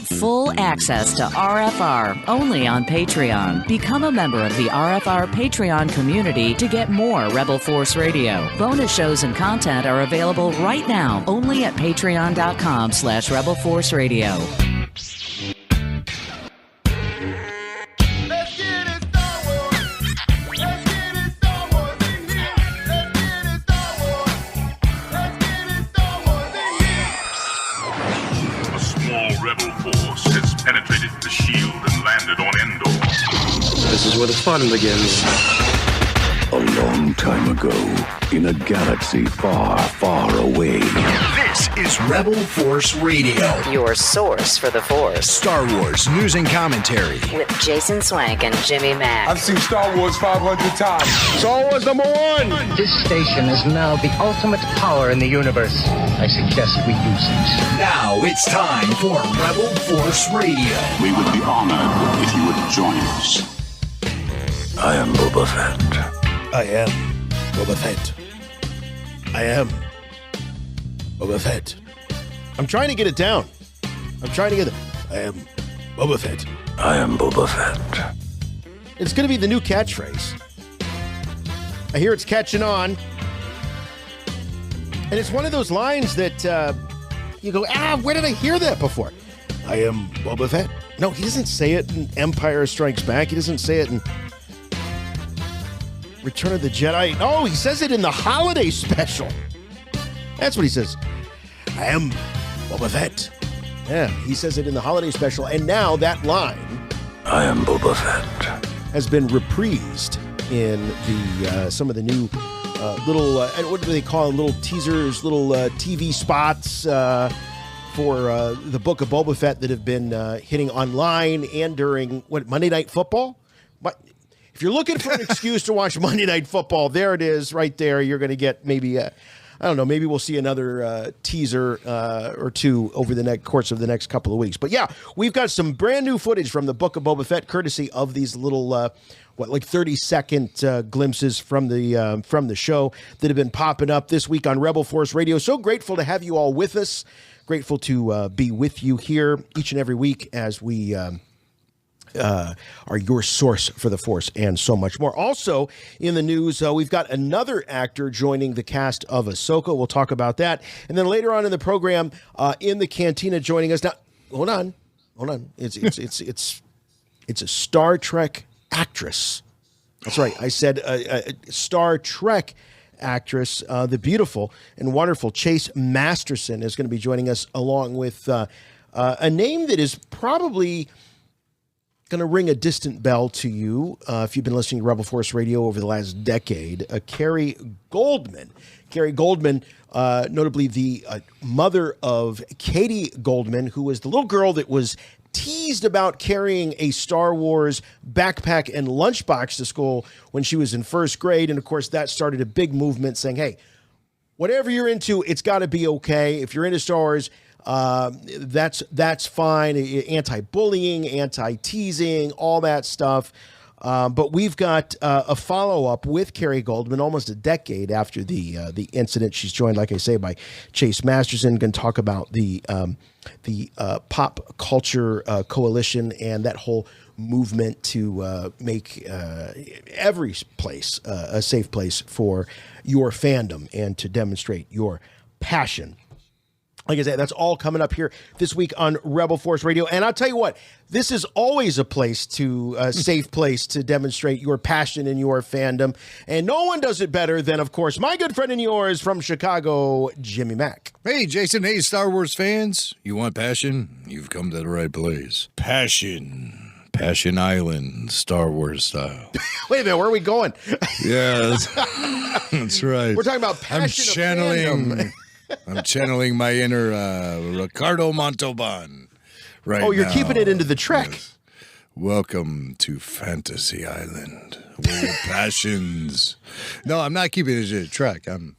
Get full access to RFR only on Patreon. Become a member of the RFR Patreon community to get more Rebel Force Radio. Bonus shows and content are available right now only at patreon.com/Rebel Force Radio. Penetrated the shield and landed on Endor. This is where the fun begins. A long time ago, in a galaxy far, far away. This is Rebel Force Radio. Your source for the Force. Star Wars news and commentary. With Jason Swank and Jimmy Mack. I've seen Star Wars 500 times. Star Wars #1! This station is now the ultimate power in the universe. I suggest we use it. Now it's time for Rebel Force Radio. We would be honored if you would join us. I am Boba Fett. I am Boba Fett. I am Boba Fett. I'm trying to get it down. I am Boba Fett. I am Boba Fett. It's going to be the new catchphrase. I hear it's catching on. And it's one of those lines that you go, where did I hear that before? I am Boba Fett. No, he doesn't say it in Empire Strikes Back. He doesn't say it in Return of the Jedi. Oh, he says it in the holiday special. That's what he says. I am Boba Fett. Yeah, he says it in the holiday special. And now that line, I am Boba Fett, has been reprised in the some of the new little, what do they call them? Little teasers, little TV spots for the Book of Boba Fett that have been hitting online and during, Monday Night Football? If you're looking for an excuse to watch Monday Night Football, there it is right there. You're going to get maybe, I don't know, maybe we'll see another teaser or two over the course of the next couple of weeks. But yeah, we've got some brand new footage from the Book of Boba Fett, courtesy of these little, 30-second glimpses from the show that have been popping up this week on Rebel Force Radio. So grateful to have you all with us. Grateful to be with you here each and every week as we are your source for the Force and so much more. Also in the news, we've got another actor joining the cast of Ahsoka. We'll talk about that. And then later on in the program, In The Cantina joining us. Now, hold on. It's a Star Trek actress. That's right. I said a Star Trek actress, the beautiful and wonderful Chase Masterson is going to be joining us, along with a name that is probably going to ring a distant bell to you if you've been listening to Rebel Force Radio over the last decade. Carrie Goldman. Carrie Goldman, notably the mother of Katie Goldman, who was the little girl that was teased about carrying a Star Wars backpack and lunchbox to school when she was in first grade. And of course, that started a big movement saying, hey, whatever you're into, it's got to be okay. If you're into Star Wars, that's fine. Anti-bullying, anti-teasing, all that stuff. But we've got a follow-up with Carrie Goldman almost a decade after the incident. She's joined, like I say, by Chase Masterson. Going to talk about the pop culture coalition and that whole movement to make every place a safe place for your fandom and to demonstrate your passion. Like I said, that's all coming up here this week on Rebel Force Radio. And I'll tell you what, this is always a safe place to demonstrate your passion and your fandom. And no one does it better than, of course, my good friend and yours from Chicago, Jimmy Mack. Hey, Jason. Hey, Star Wars fans. You want passion? You've come to the right place. Passion Island, Star Wars style. Wait a minute, where are we going? Yes, that's right. We're talking about passion. I'm channeling my inner Ricardo Montalban right now. Oh, you're keeping it into the Trek. Yes. Welcome to Fantasy Island, where your passions... No, I'm not keeping it to the Trek. I'm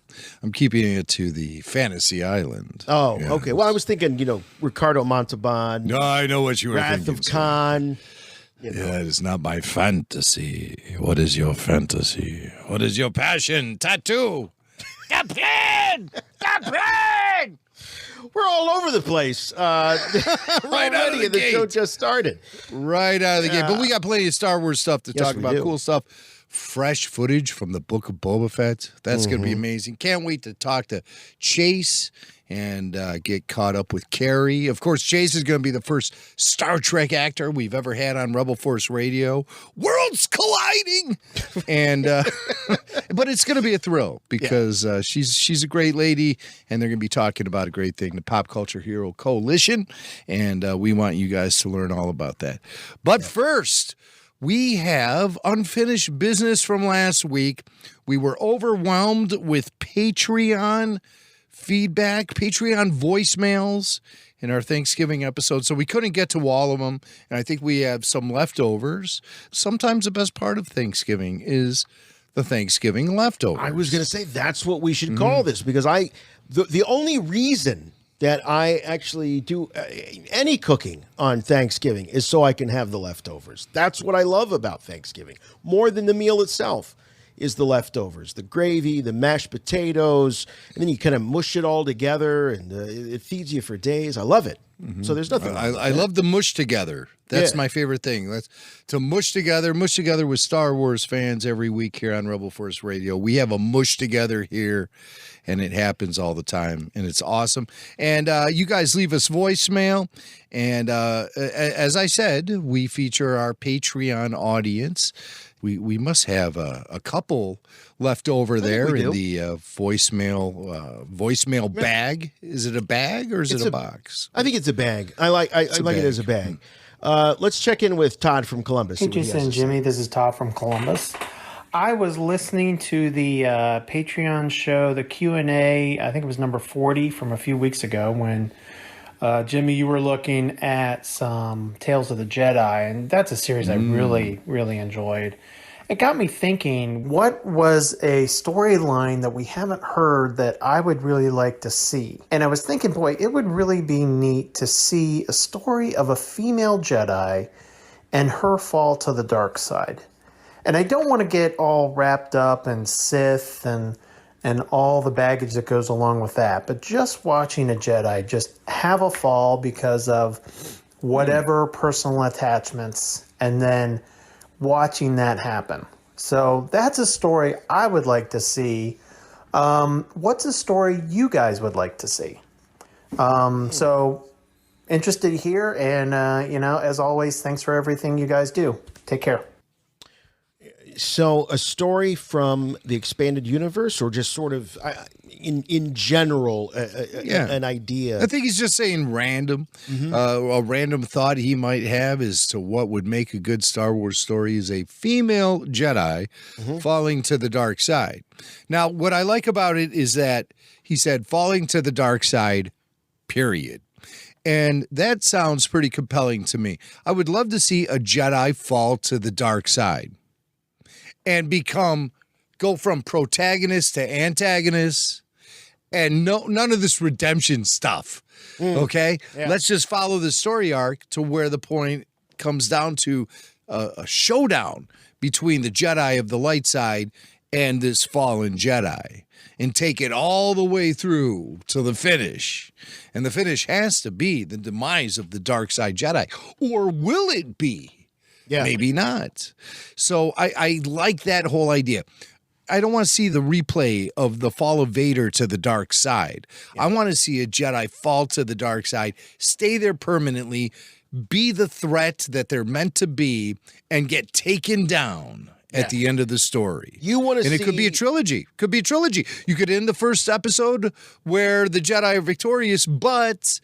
keeping it to the Fantasy Island. Oh, yes. Okay. Well, I was thinking, Ricardo Montalban. No, I know what you were thinking. Wrath of Khan. Yeah, it's not my fantasy. What is your fantasy? What is your passion? Tattoo. The plane! We're all over the place. Right out of the gate. show just started. Right out of the gate. But we got plenty of Star Wars stuff to talk about. Do. Cool stuff. Fresh footage from the Book of Boba Fett. That's going to be amazing. Can't wait to talk to Chase and get caught up with Carrie. Of course, Chase is going to be the first Star Trek actor we've ever had on Rebel Force Radio. Worlds colliding! And but it's going to be a thrill because she's a great lady, and they're going to be talking about a great thing, the Pop Culture Hero Coalition, and we want you guys to learn all about that. But first, we have unfinished business from last week. We were overwhelmed with Patreon feedback, Patreon voicemails in our Thanksgiving episode, so we couldn't get to all of them, and I think we have some leftovers. Sometimes the best part of Thanksgiving is the Thanksgiving leftovers. I was going to say that's what we should call this, because the only reason that I actually do any cooking on Thanksgiving is so I can have the leftovers. That's what I love about Thanksgiving. More than the meal itself is the leftovers, the gravy, the mashed potatoes, and then you kind of mush it all together, and it feeds you for days. I love it. So there's nothing. I love the mush together. That's my favorite thing. That's to mush together with Star Wars fans every week here on Rebel Force Radio. We have a mush together here, and it happens all the time, and it's awesome. And you guys leave us voicemail, and as I said, we feature our Patreon audience. We must have a couple left over there in the voicemail bag. Is it a bag or is it a box? I think it's a bag. I like it as a bag. Let's check in with Todd from Columbus. Hey, Jason and Jimmy. This is Todd from Columbus. I was listening to the Patreon show, the Q&A, I think it was number 40 from a few weeks ago when, Jimmy, you were looking at some Tales of the Jedi, and that's a series I really, really enjoyed. It got me thinking, what was a storyline that we haven't heard that I would really like to see? And I was thinking, boy, it would really be neat to see a story of a female Jedi and her fall to the dark side. And I don't want to get all wrapped up in Sith and all the baggage that goes along with that, but just watching a Jedi just have a fall because of whatever personal attachments, and then watching that happen. So that's a story I would like to see. What's a story you guys would like to see? So interested here, and as always, thanks for everything you guys do. Take care. So a story from the expanded universe, or just sort of in general, an idea? I think he's just saying random. A random thought he might have as to what would make a good Star Wars story is a female Jedi falling to the dark side. Now, what I like about it is that he said falling to the dark side, period. And that sounds pretty compelling to me. I would love to see a Jedi fall to the dark side and go from protagonist to antagonist, and none of this redemption stuff. Okay? Yeah. Let's just follow the story arc to where the point comes down to a showdown between the Jedi of the light side and this fallen Jedi, and take it all the way through to the finish. And the finish has to be the demise of the dark side Jedi. Or will it be? Yeah. Maybe not. So I like that whole idea. I don't want to see the replay of the fall of Vader to the dark side. Yeah. I want to see a Jedi fall to the dark side, stay there permanently, be the threat that they're meant to be, and get taken down at the end of the story. You want to see... And it could be a trilogy. Could be a trilogy. You could end the first episode where the Jedi are victorious, but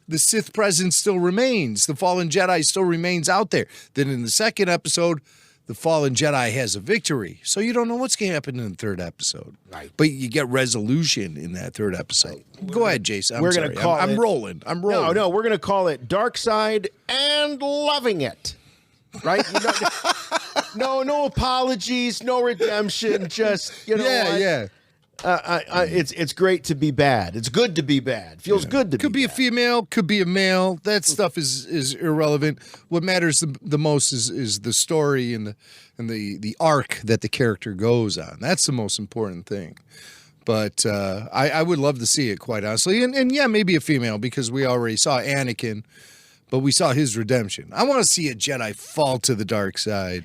the Sith presence still remains. The fallen Jedi still remains out there. Then in the second episode, the fallen Jedi has a victory. So you don't know what's going to happen in the third episode. Right. But you get resolution in that third episod. Right. Go ahead, Jason. I'm rolling. No, we're going to call it Dark Side and Loving It. Right? No apologies, no redemption, just, what? Yeah. It's great to be bad. It's good to be bad. Feels good to be bad. Could be a female, could be a male. That stuff is irrelevant. What matters the most is the story and the arc that the character goes on. That's the most important thing. But I would love to see it, quite honestly. And yeah, maybe a female, because we already saw Anakin, but we saw his redemption. I want to see a Jedi fall to the dark side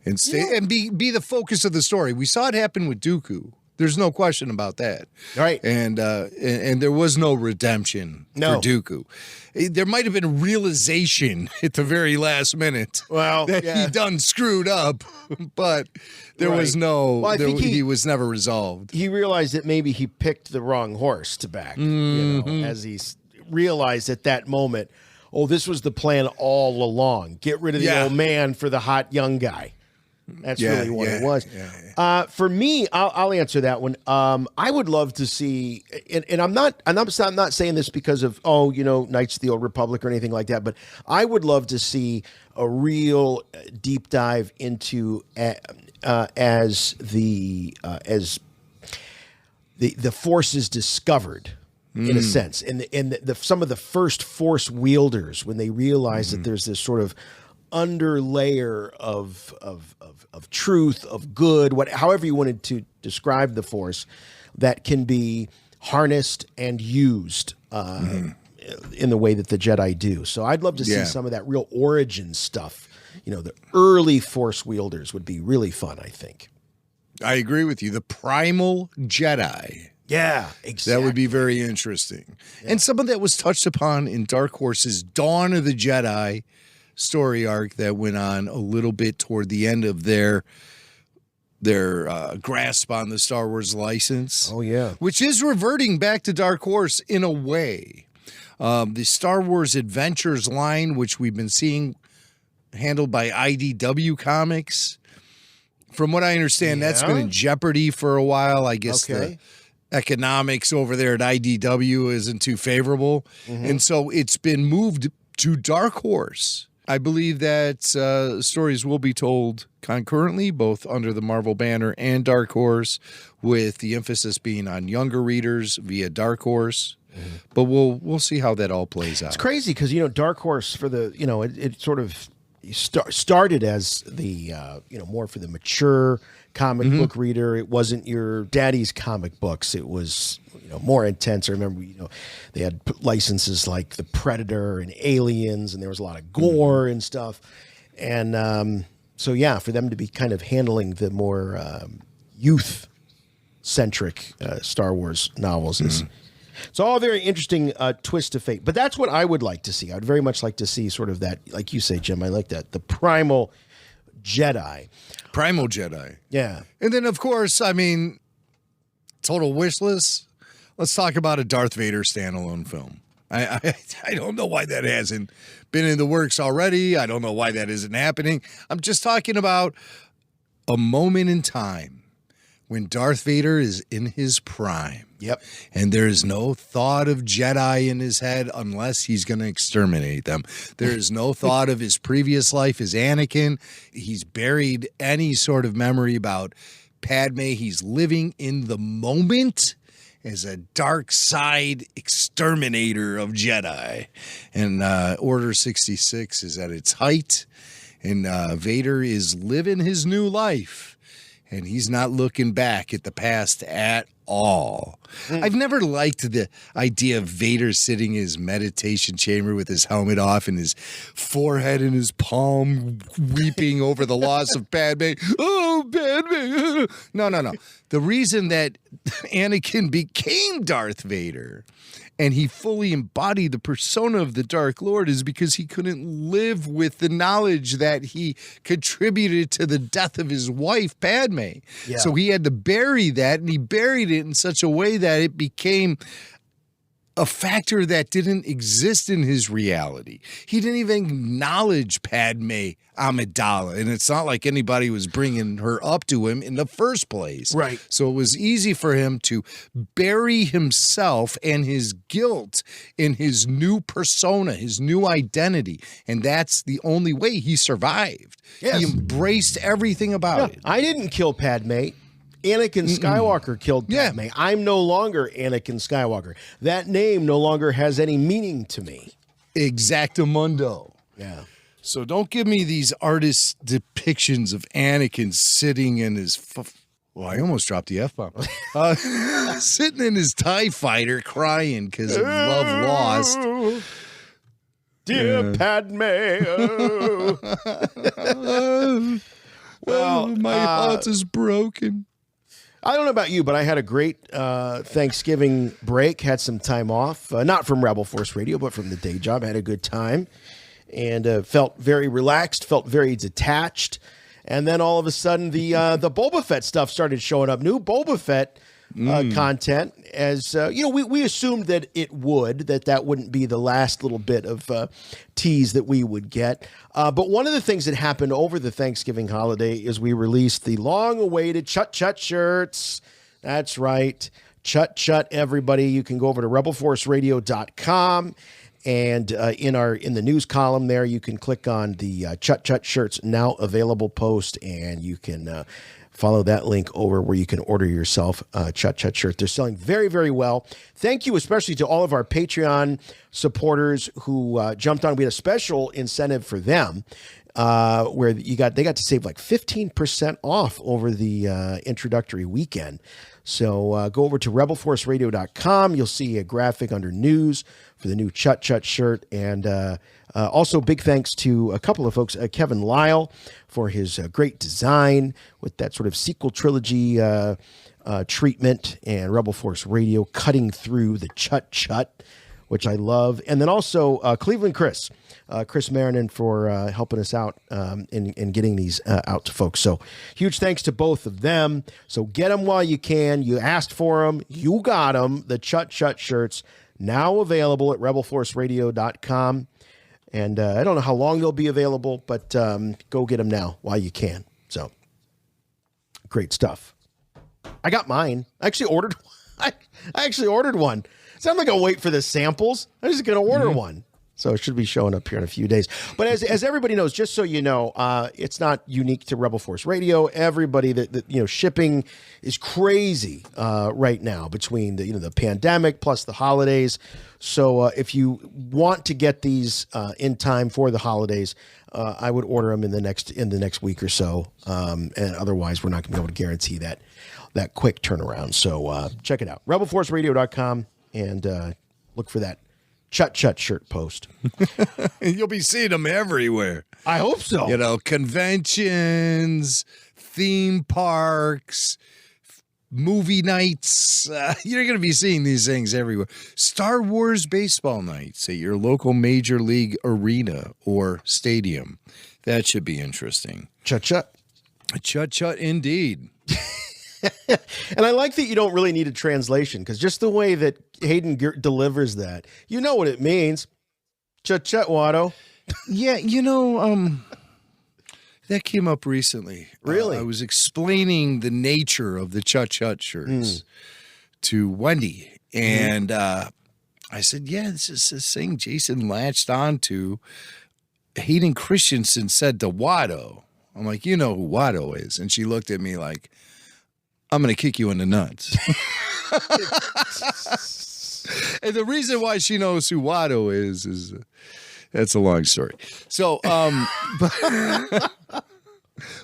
and stay and be the focus of the story. We saw it happen with Dooku. There's no question about that. Right. And there was no redemption for Dooku. There might have been a realization at the very last minute that he done screwed up, but there was no, well, he was never resolved. He realized that maybe he picked the wrong horse to back, as he realized at that moment, oh, this was the plan all along. Get rid of the old man for the hot young guy. That's really what it was. For me, I'll answer that one. I would love to see, and I'm not saying this because of Knights of the Old Republic or anything like that, but I would love to see a real deep dive into as the Force is discovered. In a sense, and some of the first Force wielders, when they realize that there's this sort of under layer of truth, of good, however you wanted to describe the Force, that can be harnessed and used in the way that the Jedi do. So I'd love to see some of that real origin stuff. The early Force wielders would be really fun, I think. I agree with you. The primal Jedi. Yeah, exactly. That would be very interesting. Yeah. And some of that was touched upon in Dark Horse's Dawn of the Jedi story arc that went on a little bit toward the end of their grasp on the Star Wars license. Oh, yeah. Which is reverting back to Dark Horse in a way. The Star Wars Adventures line, which we've been seeing handled by IDW Comics. From what I understand, that's been in jeopardy for a while. I guess the economics over there at IDW isn't too favorable. And so it's been moved to Dark Horse. I believe that stories will be told concurrently, both under the Marvel banner and Dark Horse, with the emphasis being on younger readers via Dark Horse. But we'll see how that all plays out. It's crazy because, Dark Horse for the, it sort of started as the, more for the mature comic book reader. It wasn't your daddy's comic books. It was, more intense. I remember, they had licenses like The Predator and Aliens, and there was a lot of gore and stuff. And for them to be kind of handling the more youth-centric Star Wars novels is... It's all a very interesting twist to fate. But that's what I would like to see. I'd very much like to see sort of that, like you say, Jim, I like that, the primal Jedi. Primal Jedi. Yeah. And then, of course, total wish list. Let's talk about a Darth Vader standalone film. I don't know why that hasn't been in the works already. I don't know why that isn't happening. I'm just talking about a moment in time when Darth Vader is in his prime. Yep. And there is no thought of Jedi in his head unless he's going to exterminate them. There is no thought of his previous life as Anakin. He's buried any sort of memory about Padme. He's living in the moment as a dark side exterminator of Jedi. And Order 66 is at its height. And Vader is living his new life. And he's not looking back at the past at all. I've never liked the idea of Vader sitting in his meditation chamber with his helmet off and his forehead in his palm, weeping over the loss of Padme. Oh, Padme. No. The reason that Anakin became Darth Vader and he fully embodied the persona of the Dark Lord is because he couldn't live with the knowledge that he contributed to the death of his wife, Padme. Yeah. So he had to bury that, and he buried it in such a way that it became a factor that didn't exist in his reality. He didn't even acknowledge Padme Amidala, and it's not like anybody was bringing her up to him in the first place. Right. So it was easy for him to bury himself and his guilt in his new persona, his new identity, and that's the only way he survived. Yes. He embraced everything about it. I didn't kill Padme. Anakin Skywalker killed Padme. Yeah. I'm no longer Anakin Skywalker. That name no longer has any meaning to me. Exactamundo. Yeah. So don't give me these artist depictions of Anakin sitting in his Well, I almost dropped the F-bomb. Sitting in his TIE fighter crying because of love lost. Dear Padme. Well, my heart is broken. I don't know about you, but I had a great Thanksgiving break, had some time off, not from Rebel Force Radio, but from the day job. I had a good time and felt very relaxed, felt very detached. And then all of a sudden, the Boba Fett stuff started showing up. New Boba Fett content. As we assumed that it would, that wouldn't be the last little bit of tease that we would get. But one of the things that happened over the Thanksgiving holiday is we released the long-awaited Chut Chut shirts. That's right. Chut Chut, everybody. You can go over to rebelforceradio.com. And in the news column there, you can click on the Chut Chut shirts now available post, and you can follow that link over where you can order yourself a Chut Chut shirt. They're selling very, very well. Thank you especially to all of our Patreon supporters who jumped on. We had a special incentive for them where they got to save like 15% off over the introductory weekend. So go over to rebelforceradio.com. You'll see a graphic under news for the new Chut Chut shirt. And also big thanks to a couple of folks, Kevin Lyle for his great design with that sort of sequel trilogy treatment, and Rebel Force Radio cutting through the Chut Chut, which I love. And then also Cleveland Chris Marinan for helping us out in getting these out to folks. So huge thanks to both of them. So get them while you can. You asked for them. You got them. The Chut Chut shirts now available at rebelforceradio.com. And I don't know how long they'll be available, but go get them now while you can. So great stuff. I got mine. I actually ordered one. So I'm not going to wait for the samples. I'm just going to order one. So it should be showing up here in a few days. But as everybody knows, just so you know, it's not unique to Rebel Force Radio. Everybody that shipping is crazy right now between the pandemic plus the holidays. So if you want to get these in time for the holidays, I would order them in the next week or so. And otherwise, we're not going to be able to guarantee that quick turnaround. So check it out, rebelforceradio.com, and look for that Chut Chut shirt post. You'll be seeing them everywhere. I hope so. Conventions, theme parks, movie nights. You're going to be seeing these things everywhere. Star Wars baseball nights at your local major league arena or stadium. That should be interesting. Chut Chut. Chut Chut indeed. And I like that you don't really need a translation, because just the way that Hayden delivers that, you know what it means. Chut Chut, Watto. Yeah, that came up recently. Really? I was explaining the nature of the Chut Chut shirts to Wendy, and I said, yeah, this is this thing Jason latched on to. Hayden Christensen said to Watto. I'm like, you know who Watto is. And she looked at me like, I'm going to kick you in the nuts. And the reason why she knows who Watto is that's a long story. So,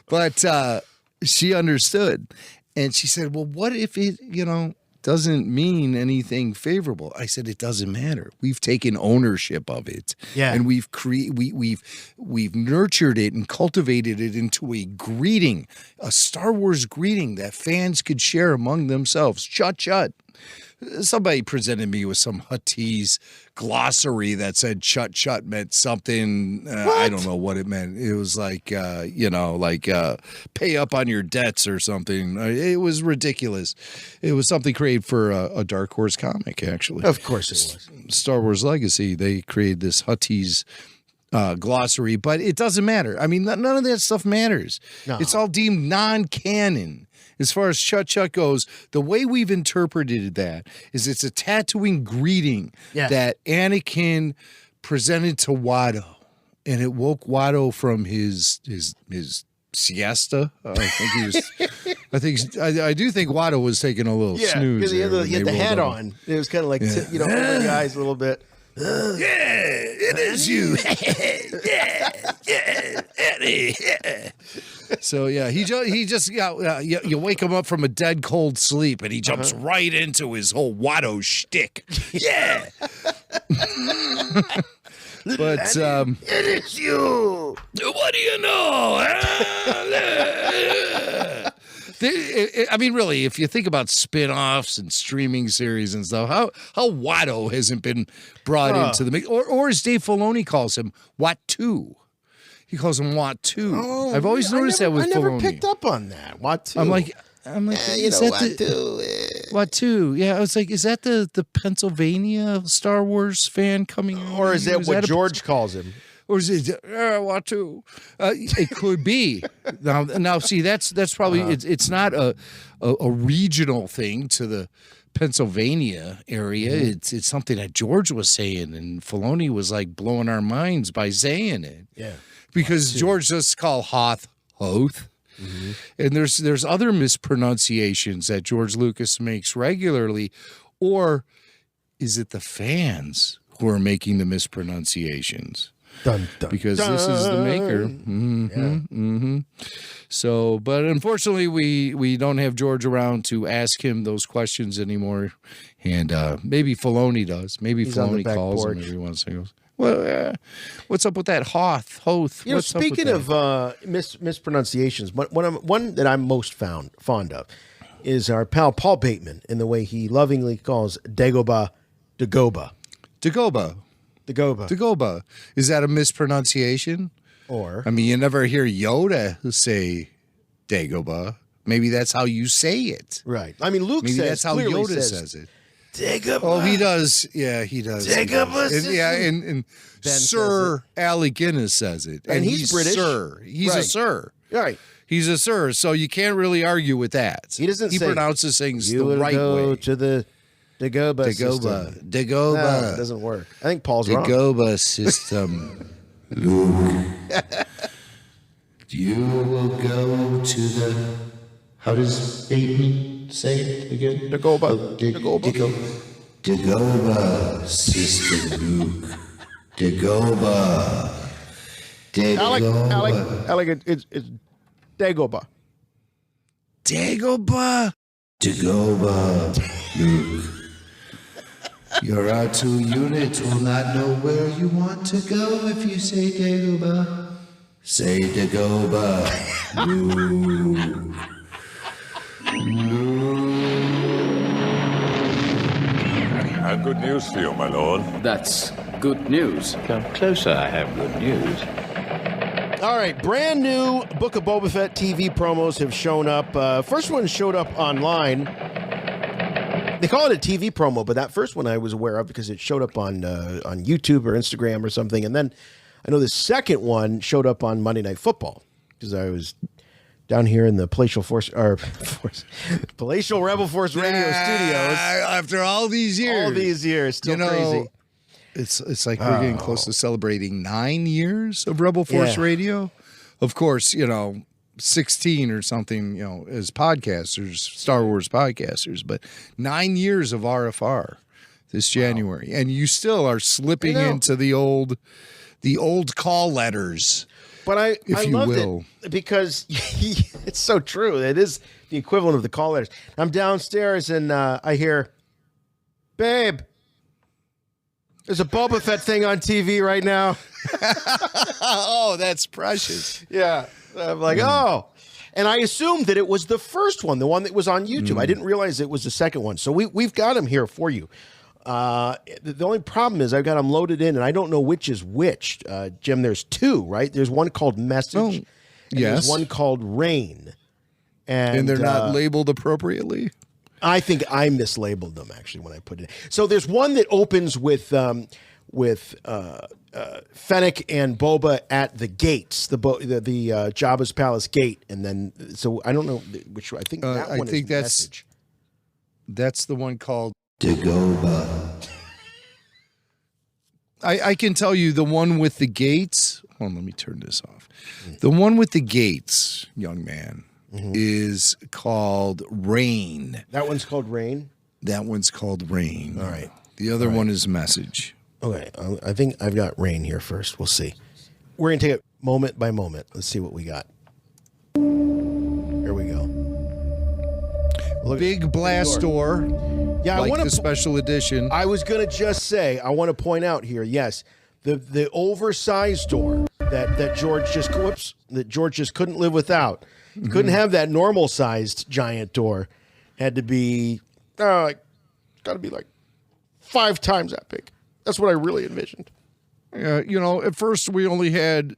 but she understood. And she said, well, what if it, doesn't mean anything favorable? I said, it doesn't matter. We've taken ownership of it. Yeah. And we've nurtured it and cultivated it into a greeting, a Star Wars greeting that fans could share among themselves. Chut Chut. Somebody presented me with some Huttese glossary that said Chut Chut meant something. I don't know what it meant. It was like, pay up on your debts or something. It was ridiculous. It was something created for a Dark Horse comic, actually. Of course it was. Star Wars Legacy. They created this Huttese glossary, but it doesn't matter. I mean, none of that stuff matters. No. It's all deemed non-canon. As far as Chut Chut goes, the way we've interpreted that is it's a tattooing greeting that Anakin presented to Watto, and it woke Watto from his siesta. I do think Watto was taking a little snooze. Yeah, because he had the hat on. It was kind of like over the eyes a little bit. Yeah, it is you. yeah, Eddie. So yeah, he just you wake him up from a dead cold sleep, and he jumps right into his whole Watto shtick. Yeah. But it is you. What do you know? I mean, really, if you think about spin-offs and streaming series and stuff, how Watto hasn't been brought into the mix, or as Dave Filoni calls him, Watto. He calls him Watto. Oh, I've always noticed that with Filoni. I never picked up on that. Watto. I'm like, is that Watto? Yeah, I was like, is that the Pennsylvania Star Wars fan coming in? Or is that what George calls him? Or is it Watto? It could be. Now, see, that's probably it's not a regional thing to the Pennsylvania area. It's something that George was saying, and Filoni was like blowing our minds by saying it. Yeah, because George just called Hoth. Mm-hmm. And there's other mispronunciations that George Lucas makes regularly, or is it the fans who are making the mispronunciations? Dun, dun, because dun. This is the maker. Mm-hmm. So, but unfortunately, we don't have George around to ask him those questions anymore, and maybe Filoni does. Maybe He's Filoni calls him every once in a while. Well, what's up with that Hoth? You know, speaking of mispronunciations, one that I'm most fond of is our pal Paul Bateman, in the way he lovingly calls Dagobah Dagoba. Dagoba. Is that a mispronunciation? Or, I mean, you never hear Yoda say Dagobah. Maybe that's how you say it. Right. I mean, Luke Maybe says, that's how Yoda says it. Dagobah. Oh, he does. Yeah, he does. Dagobah. And Sir Alec Guinness says it. And he's British. Sir. He's a sir. Right. He's a sir, so you can't really argue with that. He doesn't He say, pronounces things you the right go way. to the Dagobah system. Dagobah. No, it doesn't work. I think Paul's wrong. Dagobah system. Luke, you will go to the... How does Bateman say it again? Dagobah. Dagobah system, Luke. Dagobah. Alec, it's Dagobah. Dagobah. Luke. Your R2 unit will not know where you want to go if you say Dagobah. Say Dagobah. Luke. I have good news for you, my lord. That's good news. Come closer, I have good news. All right, brand new Book of Boba Fett TV promos have shown up. First one showed up online. They call it a TV promo, but that first one I was aware of because it showed up on YouTube or Instagram or something. And then I know the second one showed up on Monday Night Football because I was down here in the Palatial Rebel Force Radio studios. After all these years. Still crazy. It's like we're getting close to celebrating 9 years of Rebel Force Radio. Of course, 16 or something, as podcasters, Star Wars podcasters, but 9 years of RFR this January. And you still are slipping into the old call letters. But I love it because it's so true. It is the equivalent of the call letters. I'm downstairs and I hear, babe, there's a Boba Fett thing on TV right now. Oh, that's precious. Yeah. I'm like, oh. And I assumed that it was the first one, the one that was on YouTube. I didn't realize it was the second one. So we've got them here for you. The only problem is I've got them loaded in, and I don't know which is which. Jim, there's two, right? There's one called Message, and there's one called Rain. And they're not labeled appropriately? I think I mislabeled them, actually, when I put it in. So there's one that opens with Fennec and Boba at the gates, the Jabba's palace gate, and then so I don't know which. I think that one is Message. That's the one called Dagobah. I can tell you the one with the gates. Hold on, let me turn this off. The one with the gates, young man, is called Rain. That one's called Rain? That one's called Rain. All right. The other one is Message. Okay, I think I've got Rain here first. We'll see. We're going to take it moment by moment. Let's see what we got. big blast door. Yeah, like I want the special edition. I was gonna just say, I want to point out here, yes, the oversized door that George just couldn't live without. He couldn't have that normal sized giant door. Had to be got to be like 5 times that big. That's what I really envisioned. Yeah, at first we only had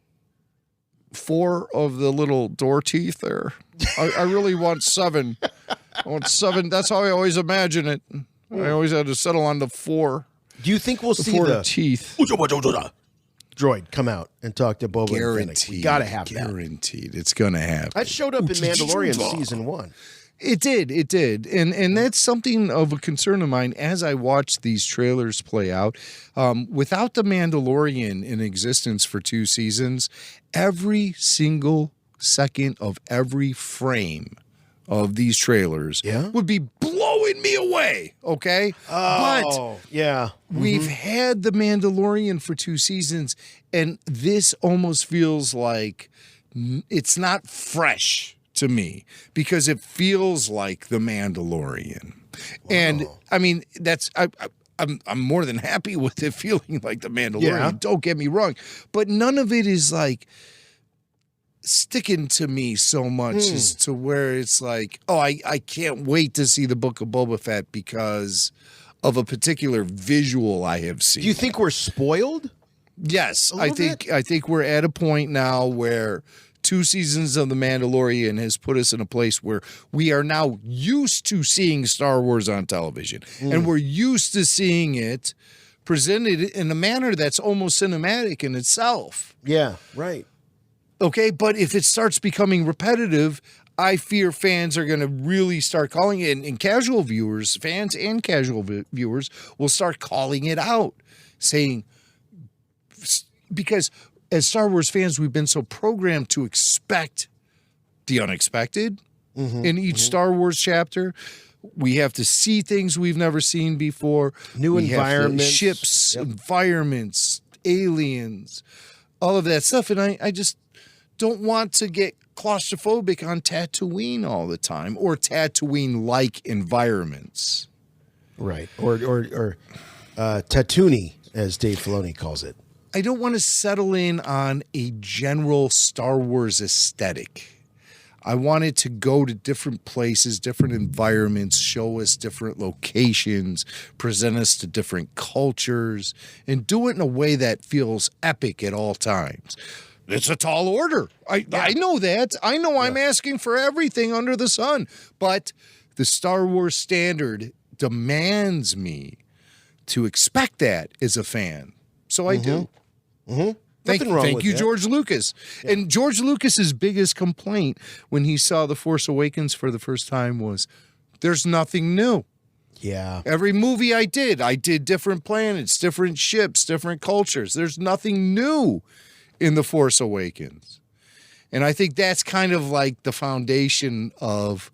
4 of the little door teeth there. I really want 7. I want 7. That's how I always imagine it. I always had to settle on the 4. Do you think we'll see 4 the teeth droid come out and talk to Boba? Guaranteed. We gotta have that. Guaranteed. It's gonna happen. That showed up in Mandalorian season 1. It did. And that's something of a concern of mine as I watch these trailers play out. Without the Mandalorian in existence for 2 seasons, every single second of every frame of these trailers would be blowing me away, okay? Oh, yeah. We've had the Mandalorian for 2 seasons, and this almost feels like it's not fresh to me because it feels like the Mandalorian. And I mean, I'm more than happy with it feeling like the Mandalorian. Don't get me wrong, but none of it is like sticking to me so much as to where it's like, oh, I can't wait to see the Book of Boba Fett because of a particular visual I have seen. Do you think we're spoiled? Yes, I think we're at a point now where 2 seasons of The Mandalorian has put us in a place where we are now used to seeing Star Wars on television. And we're used to seeing it presented in a manner that's almost cinematic in itself. Yeah, right. Okay, but if it starts becoming repetitive, I fear fans are going to really start calling it, and casual viewers, fans and casual viewers will start calling it out, saying, because as Star Wars fans, we've been so programmed to expect the unexpected in each Star Wars chapter. We have to see things we've never seen before. New environments. Ships, environments, aliens, all of that stuff. And I just don't want to get claustrophobic on Tatooine all the time or Tatooine-like environments. Right. Or Tatooine, as Dave Filoni calls it. I don't want to settle in on a general Star Wars aesthetic. I want it to go to different places, different environments, show us different locations, present us to different cultures, and do it in a way that feels epic at all times. It's a tall order. I know that. I know I'm asking for everything under the sun, but the Star Wars standard demands me to expect that as a fan. So I do. Thank you, George Lucas. Yeah. And George Lucas's biggest complaint when he saw The Force Awakens for the first time was, there's nothing new. Yeah. Every movie I did different planets, different ships, different cultures. There's nothing new in The Force Awakens. And I think that's kind of like the foundation of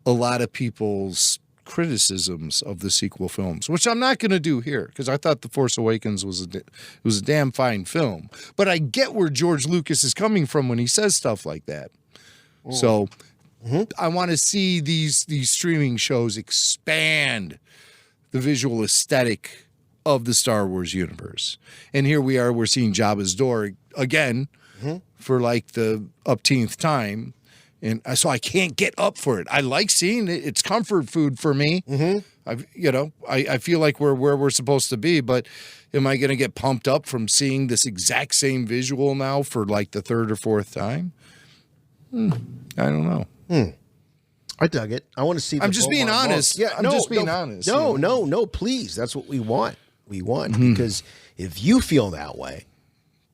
a lot of people's criticisms of the sequel films, which I'm not going to do here because I thought The Force Awakens was a damn fine film. But I get where George Lucas is coming from when he says stuff like that. So I want to see these streaming shows expand the visual aesthetic of the Star Wars universe. And here we are, we're seeing Jabba's door again for like the upteenth time. And so I can't get up for it. I like seeing it. It's comfort food for me. I feel like we're where we're supposed to be, but am I going to get pumped up from seeing this exact same visual now for like the 3rd or 4th time? I don't know. I dug it. I want to see. I'm just being honest. Yeah, I'm just being honest. No, please. That's what we want. We want because if you feel that way,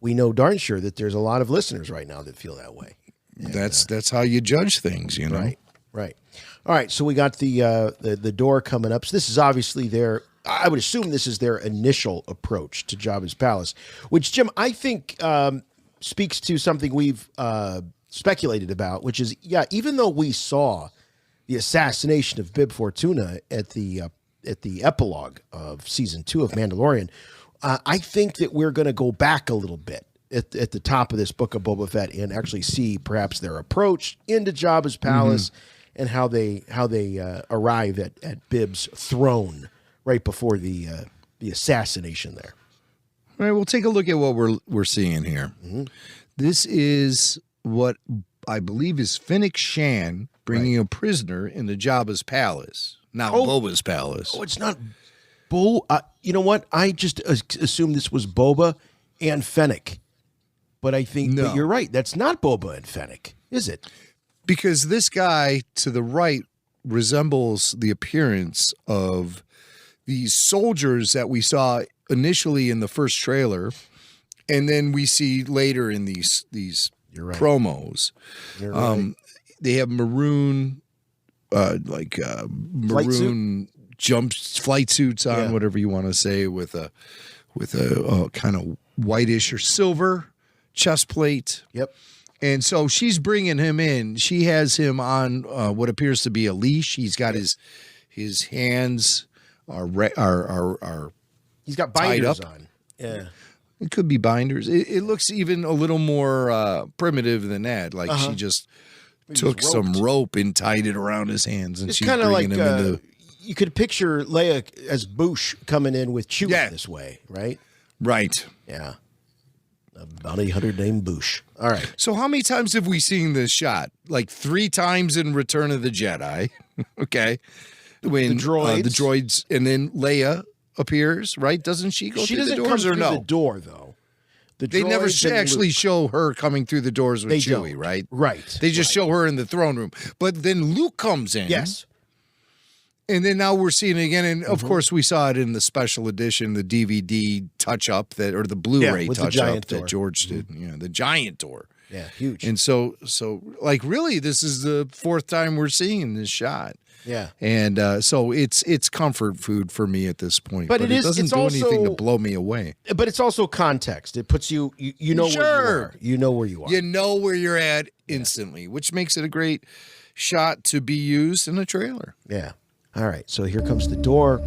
we know darn sure that there's a lot of listeners right now that feel that way. And, that's how you judge things, you know. Right. All right. So we got the door coming up. So this is obviously I would assume this is their initial approach to Jabba's palace, which Jim, I think speaks to something we've speculated about, which is even though we saw the assassination of Bib Fortuna at the epilogue of season 2 of Mandalorian, I think that we're going to go back a little bit at the top of this Book of Boba Fett and actually see perhaps their approach into Jabba's palace and how they arrive at Bib's throne right before the assassination there. All right, we'll take a look at what we're seeing here. Mm-hmm. This is what I believe is Fennec Shan bringing a prisoner into Jabba's palace, now Boba's palace. Oh, it's not you know what? I just assumed this was Boba and Fennec. But I think but you're right. That's not Boba and Fennec, is it? Because this guy to the right resembles the appearance of these soldiers that we saw initially in the first trailer, and then we see later in these promos. You're right. They have maroon, maroon flight suits on, whatever you want to say, with a kind of whitish or silver chest plate. Yep. And so she's bringing him in. She has him on what appears to be a leash. He's got his hands are he's got binders tied up. on. Yeah. It could be binders. It looks even a little more primitive than that. Like she just took some rope and tied it around his hands, and it's she's kind of bringing like him into. You could picture Leia as Boosh coming in with Chewie this way, right? Right. Yeah. A bounty hunter named Boosh. All right. So how many times have we seen this shot? Like 3 times in Return of the Jedi. Okay. When the droids, and then Leia appears, right? Doesn't she go through the doors or no? She doesn't come through the door, though. They never actually show her coming through the doors with Chewie, right? Right. They just show her in the throne room. But then Luke comes in. Yes. And then now we're seeing it again. And of course, we saw it in the special edition, the DVD touch up or the Blu-ray touch up that George did. Yeah, the giant door. Yeah, huge. And so like really, this is the 4th time we're seeing this shot. Yeah. And so it's comfort food for me at this point. But it doesn't do anything to blow me away. But it's also context. It puts you know where you are. You know where you are. You know where you're at instantly, which makes it a great shot to be used in a trailer. Yeah. All right. So here comes the door.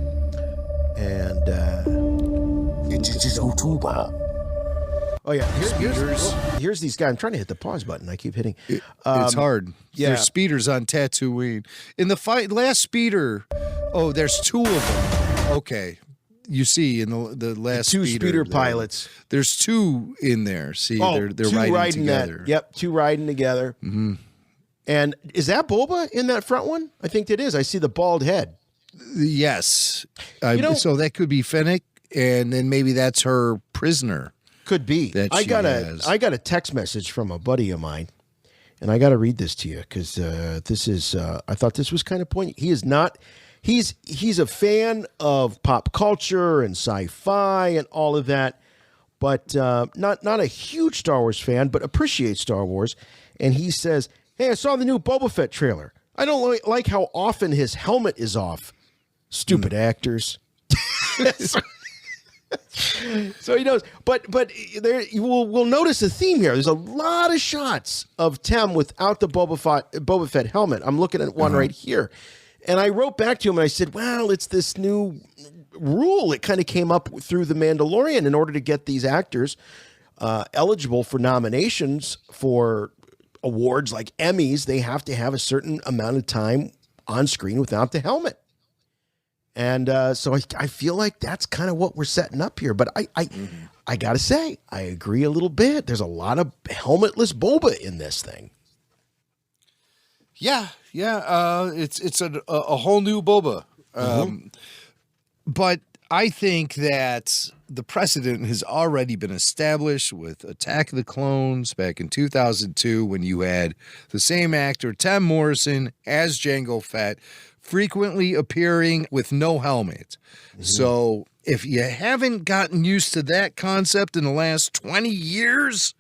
And oh yeah, here's these guys. I'm trying to hit the pause button. I keep hitting. It's hard. Yeah. There's speeders on Tatooine. In the last speeder, there's 2 of them. Okay. You see in the last two speeder pilots. There's 2 in there. See, they're 2 riding together. Yep, 2 riding together. Mm-hmm. And is that Boba in that front one? I think it is. I see the bald head. Yes. So that could be Fennec, and then maybe that's her prisoner. Could be. I got a text message from a buddy of mine, and I got to read this to you because this is. I thought this was kind of poignant. He is not. He's a fan of pop culture and sci-fi and all of that, but not a huge Star Wars fan, but appreciates Star Wars. And he says, "Hey, I saw the new Boba Fett trailer. I don't like how often his helmet is off. Stupid actors." So he knows, but there we'll notice a theme here. There's a lot of shots of Tem without the Boba Fett helmet. I'm looking at one right here, and I wrote back to him and I said, "Well, it's this new rule. It kind of came up through The Mandalorian. In order to get these actors eligible for nominations for awards like Emmys, they have to have a certain amount of time on screen without the helmet." And so I feel like that's kind of what we're setting up here. But I got to say, I agree a little bit. There's a lot of helmetless Boba in this thing. Yeah. It's a whole new Boba. But I think that the precedent has already been established with Attack of the Clones back in 2002 when you had the same actor, Tim Morrison, as Jango Fett, frequently appearing with no helmet. So if you haven't gotten used to that concept in the last 20 years,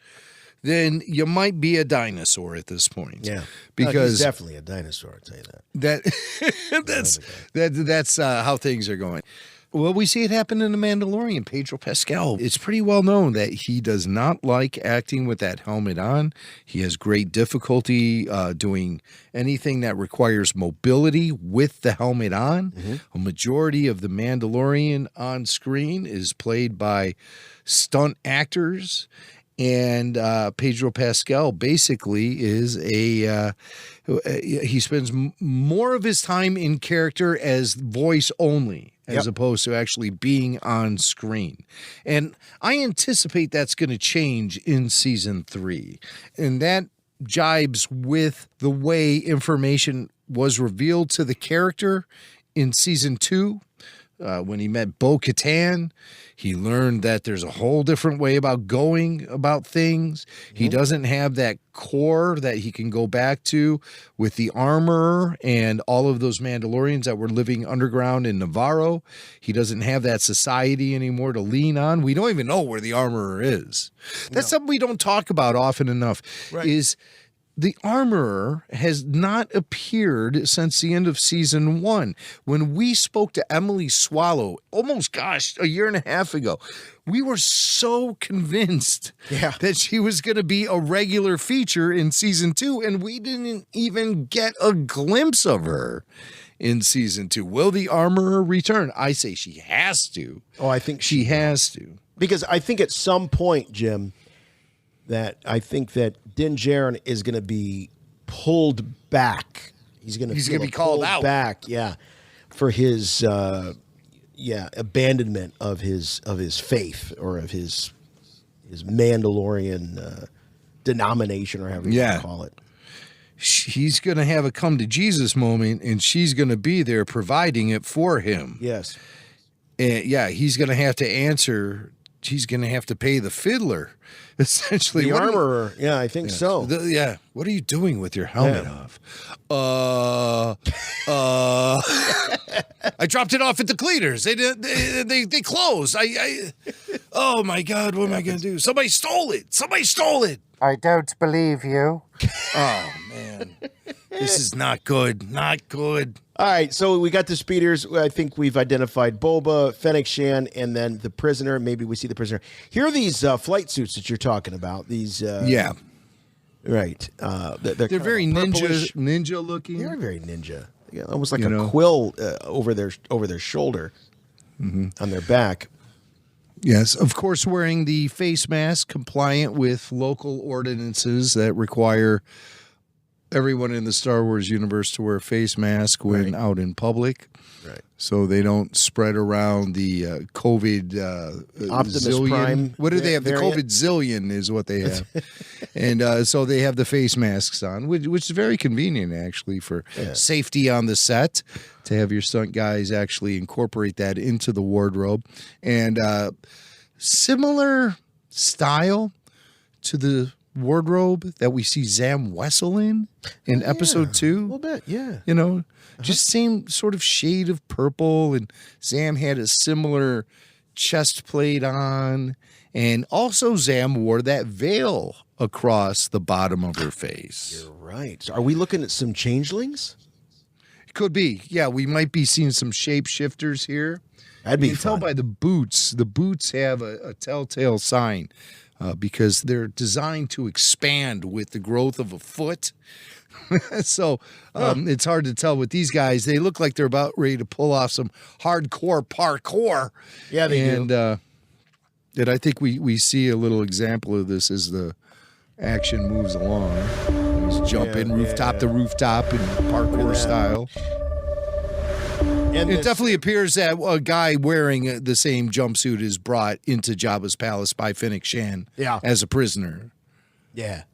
then you might be a dinosaur at this point. Yeah, because he's definitely a dinosaur. I'll tell you that. That's how things are going. Well, we see it happen in The Mandalorian. Pedro Pascal, it's pretty well known that he does not like acting with that helmet on. He has great difficulty doing anything that requires mobility with the helmet on. A majority of The Mandalorian on screen is played by stunt actors. And Pedro Pascal basically is he spends more of his time in character as voice only, as opposed to actually being on screen. And I anticipate that's going to change in season 3. And that jibes with the way information was revealed to the character in season 2. When he met Bo-Katan, he learned that there's a whole different way going about things. He doesn't have that core that he can go back to with the armor and all of those Mandalorians that were living underground in Navarro. He doesn't have that society anymore to lean on. We don't even know where the armorer is. That's something we don't talk about often enough, is the armorer has not appeared since the end of season 1. When we spoke to Emily Swallow, almost, a year and a half ago, we were so convinced that she was going to be a regular feature in season 2, and we didn't even get a glimpse of her in season 2. Will the armorer return? I say she has to. Oh, I think she has to. Because I think at some point, Jim, that I think that Din Djarin is going to be pulled back. He's going to be called out back, for his abandonment of his faith, or of his Mandalorian denomination, or however you want to call it. He's going to have a come to Jesus moment, and she's going to be there providing it for him. Yes. And he's going to have to answer. He's going to have to pay the fiddler, essentially. The armorer. I think so. What are you doing with your helmet off? I dropped it off at the cleaners. They closed. Oh my God, what am I going to do? Somebody stole it. I don't believe you. Oh man. This is not good. Not good. All right, so we got the speeders. I think we've identified Boba, Fennec Shan, and then the prisoner. Maybe we see the prisoner. Here are these flight suits that you're talking about. These, right. They're very ninja looking. They're very ninja. Almost like a quill over their shoulder, on their back. Yes, of course, wearing the face mask compliant with local ordinances that require everyone in the Star Wars universe to wear a face mask when out in public. Right. So they don't spread around the COVID Optimus zillion. Prime. What do they have? Variant? The COVID zillion is what they have. And so they have the face masks on, which is very convenient, actually, for safety on the set, to have your stunt guys actually incorporate that into the wardrobe. And similar style to the wardrobe that we see Zam Wessel in episode 2. A little bit, yeah. Just same sort of shade of purple, and Zam had a similar chest plate on, and also Zam wore that veil across the bottom of her face. You're right. So are we looking at some changelings? It could be. Yeah, we might be seeing some shapeshifters here. That'd be You can tell by the boots. The boots have a telltale sign. Because they're designed to expand with the growth of a foot. So it's hard to tell with these guys. They look like they're about ready to pull off some hardcore parkour. Yeah, they do. And I think we see a little example of this as the action moves along. He's jumping rooftop to rooftop in parkour style. And it definitely appears that a guy wearing the same jumpsuit is brought into Jabba's palace by Fennec Shan as a prisoner. Yeah.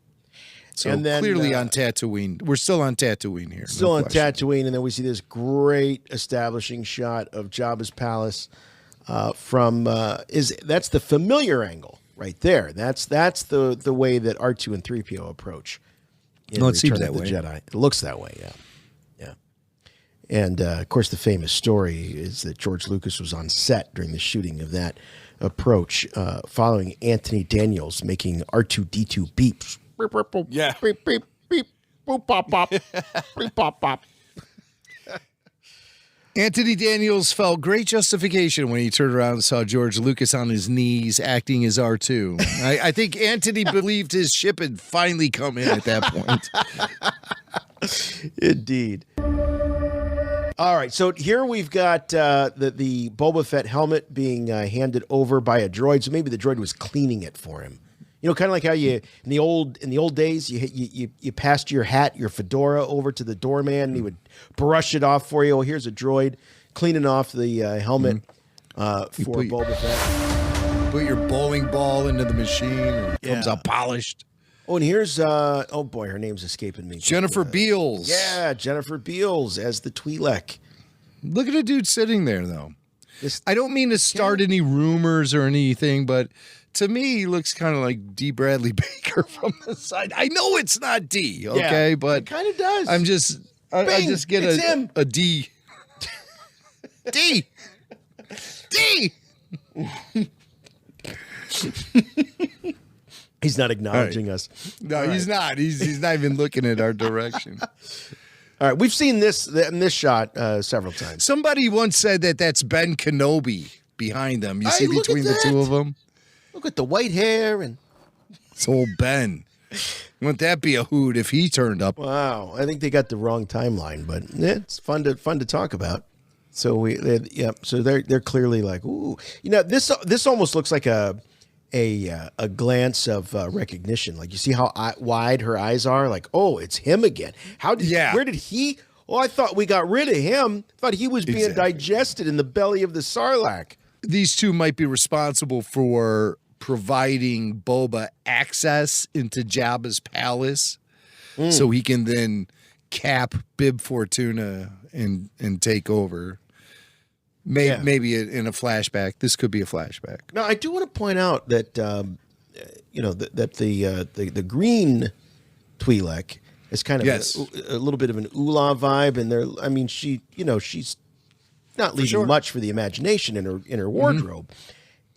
So and then, clearly on Tatooine. We're still on Tatooine here. Still on Tatooine, and then we see this great establishing shot of Jabba's palace from that's the familiar angle right there. That's the way that R2 and 3PO approach. It seems that way. Jedi. It looks that way, yeah. And, of course, the famous story is that George Lucas was on set during the shooting of that approach, following Anthony Daniels making R2-D2 beeps. Yeah. Beep, beep, beep, boop, pop, pop, beep, pop, pop. Anthony Daniels felt great justification when he turned around and saw George Lucas on his knees acting as R2. I think Anthony believed his ship had finally come in at that point. Indeed. All right, so here we've got the Boba Fett helmet being handed over by a droid. So maybe the droid was cleaning it for him. You know, kind of like how you in the old days you passed your hat, your fedora over to the doorman, and he would brush it off for you. Oh, here's a droid cleaning off the helmet for Boba Fett. Put your bowling ball into the machine, and it comes out polished. Oh, and here's oh boy, her name's escaping me. Jennifer Beals. Yeah, Jennifer Beals as the Twi'lek. Look at the dude sitting there, though. I don't mean to start any rumors or anything, but to me, he looks kind of like D. Bradley Baker from the side. I know it's not D, okay, yeah, but it kind of does. I just get a D. D. D. He's not acknowledging us. No, he's not. He's not even looking at our direction. All right, we've seen this in this shot several times. Somebody once said that that's Ben Kenobi behind them. You see between the two of them? Look at the white hair and it's old Ben. Wouldn't that be a hoot if he turned up? Wow, I think they got the wrong timeline, but it's fun to talk about. So so they're clearly like, ooh, you know, this almost looks like a glance of recognition. Like you see how wide her eyes are. Like, oh, it's him again. Where did he? Oh, I thought we got rid of him. Thought he was being digested in the belly of the Sarlacc. These two might be responsible for providing Boba access into Jabba's palace, so he can then cap Bib Fortuna and take over. Maybe in a flashback. This could be a flashback. Now, I do want to point out that that the green Twi'lek is kind of a little bit of an Oola vibe, and I mean, she's not leaving much for the imagination in her wardrobe,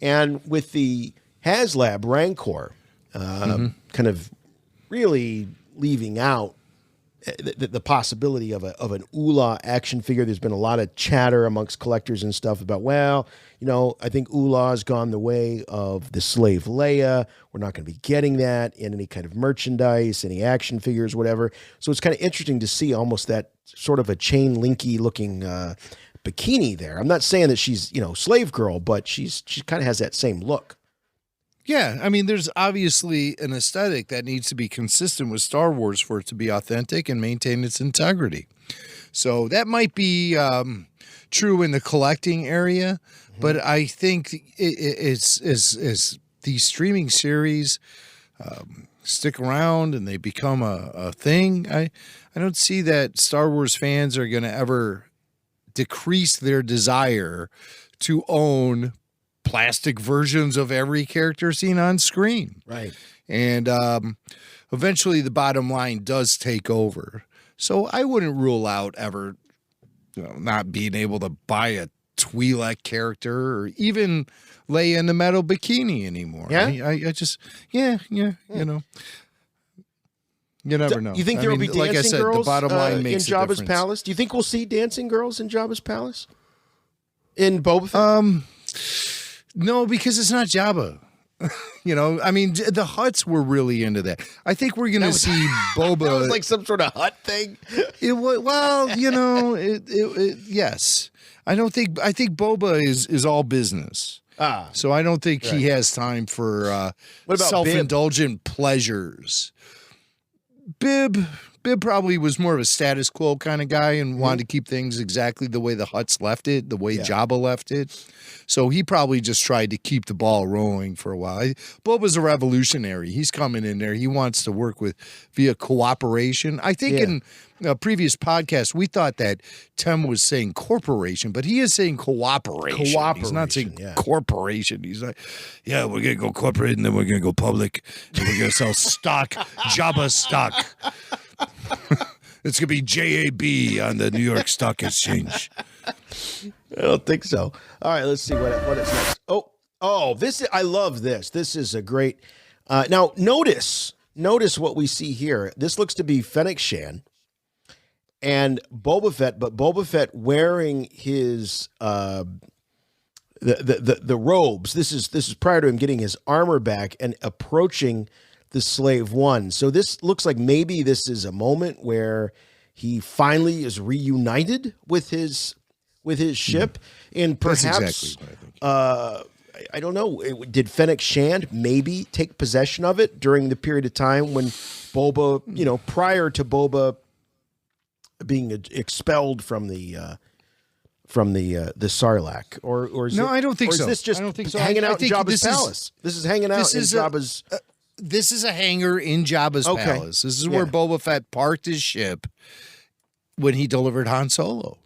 and with the HasLab Rancor, kind of really leaving out the possibility of an Oola action figure. There's been a lot of chatter amongst collectors and stuff about, well, you know, I think Oolah's gone the way of the slave Leia. We're not going to be getting that in any kind of merchandise, any action figures, whatever. So it's kind of interesting to see almost that sort of a chain linky looking bikini there. I'm not saying that she's, you know, slave girl, but she kind of has that same look. Yeah, I mean, there's obviously an aesthetic that needs to be consistent with Star Wars for it to be authentic and maintain its integrity. So that might be true in the collecting area, but I think it's these streaming series stick around and they become a thing. I don't see that Star Wars fans are going to ever decrease their desire to own plastic versions of every character seen on screen. Right. And eventually the bottom line does take over. So I wouldn't rule out ever not being able to buy a Twi'lek character or even Leia in the metal bikini anymore. Yeah. I just, you know. You never know. You think there will be dancing like I said, girls the bottom line makes in Jabba's palace? Do you think we'll see dancing girls in Jabba's palace? In Boba Fett? No, because it's not Jabba. You know, I mean, the Hutts were really into that. I think we're going to see Boba. That was like some sort of Hutt thing. Well, you know, yes. I think Boba is all business. So I don't think he has time for self-indulgent pleasures. Bib probably was more of a status quo kind of guy and wanted to keep things exactly the way the Hutts left it, the way Jabba left it. So he probably just tried to keep the ball rolling for a while. Boba's a revolutionary. He's coming in there. He wants to work via cooperation. I think in a previous podcast, we thought that Tim was saying corporation, but he is saying cooperation. He's not saying corporation. He's like, yeah, we're going to go corporate and then we're going to go public and we're going to sell stock, Jabba stock. It's going to be JAB on the New York Stock Exchange. I don't think so. All right, let's see what is next. Oh, I love this. This is a great. Now notice what we see here. This looks to be Fennec Shan and Boba Fett, but Boba Fett wearing his the robes. This is prior to him getting his armor back and approaching the Slave One. So this looks like maybe this is a moment where he finally is reunited with his ship, and perhaps I don't know. Did Fennec Shand maybe take possession of it during the period of time when Boba, prior to Boba being expelled from the Sarlacc, or is no? it, I don't think or so. Is this just I don't think so. hanging I out in think Jabba's palace? This is hanging out in Jabba's. This is a hangar in Jabba's palace. This is where Boba Fett parked his ship when he delivered Han Solo.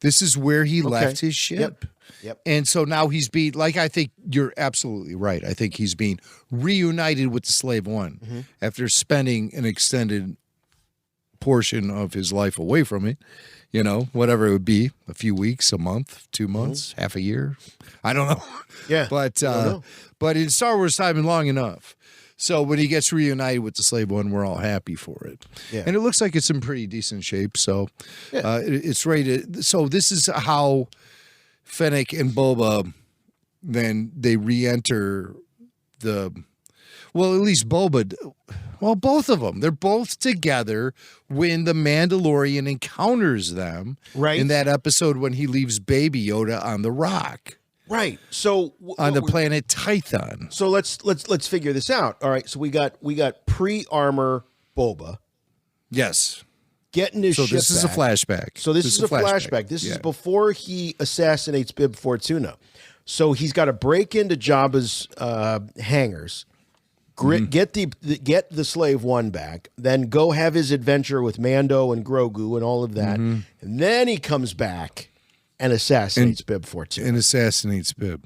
This is where he left his ship. Yep. And so now he's being, I think you're absolutely right. I think he's being reunited with the Slave One after spending an extended portion of his life away from it. Whatever it would be, a few weeks, a month, 2 months, half a year. I don't know. Yeah. But in Star Wars time, long enough. So when he gets reunited with the Slave One, we're all happy for it. Yeah. And it looks like it's in pretty decent shape. So it's ready to. So this is how Fennec and Boba, then they re-enter at least Boba. Well, both of them. They're both together when the Mandalorian encounters them in that episode when he leaves Baby Yoda on the rock. Right. So on the planet Tython. So let's figure this out. All right. So we got pre-armor Boba. Yes. Getting his ship this is back. A flashback. So this is a flashback. This is before he assassinates Bib Fortuna. So he's got to break into Jabba's hangars, get the Slave One back, then go have his adventure with Mando and Grogu and all of that, and then he comes back and assassinates Bib Fortuna. And assassinates Bib.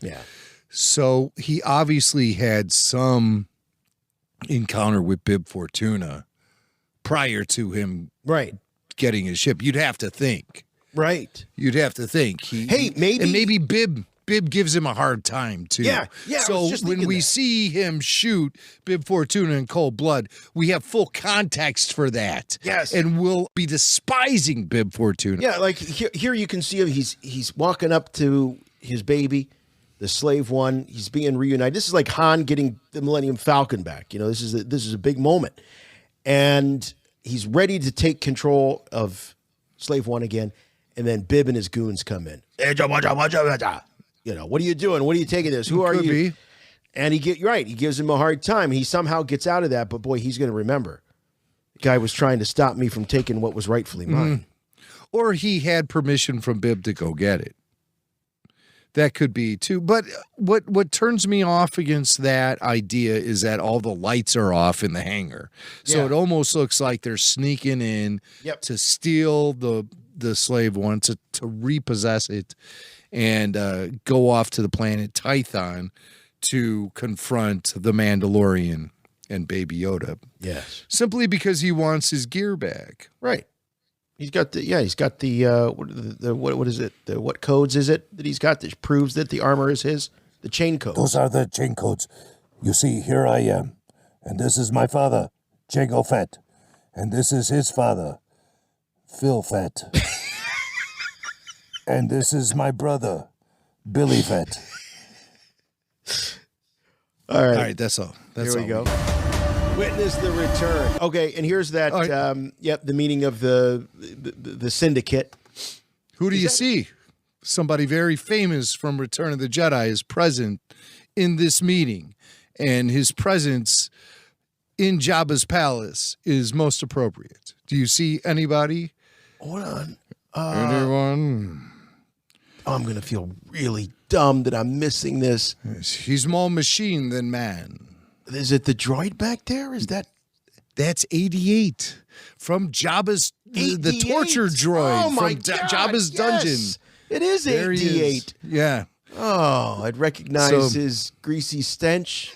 Yeah. So he obviously had some encounter with Bib Fortuna prior to him getting his ship. You'd have to think. Right. You'd have to think. Maybe Bib gives him a hard time too. Yeah. So when we see him shoot Bib Fortuna in cold blood, we have full context for that. Yes. And we'll be despising Bib Fortuna. Yeah, like here you can see him. He's walking up to his baby, the Slave One. He's being reunited. This is like Han getting the Millennium Falcon back. This is a big moment, and he's ready to take control of Slave One again. And then Bib and his goons come in. What are you doing? What are you taking this? Who are you? Be. And he gives him a hard time. He somehow gets out of that, but boy, he's going to remember. The guy was trying to stop me from taking what was rightfully mine. Or he had permission from Bib to go get it. That could be too. But what turns me off against that idea is that all the lights are off in the hangar. So it almost looks like they're sneaking in to steal the Slave One, to repossess it and go off to the planet Tython to confront the Mandalorian and Baby Yoda. Yes. Simply because he wants his gear back. Right. He's got the what is it? What codes is it that he's got that proves that the armor is his? The chain codes. Those are the chain codes. You see, here I am, and this is my father, Jango Fett, and this is his father, Phil Fett. And this is my brother, Billy Fett. All right. All right, that's all. That's Here we all. go. Witness the return. Okay, and here's that. Right. The meeting of the syndicate. Who do you see? Somebody very famous from Return of the Jedi is present in this meeting, and his presence in Jabba's palace is most appropriate. Do you see anybody? Hold on. Anyone? I'm going to feel really dumb that I'm missing this. He's more machine than man. Is it the droid back there? Is that... That's 88 from Jabba's, the torture droid from Jabba's dungeon. It is 88. Yeah. Oh, I'd recognize his greasy stench.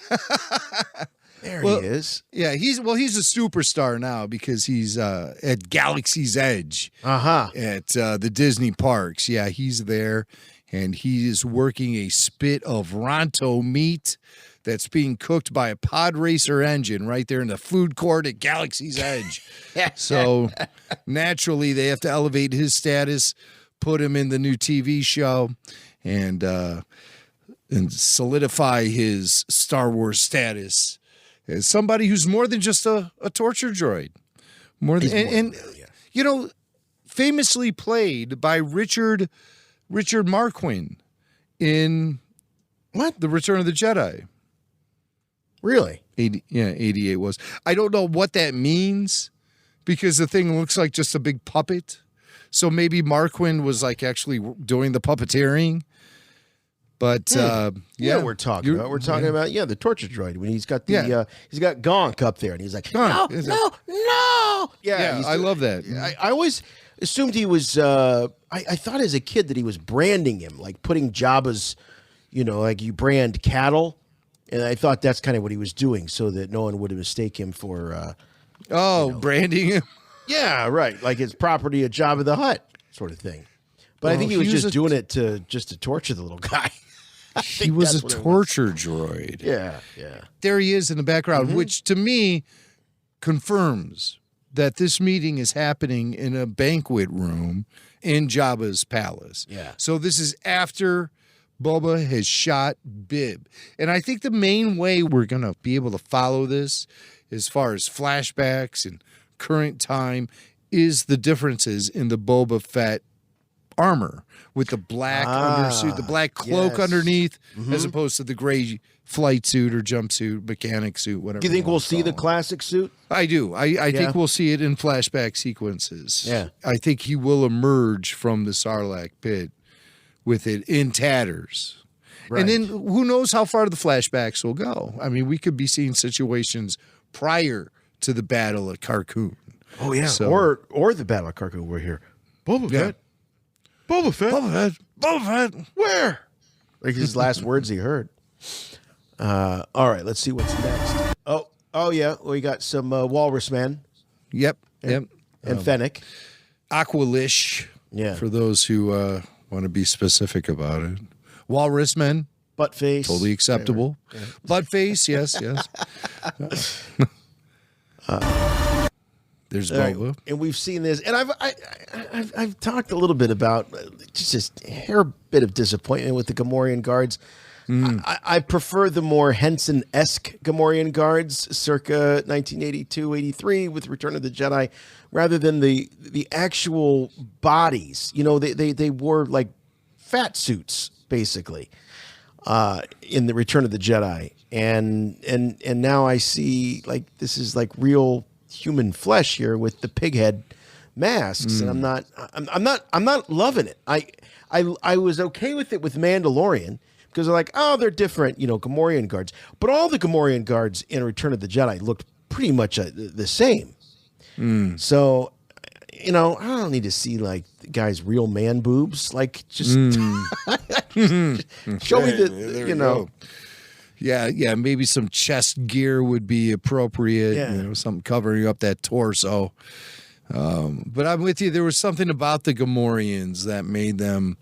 There he is. Yeah, he's a superstar now because he's at Galaxy's Edge. At the Disney parks. Yeah, he's there, and he is working a spit of Ronto meat that's being cooked by a pod racer engine right there in the food court at Galaxy's Edge. So naturally, they have to elevate his status, put him in the new TV show, and solidify his Star Wars status as somebody who's more than just a torture droid. Famously played by Richard Marquand in What? The Return of the Jedi. Really? 88 was. I don't know what that means because the thing looks like just a big puppet. So maybe Marquand was like actually doing the puppeteering. But we're talking about the torture droid when he's got he's got Gonk up there and he's like, no. Yeah, I love that. I always assumed he was. I thought as a kid that he was branding him, like putting Jabba's, like you brand cattle. And I thought that's kind of what he was doing so that no one would mistake him for... branding him? Yeah, right. Like it's property of Jabba the Hutt sort of thing. But I think he was just doing it to torture the little guy. He was a torture droid. Yeah. There he is in the background, which to me confirms that this meeting is happening in a banquet room in Jabba's palace. Yeah. So this is after... Boba has shot Bib. And I think the main way we're going to be able to follow this as far as flashbacks and current time is the differences in the Boba Fett armor with the black undersuit, the black cloak underneath, as opposed to the gray flight suit or jumpsuit, mechanic suit, whatever. Do you think we'll see the classic suit? I do. I think we'll see it in flashback sequences. Yeah. I think he will emerge from the Sarlacc pit with it in tatters. Right. And then who knows how far the flashbacks will go. I mean, we could be seeing situations prior to the battle at Carcoon. Oh, yeah. So, or the battle at Carcoon. We're here. Boba Fett. Boba Fett. Where? Like his last words he heard. All right, let's see what's next. Oh yeah. We got some Walrus Man. Yep. And Fennec. Aqualish. Yeah. For those who... want to be specific about it. Walrus men. Butt face. Totally acceptable. Yeah. Butt face, yes. There's Boba. And we've seen this. And I've talked a little bit about just a hair bit of disappointment with the Gamorrean guards. I prefer the more Henson-esque Gamorrean guards circa 1982-83 with Return of the Jedi rather than the actual bodies. They wore like fat suits basically in the Return of the Jedi. And now I see like this is like real human flesh here with the pig head masks and I'm not loving it. I was okay with it with Mandalorian. Because they're like, they're different, Gamorrean guards. But all the Gamorrean guards in Return of the Jedi looked pretty much the same. So, I don't need to see, like, the guy's real man boobs. Like, just, show me the, Yeah, maybe some chest gear would be appropriate. Yeah. Something covering up that torso. But I'm with you. There was something about the Gamorreans that made them...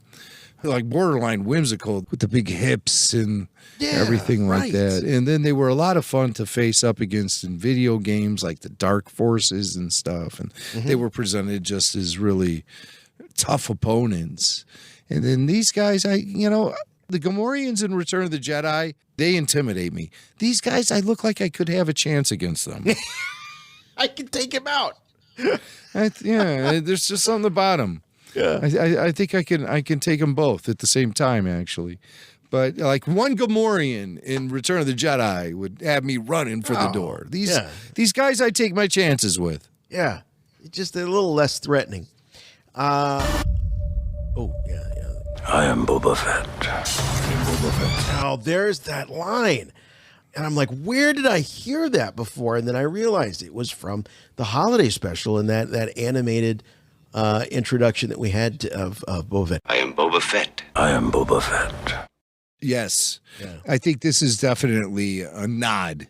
like borderline whimsical with the big hips and everything like that. And then they were a lot of fun to face up against in video games like the Dark Forces and stuff. And they were presented just as really tough opponents. And then these guys, the Gamorreans in Return of the Jedi, they intimidate me. These guys, I look like I could have a chance against them. I can take him out. There's just something about them. Yeah, I think I can take them both at the same time, actually. But like one Gamorrean in Return of the Jedi would have me running for the door. These guys I take my chances with. Yeah, just a little less threatening. I am Boba Fett. Now there's that line. And I'm like, where did I hear that before? And then I realized it was from the holiday special and that animated introduction that we had of Boba Fett. I am Boba Fett. I am Boba Fett. Yes. Yeah. I think this is definitely a nod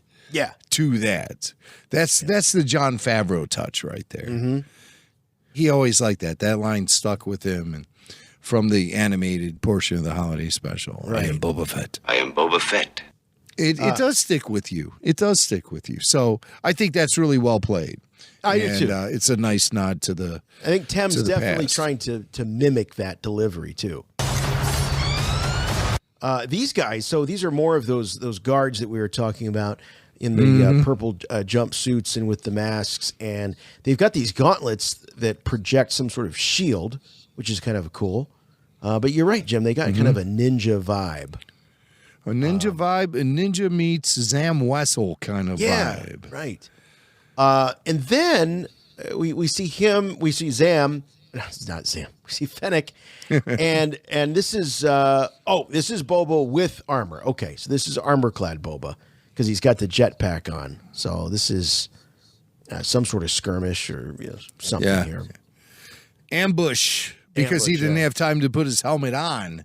to that. That's the Jon Favreau touch right there. He always liked that. That line stuck with him and from the animated portion of the holiday special. Right. I am Boba Fett. I am Boba Fett. It does stick with you. It does stick with you. So I think that's really well played. I do too. It's a nice nod to the. I think Tem's definitely trying to mimic that delivery too. These guys, so these are more of those guards that we were talking about in the purple jumpsuits and with the masks, and they've got these gauntlets that project some sort of shield, which is kind of cool. But you're right, Jim. They got kind of a ninja vibe. A ninja vibe, a ninja meets Zam Wessel kind of vibe. Right. And then we see him, we see Zam, no, it's not Zam, we see Fennec, and this is, this is Boba with armor. Okay, so this is armor-clad Boba, because he's got the jetpack on. So this is some sort of skirmish or something here. Ambush, because he didn't have time to put his helmet on.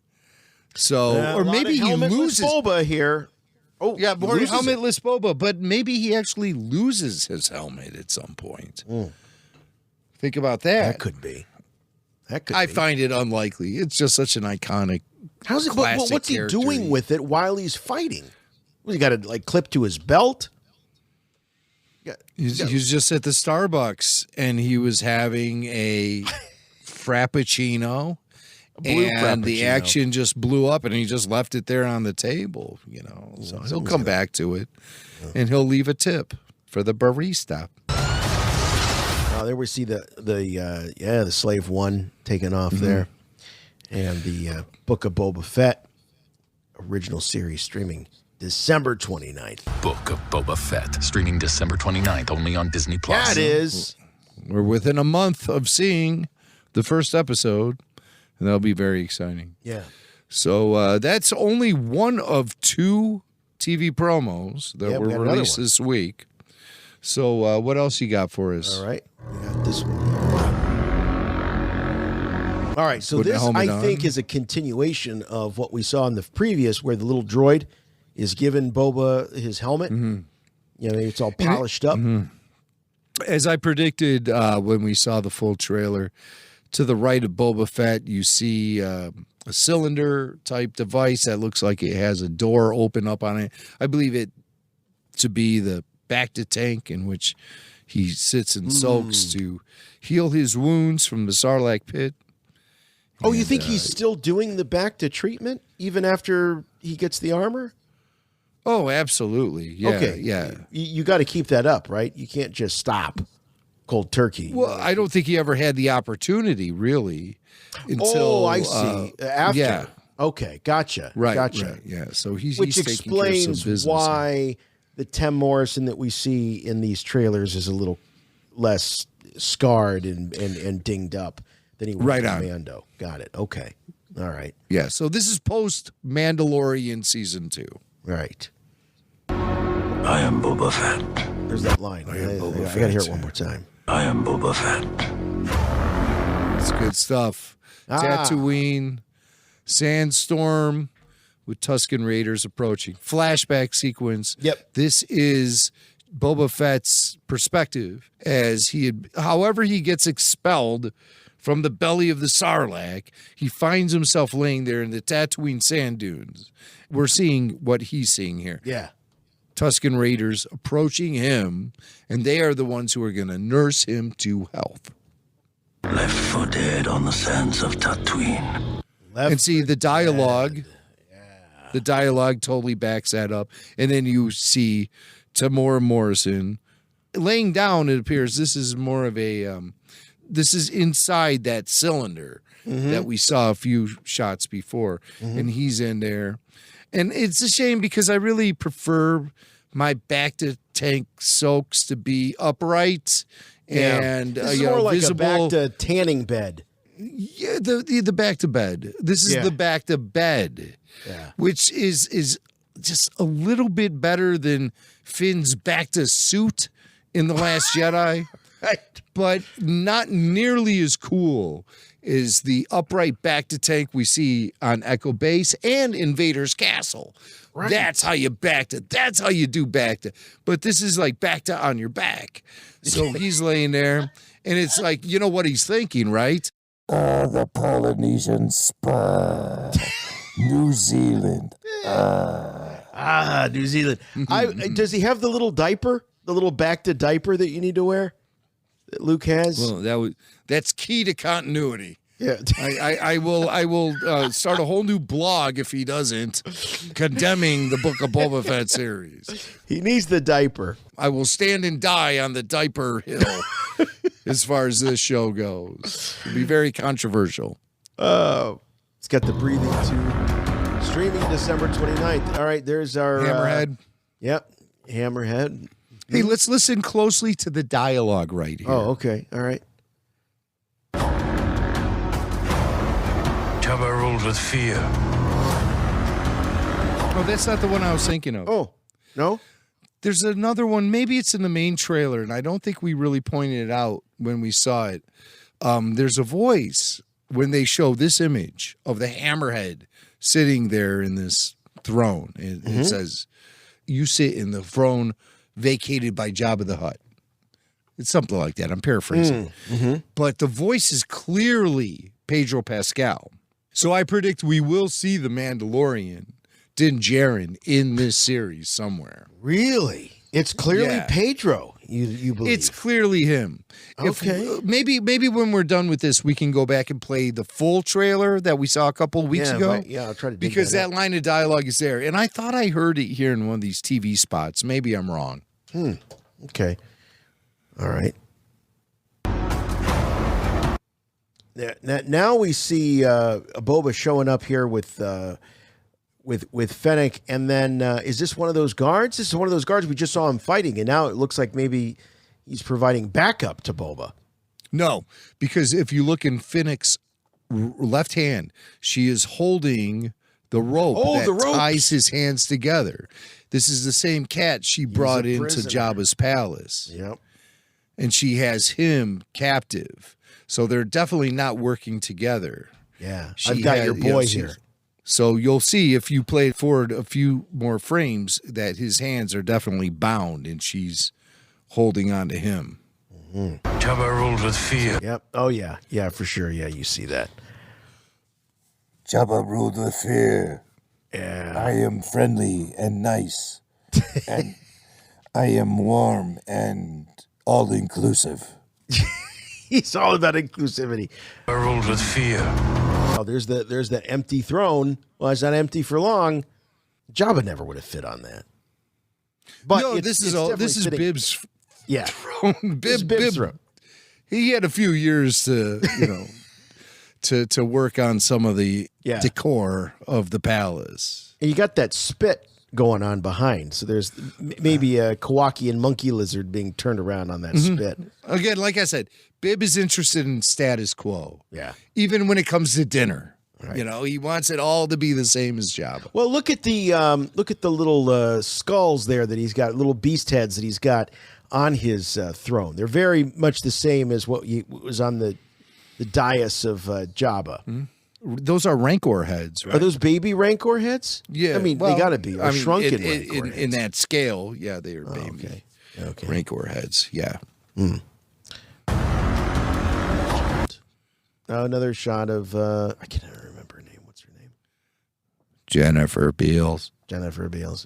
So, or maybe he loses Boba here. Oh, yeah, more helmetless Boba, but maybe he actually loses his helmet at some point. Think about that. That could be. I find it unlikely. It's just such an iconic. How's it? Classic What's he character. doing with it while he's fighting? He got it like clipped to his belt. He was just at the Starbucks and he was having a frappuccino. And the action just blew up, and he just left it there on the table, So he'll come back to it, and he'll leave a tip for the barista. There we see the Slave One taken off there, and the Book of Boba Fett original series streaming December 29th. Book of Boba Fett streaming December 29th only on Disney+. Yeah, it is. We're within a month of seeing the first episode. And that'll be very exciting. Yeah. So that's only one of 2 TV promos that were released this week. So what else you got for us? All right. We got this one. All right. So this, I think, is a continuation of what we saw in the previous, where the little droid is giving Boba his helmet. It's all polished up. As I predicted when we saw the full trailer, to the right of Boba Fett, you see a cylinder-type device that looks like it has a door open up on it. I believe it to be the Bacta tank in which he sits and soaks to heal his wounds from the Sarlacc pit. Oh, you think he's still doing the Bacta treatment even after he gets the armor? Oh, absolutely. Yeah, okay. Yeah. You got to keep that up, right? You can't just stop. Cold turkey. Well, I don't think he ever had the opportunity, really, until... I see. After. Yeah. Okay, gotcha. Right, gotcha. Right, yeah. So he's Which taking care of some explains business. why the Tim Morrison that we see in these trailers is a little less scarred and dinged up than he was in Mando. Got it. Okay. All right. Yeah, so this is post-Mandalorian Season 2. Right. I am Boba Fett. There's that line. I got to hear it one more time. I am Boba Fett. It's good stuff. Tatooine, Sandstorm with Tusken Raiders approaching. Flashback sequence. Yep. This is Boba Fett's perspective as however he gets expelled from the belly of the Sarlacc, he finds himself laying there in the Tatooine sand dunes. We're seeing what he's seeing here. Yeah. Tusken Raiders approaching him, and they are the ones who are going to nurse him to health. Left for dead on the sands of Tatooine. And see the dialogue. The dialogue totally backs that up. And then you see Tamora Morrison laying down. It appears this is more of a this is inside that cylinder that we saw a few shots before, and he's in there. And it's a shame because I really prefer my Bacta tank soaks to be upright and this is more like visible. A Bacta tanning bed. Yeah, the Bacta bed. This is the Bacta bed, which is just a little bit better than Finn's Bacta suit in The Last Jedi, but not nearly as cool is the upright Bacta tank we see on Echo Base and in Vader's Castle. Right. That's how you Bacta. That's how you do Bacta. But this is like Bacta on your back. So he's laying there, and it's like, you know what he's thinking, right? The Polynesian spur. New Zealand. New Zealand. Does he have the little diaper? The little Bacta diaper that you need to wear? That Luke has? Well, that's key to continuity. Yeah. I will start a whole new blog if he doesn't, condemning the Book of Boba Fett series. He needs the diaper. I will stand and die on the diaper hill as far as this show goes. It'll be very controversial. It's got the breathing tube Streaming December 29th. All right, there's our Hammerhead. Yep, Hammerhead. Hey, let's listen closely to the dialogue right here. Oh, okay. All right. Jabba ruled with fear. Oh, that's not the one I was thinking of. Oh, no? There's another one. Maybe it's in the main trailer, and I don't think we really pointed it out when we saw it. There's a voice when they show this image of the Hammerhead sitting there in this throne. It says, "You sit in the throne vacated by Jabba the Hutt." It's something like that. I'm paraphrasing. But the voice is clearly Pedro Pascal. So I predict we will see the Mandalorian, Din Djarin, in this series somewhere. Really? It's clearly Pedro, you believe? It's clearly him. Okay. Maybe when we're done with this, we can go back and play the full trailer that we saw a couple of weeks ago. Right. Yeah, I'll try to dig because that up. line of dialogue is there. And I thought I heard it here in one of these TV spots. Maybe I'm wrong. Okay. All right. Now we see Boba showing up here with Fennec, and then is this one of those guards? This is one of those guards we just saw him fighting, and now it looks like maybe he's providing backup to Boba. No, because if you look in Fennec's left hand, she is holding the rope that ties his hands together. This is the same cat she brought into Jabba's palace. Yep. And she has him captive. So they're definitely not working together. Yeah. I've got your boy here. So you'll see if you play forward a few more frames that his hands are definitely bound and she's holding on to him. Jabba ruled with fear. Yep. Oh, yeah. Yeah, for sure. Yeah, you see that. Jabba ruled with fear. Yeah. I am friendly and nice. And I am warm and all-inclusive. He's all about inclusivity. Jabba ruled with fear. Oh, there's that empty throne. Well, it's not empty for long. Jabba never would have fit on that. But no, this is fitting. Bib's Yeah. throne. Bib's throne. He had a few years to, to work on some of the decor of the palace. And you got that spit going on behind. So there's maybe a Kowakian monkey lizard being turned around on that spit. Again, like I said, Bib is interested in status quo. Yeah. Even when it comes to dinner. Right. He wants it all to be the same as Jabba. Well, look at the little skulls there that he's got, little beast heads that he's got on his throne. They're very much the same as what was on the dais of Jabba. Those are Rancor heads, right? Are those baby Rancor heads? Yeah. I mean, they got to be. Or shrunken Rancor heads. In that scale, yeah, they are baby. Okay. Rancor heads, yeah. Another shot of, I can't remember her name. What's her name? Jennifer Beals. Jennifer Beals.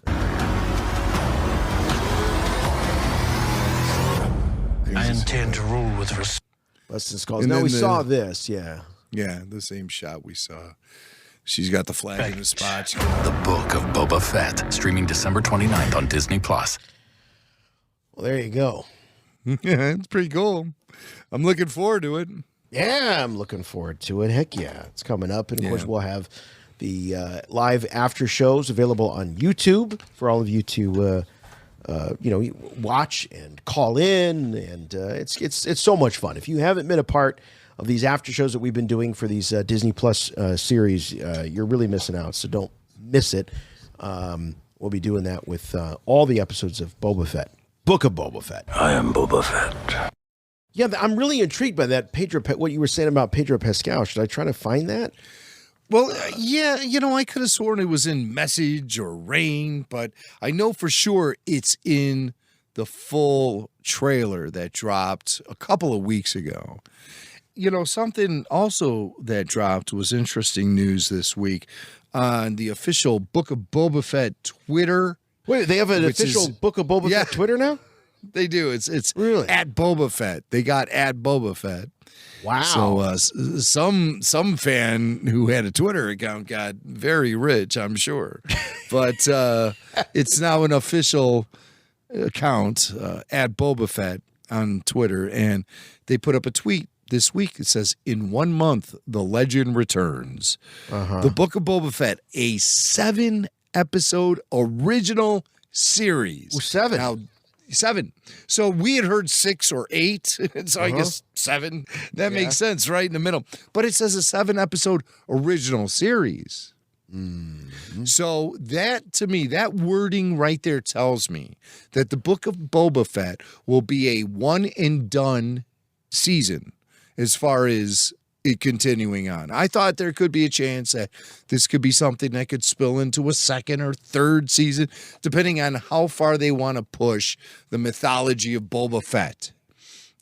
I intend to rule with respect. Busting skulls. Now we saw this, yeah. Yeah, the same shot we saw. She's got the flag in the spot. The Book of Boba Fett, streaming December 29th on Disney+. Well, there you go. Yeah, it's pretty cool. I'm looking forward to it. Yeah, I'm looking forward to it. Heck yeah. It's coming up. And, of course, we'll have the live after shows available on YouTube for all of you to, watch and call in. And it's so much fun. If you haven't been a part of these after shows that we've been doing for these Disney Plus series, you're really missing out. So don't miss it. We'll be doing that with all the episodes of Boba Fett. Book of Boba Fett. I am Boba Fett. Yeah, I'm really intrigued by that what you were saying about Pedro Pascal. Should I try to find that? Well, yeah, I could have sworn it was in Message or Rain, but I know for sure it's in the full trailer that dropped a couple of weeks ago. Something also that dropped was interesting news this week on the official Book of Boba Fett Twitter. Wait, they have an official Book of Boba Fett Twitter now? They do. It's really at Boba Fett. They got at Boba Fett. Wow. So some fan who had a Twitter account got very rich, I'm sure. But it's now an official account at Boba Fett on Twitter, and they put up a tweet this week. It says, in 1 month, the legend returns. The Book of Boba Fett, a 7-episode original series. Ooh, 7. Now, 7. So we had heard 6 or 8. So I guess 7. That makes sense, right in the middle. But it says a 7-episode original series. So that, to me, that wording right there tells me that the Book of Boba Fett will be a one and done season as far as it continuing on. I thought there could be a chance that this could be something that could spill into a second or third season, depending on how far they want to push the mythology of Boba Fett.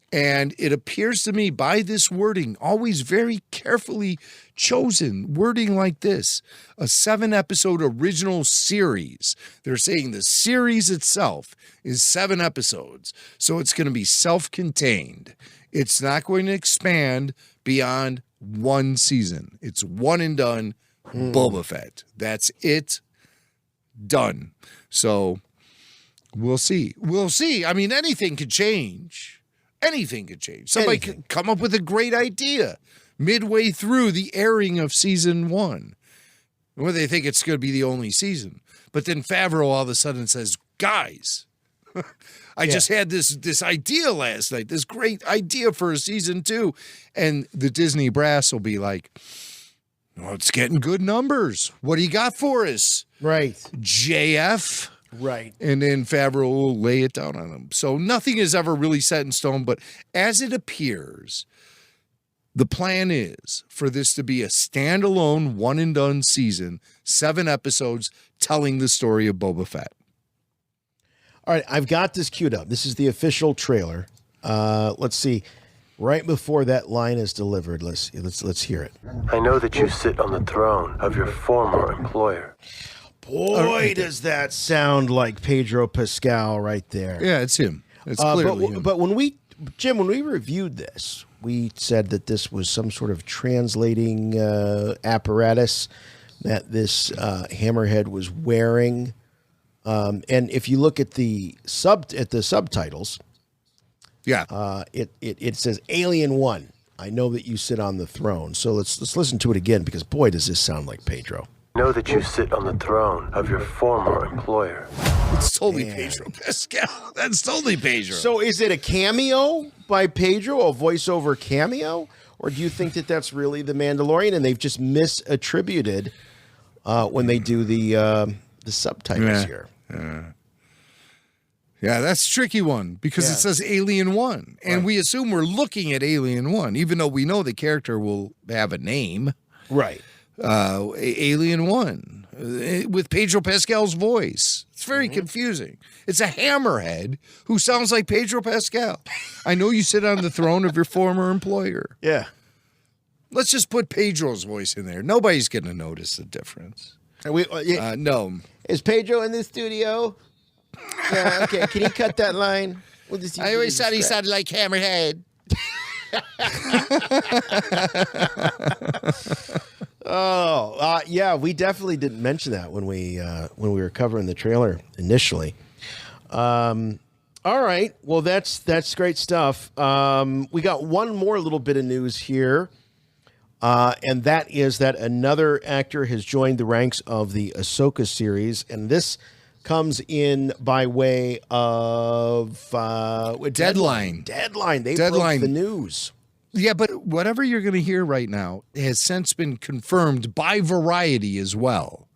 And it appears to me by this wording, always very carefully chosen wording like this, a 7-episode original series. They're saying the series itself is 7 episodes. So it's going to be self-contained. It's not going to expand beyond one season. It's one and done Boba Fett. That's it. Done. So we'll see. We'll see. I mean, anything could change. Anything could change. Somebody could come up with a great idea midway through the airing of season 1. Where they think it's going to be the only season. But then Favreau all of a sudden says, guys, I just had this idea last night, this great idea for a season 2. And the Disney brass will be like, well, it's getting good numbers. What do you got for us? Right. JF? Right. And then Favreau will lay it down on them. So nothing is ever really set in stone, but as it appears, the plan is for this to be a standalone one and done season, 7 episodes telling the story of Boba Fett. All right, I've got this queued up. This is the official trailer. Let's see. Right before that line is delivered, let's hear it. I know that you sit on the throne of your former employer. Boy, does that sound like Pedro Pascal right there. Yeah, it's him. It's clearly him. But when we reviewed this, we said that this was some sort of translating apparatus that this hammerhead was wearing. And if you look at the subtitles, it says Alien 1. I know that you sit on the throne. So let's listen to it again, because boy, does this sound like Pedro. Know that you sit on the throne of your former employer. It's totally Pedro Pascal. That's totally Pedro. So is it a cameo by Pedro, a voiceover cameo? Or do you think that that's really the Mandalorian and they've just misattributed when they do the subtitles here? Yeah, that's a tricky one because it says Alien 1. And we assume we're looking at Alien 1, even though we know the character will have a name. Right. Alien 1 with Pedro Pascal's voice. It's very confusing. It's a hammerhead who sounds like Pedro Pascal. I know you sit on the throne of your former employer. Yeah. Let's just put Pedro's voice in there. Nobody's going to notice the difference. No. Is Pedro in the studio? Yeah, okay. Can you cut that line? I always thought he sounded like Hammerhead. Yeah, we definitely didn't mention that when we were covering the trailer initially. All right, well that's great stuff. We got one more little bit of news here, and that is that another actor has joined the ranks of the Ahsoka series, and this comes in by way of Deadline. They broke the news. Yeah, but whatever you're going to hear right now has since been confirmed by Variety as well.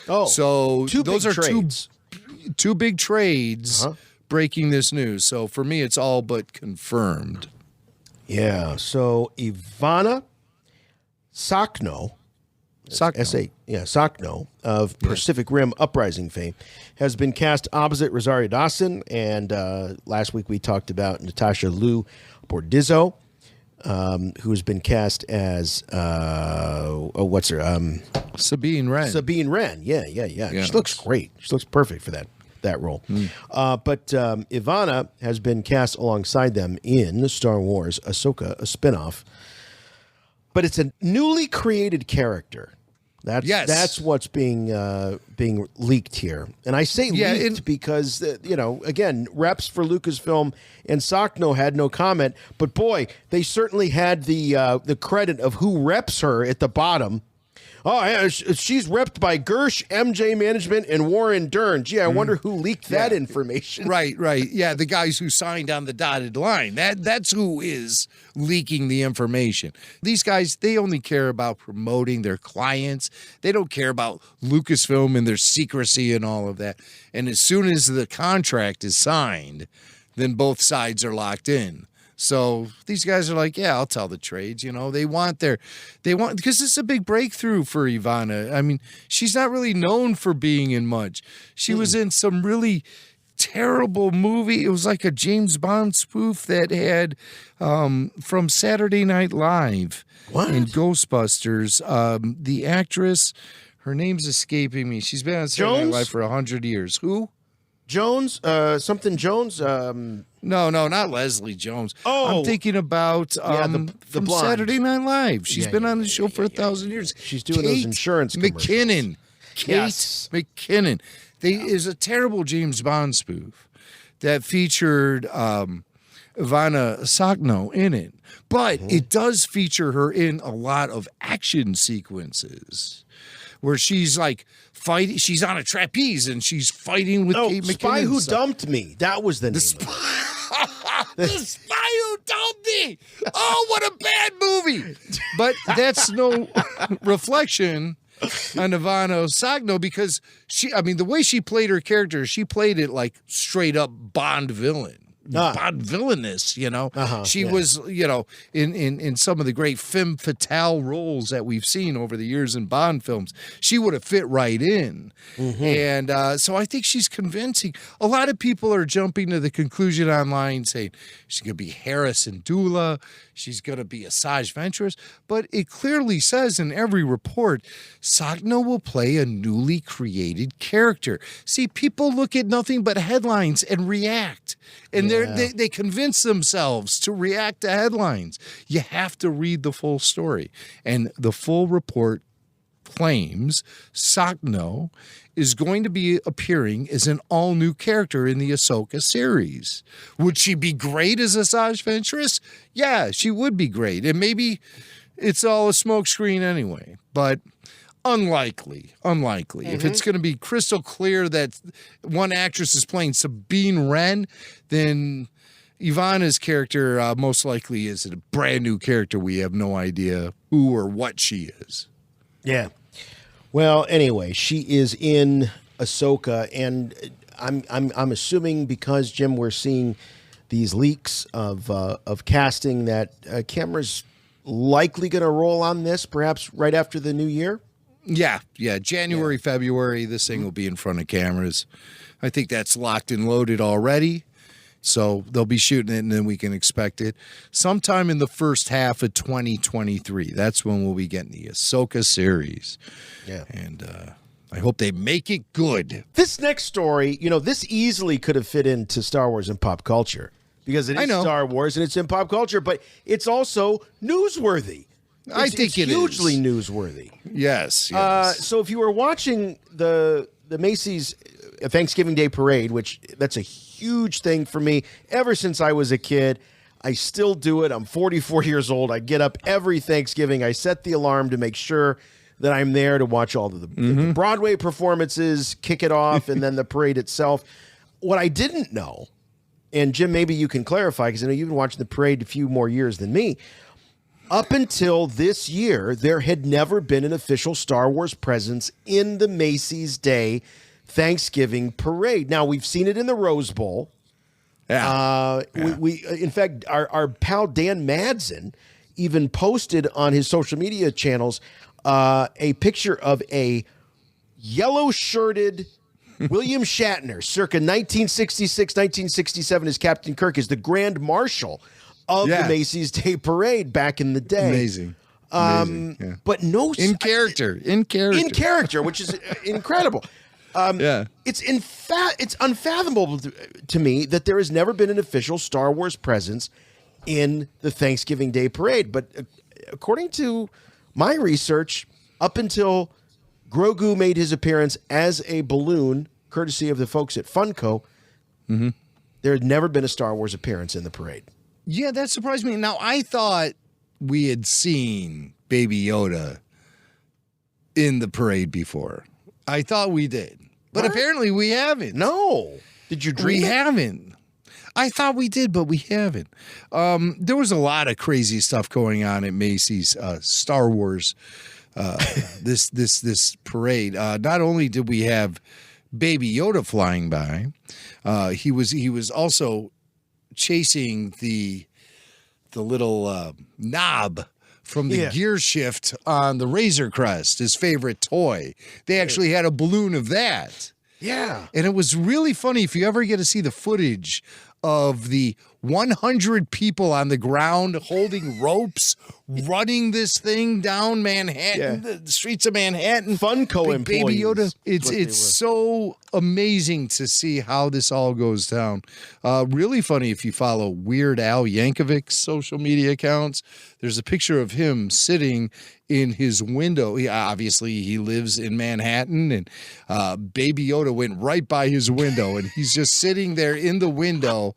Oh, so those are trades. two big trades breaking this news. So for me, it's all but confirmed. Yeah. So Ivana Sakno of Pacific Rim Uprising fame has been cast opposite Rosario Dawson, and last week we talked about Natasha Liu Bordizzo, who has been cast as what's her Sabine Wren. Sabine Wren, yeah. She looks great. She looks perfect for that role. But Ivana has been cast alongside them in Star Wars Ahsoka, a spinoff. But it's a newly created character That's what's being leaked here. And I say leaked because, again, reps for Lucasfilm and Sakno had no comment. But, boy, they certainly had the credit of who reps her at the bottom. Oh, yeah, she's repped by Gersh, MJ Management, and Warren Dern. Gee, I wonder who leaked that information. Right. Yeah, the guys who signed on the dotted line. That's who is leaking the information. These guys, they only care about promoting their clients. They don't care about Lucasfilm and their secrecy and all of that. And as soon as the contract is signed, then both sides are locked in. So these guys are like, yeah, I'll tell the trades. They want because this is a big breakthrough for Ivana. I mean, she's not really known for being in much. She was in some really terrible movie. It was like a James Bond spoof that had from Saturday Night Live and Ghostbusters. The actress, her name's escaping me. She's been on Saturday Night Live for 100 years. Who? Jones? Something Jones? No, not Leslie Jones. Oh, I'm thinking about the from blonde. Saturday Night Live. She's been on the show for 1,000 years. She's doing those insurance commercials. Kate McKinnon. Is a terrible James Bond spoof that featured Ivana Sakno in it. But it does feature her in a lot of action sequences where she's like fighting. She's on a trapeze and she's fighting with Kate McKinnon. Spy Who Dumped Me. That was the name. The Spy Who Dumped Me. Oh, what a bad movie. But that's no reflection on Ivana Sakno because the way she played her character, she played it like straight up Bond villain. Bond villainous, she was, in some of the great femme fatale roles that we've seen over the years in Bond films. She would have fit right in. And so I think she's convincing. A lot of people are jumping to the conclusion online saying she's going to be Harrison Dula, she's going to be Asajj Ventress, but it clearly says in every report, Sakno will play a newly created character. See, people look at nothing but headlines and react. And they convince themselves to react to headlines. You have to read the full story. And the full report claims Sakno is going to be appearing as an all-new character in the Ahsoka series. Would she be great as Asajj Ventress? Yeah, she would be great. And maybe it's all a smokescreen anyway. But unlikely. If it's going to be crystal clear that one actress is playing Sabine Wren, then Ivana's character most likely is a brand new character. We have no idea who or what she is. Yeah. Well, anyway, she is in Ahsoka, and I'm assuming because, Jim, we're seeing these leaks of casting that camera's likely going to roll on this, perhaps right after the new year. Yeah. January, February, this thing will be in front of cameras. I think that's locked and loaded already. So they'll be shooting it, and then we can expect it sometime in the first half of 2023. That's when we'll be getting the Ahsoka series. Yeah. And I hope they make it good. This next story, this easily could have fit into Star Wars and pop culture because it is Star Wars and it's in pop culture, but it's also newsworthy. I think it's hugely newsworthy. Yes. So if you were watching the Macy's Thanksgiving Day Parade, which that's a huge thing for me ever since I was a kid. I still do it. I'm 44 years old. I get up every Thanksgiving. I set the alarm to make sure that I'm there to watch all of the Broadway performances, kick it off, and then the parade itself. What I didn't know, and Jim, maybe you can clarify, because I know you've been watching the parade a few more years than me. Up until this year, there had never been an official Star Wars presence in the Macy's Day Thanksgiving parade. Now, we've seen it in the Rose Bowl. We in fact, our pal Dan Madsen even posted on his social media channels a picture of a yellow-shirted William Shatner, circa 1966, 1967, as Captain Kirk, is the Grand Marshal of the Macy's Day Parade back in the day. Amazing. But no... In character, which is incredible. It's unfathomable to me that there has never been an official Star Wars presence in the Thanksgiving Day Parade. But according to my research, up until Grogu made his appearance as a balloon, courtesy of the folks at Funko. Mm-hmm. There had never been a Star Wars appearance in the parade. Yeah, that surprised me. Now, I thought we had seen Baby Yoda in the parade before. I thought we did. But apparently we haven't. No. Did you dream? We haven't. I thought we did, but we haven't. There was a lot of crazy stuff going on at Macy's Star Wars this parade. Not only did we have Baby Yoda flying by, he was also chasing the little knob from the gear shift on the Razor Crest, his favorite toy. They actually had a balloon of that. Yeah. And it was really funny if you ever get to see the footage of the 100 people on the ground holding ropes, running this thing down Manhattan, the streets of Manhattan. Funko employees. Baby Yoda. It's so amazing to see how this all goes down. Really funny if you follow Weird Al Yankovic's social media accounts. There's a picture of him sitting in his window. Obviously, he lives in Manhattan, and Baby Yoda went right by his window, and he's just sitting there in the window,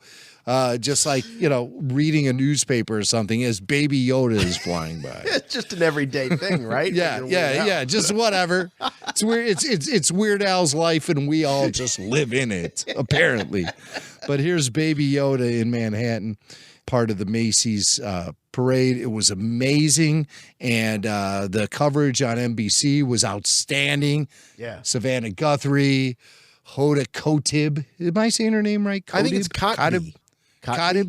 just like, reading a newspaper or something as Baby Yoda is flying by. It's just an everyday thing, right? Yeah. Just whatever. It's weird. It's Weird Al's life, and we all just live in it, apparently. But here's Baby Yoda in Manhattan, part of the Macy's parade. It was amazing, and the coverage on NBC was outstanding. Yeah. Savannah Guthrie, Hoda Kotb. Am I saying her name right? I think it's Kotb. Kotb.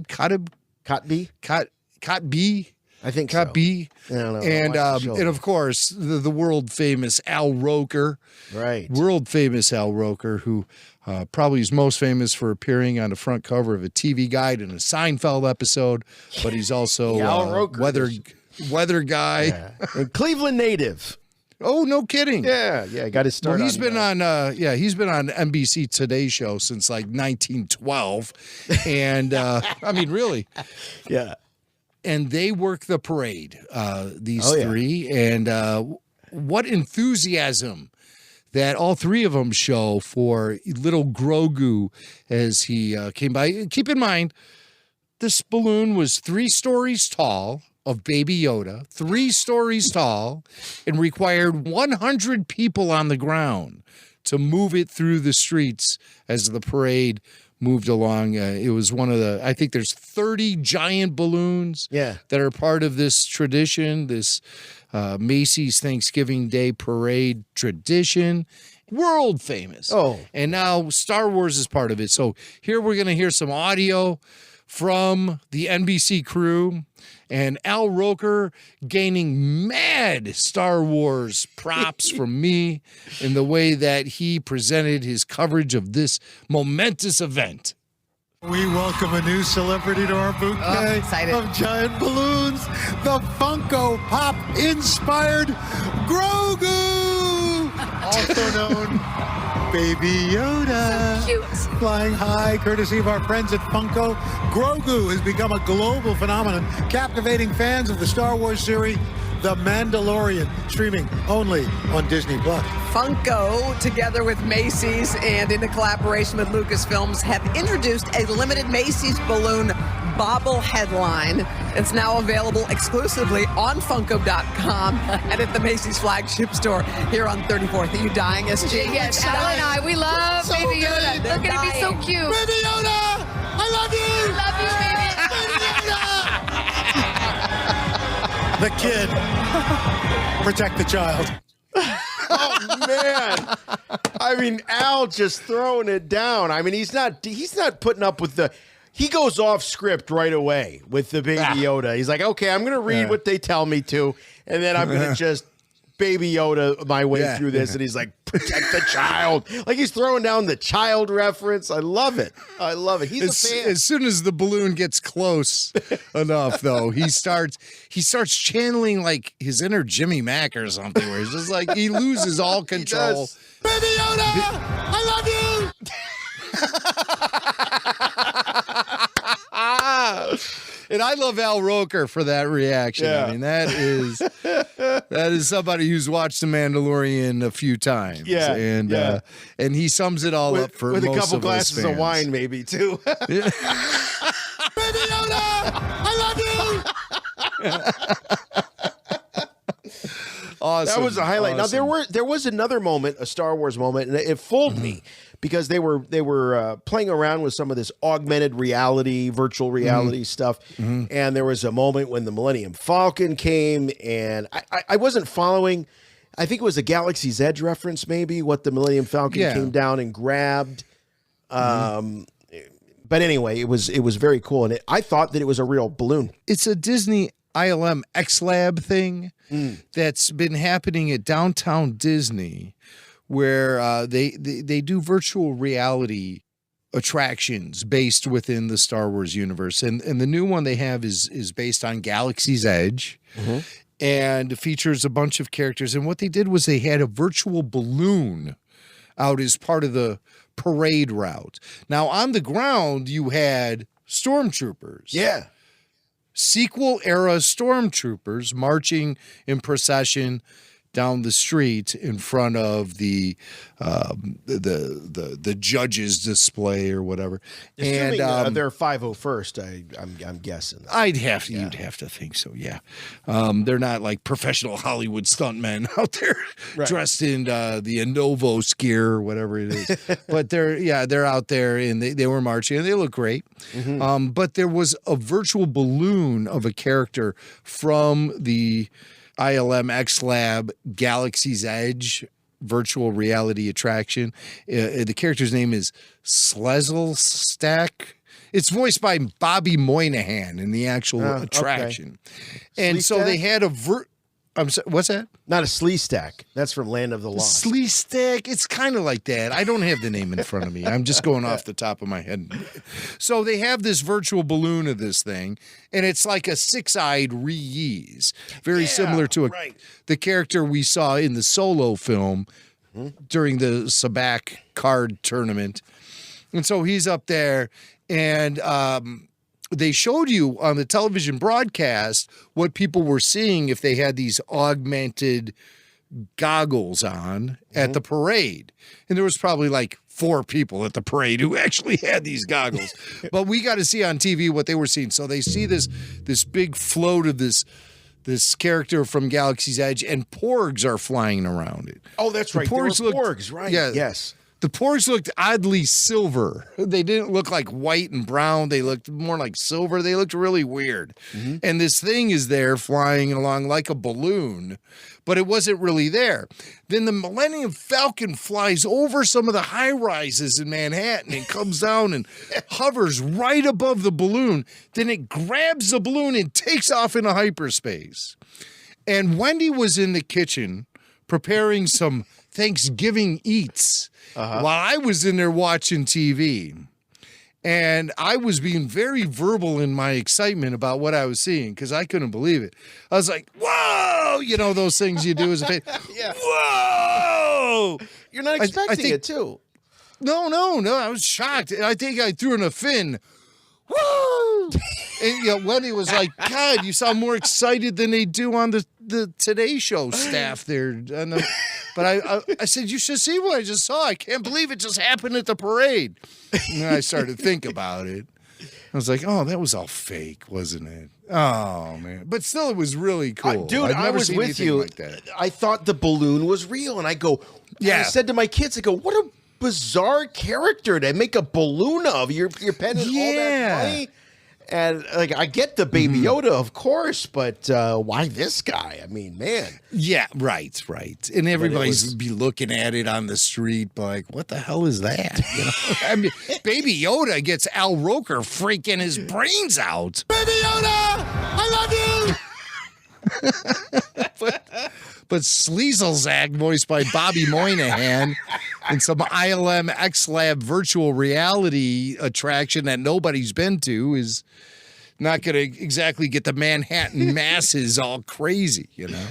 I think Kotb. I don't know. And of course the world famous Al Roker. Right. World famous Al Roker, who probably is most famous for appearing on the front cover of a TV Guide in a Seinfeld episode, but he's also weather guy. Yeah. A Cleveland native. Oh, no kidding. Yeah, got his start. Well, he's been on NBC Today Show since like 1912, and I mean, really, yeah. And they work the parade, these three, and what enthusiasm that all three of them show for little Grogu as he came by. Keep in mind, this balloon was 3 stories tall. Of Baby Yoda, 3 stories tall, and required 100 people on the ground to move it through the streets as the parade moved along. It was one of I think there's 30 giant balloons that are part of this tradition, this Macy's Thanksgiving Day parade tradition. World famous. Oh. And now Star Wars is part of it. So here we're going to hear some audio from the NBC crew, and Al Roker gaining mad Star Wars props from me in the way that he presented his coverage of this momentous event. We welcome a new celebrity to our bouquet of giant balloons, the Funko Pop inspired Grogu, also known Baby Yoda. So cute. Flying high, courtesy of our friends at Funko. Grogu has become a global phenomenon, captivating fans of the Star Wars series, The Mandalorian, streaming only on Disney+. Funko, together with Macy's and in a collaboration with Lucasfilms, have introduced a limited Macy's balloon bobblehead line. It's now available exclusively on Funko.com and at the Macy's flagship store here on 34th. Are you dying, SG? Yes, Al and I, we love So Baby Yoda. good. They're going to be so cute. Baby Yoda! I love you! Love you, baby. The kid. Protect the child. Oh man! I mean, Al just throwing it down. I mean, he's not putting up with the. He goes off script right away with the Baby Yoda. He's like, okay, I'm going to read what they tell me to, and then I'm going to just Baby Yoda my way through this. And he's like, protect the child. Like he's throwing down the child reference. I love it. I love it. He's a fan. As soon as the balloon gets close enough, though, he starts channeling like his inner Jimmy Mack or something, where he's just like, he loses all control. Baby Yoda, I love you. And I love Al Roker for that reaction. Yeah. I mean, that is somebody who's watched The Mandalorian a few times. Yeah, and he sums it all up for with most a couple of glasses us of fans. wine, maybe too. Baby Yoda, I love you. Awesome. That was a highlight. Awesome. Now there was another moment, a Star Wars moment, and it fooled me because they were playing around with some of this augmented reality, virtual reality stuff, and there was a moment when the Millennium Falcon came, and I wasn't following. I think it was a Galaxy's Edge reference, maybe what the Millennium Falcon came down and grabbed. But anyway, it was very cool, and I thought that it was a real balloon. It's a Disney ILM X Lab thing that's been happening at Downtown Disney, where they do virtual reality attractions based within the Star Wars universe, and the new one they have is based on Galaxy's Edge, and features a bunch of characters. And what they did was they had a virtual balloon out as part of the parade route. Now on the ground you had stormtroopers. Yeah. Sequel era stormtroopers marching in procession down the street in front of the judges display or whatever. Assuming, and they're 501st, I'm guessing. You'd have to think so, yeah. They're not like professional Hollywood stuntmen out there dressed in the Innovos gear or whatever it is. But they're out there and they were marching and they look great. But there was a virtual balloon of a character from the ILM X Lab Galaxy's Edge virtual reality attraction. The character's name is Slezelstack. It's voiced by Bobby Moynihan in the actual attraction. Okay. And so they had what's that? Not a Sleestack. That's from Land of the Lost. Sleestack. It's kind of like that. I don't have the name in front of me. I'm just going off the top of my head. So they have this virtual balloon of this thing, and it's like a six-eyed Reese, very similar to the character we saw in the Solo film during the Sabacc card tournament. And so he's up there, and they showed you on the television broadcast what people were seeing if they had these augmented goggles on at the parade. And there was probably like 4 people at the parade who actually had these goggles. But we got to see on TV what they were seeing. So they see this big float of this character from Galaxy's Edge, and porgs are flying around it. Oh, that's right. Porgs, right? Yeah. Yes. The porgs looked oddly silver. They didn't look like white and brown. They looked more like silver. They looked really weird. And this thing is there flying along like a balloon, but it wasn't really there. Then the Millennium Falcon flies over some of the high rises in Manhattan and comes down and hovers right above the balloon. Then it grabs the balloon and takes off into hyperspace. And Wendy was in the kitchen preparing some Thanksgiving eats while I was in there watching TV. And I was being very verbal in my excitement about what I was seeing because I couldn't believe it. I was like, whoa! You know, those things you do as a fan. Whoa! You're not expecting it, too. No. I was shocked. I think I threw in a fin. Woo! And Wendy was like, God, you sound more excited than they do on the Today Show staff there. But I said, you should see what I just saw. I can't believe it just happened at the parade. And then I started to think about it. I was like, oh, that was all fake, wasn't it? Oh, man. But still, it was really cool. Dude, I was with you. Like that. I thought the balloon was real. And I go, I said to my kids, I go, what a bizarre character to make a balloon of. You're spending all that money. And like, I get the Baby Yoda, of course, but why this guy? I mean, man. Yeah, right. And everybody's be looking at it on the street, like, what the hell is that? You know? I mean, Baby Yoda gets Al Roker freaking his brains out. Baby Yoda, I love you. But Sleazelzag, voiced by Bobby Moynihan, in some ILM X Lab virtual reality attraction that nobody's been to, is not going to exactly get the Manhattan masses all crazy, you know?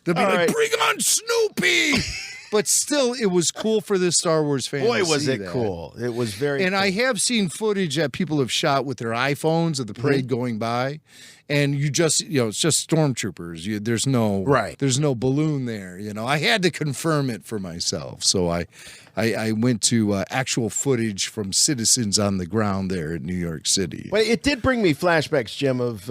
They'll be like, bring on Snoopy! but still, it was cool for the Star Wars fan. Boy, to was see it that. cool. It was very And cool. I have seen footage that people have shot with their iPhones of the parade going by. And you just, it's just stormtroopers. There's no balloon there. I had to confirm it for myself. So I went to actual footage from citizens on the ground there in New York City. But it did bring me flashbacks, Jim, of,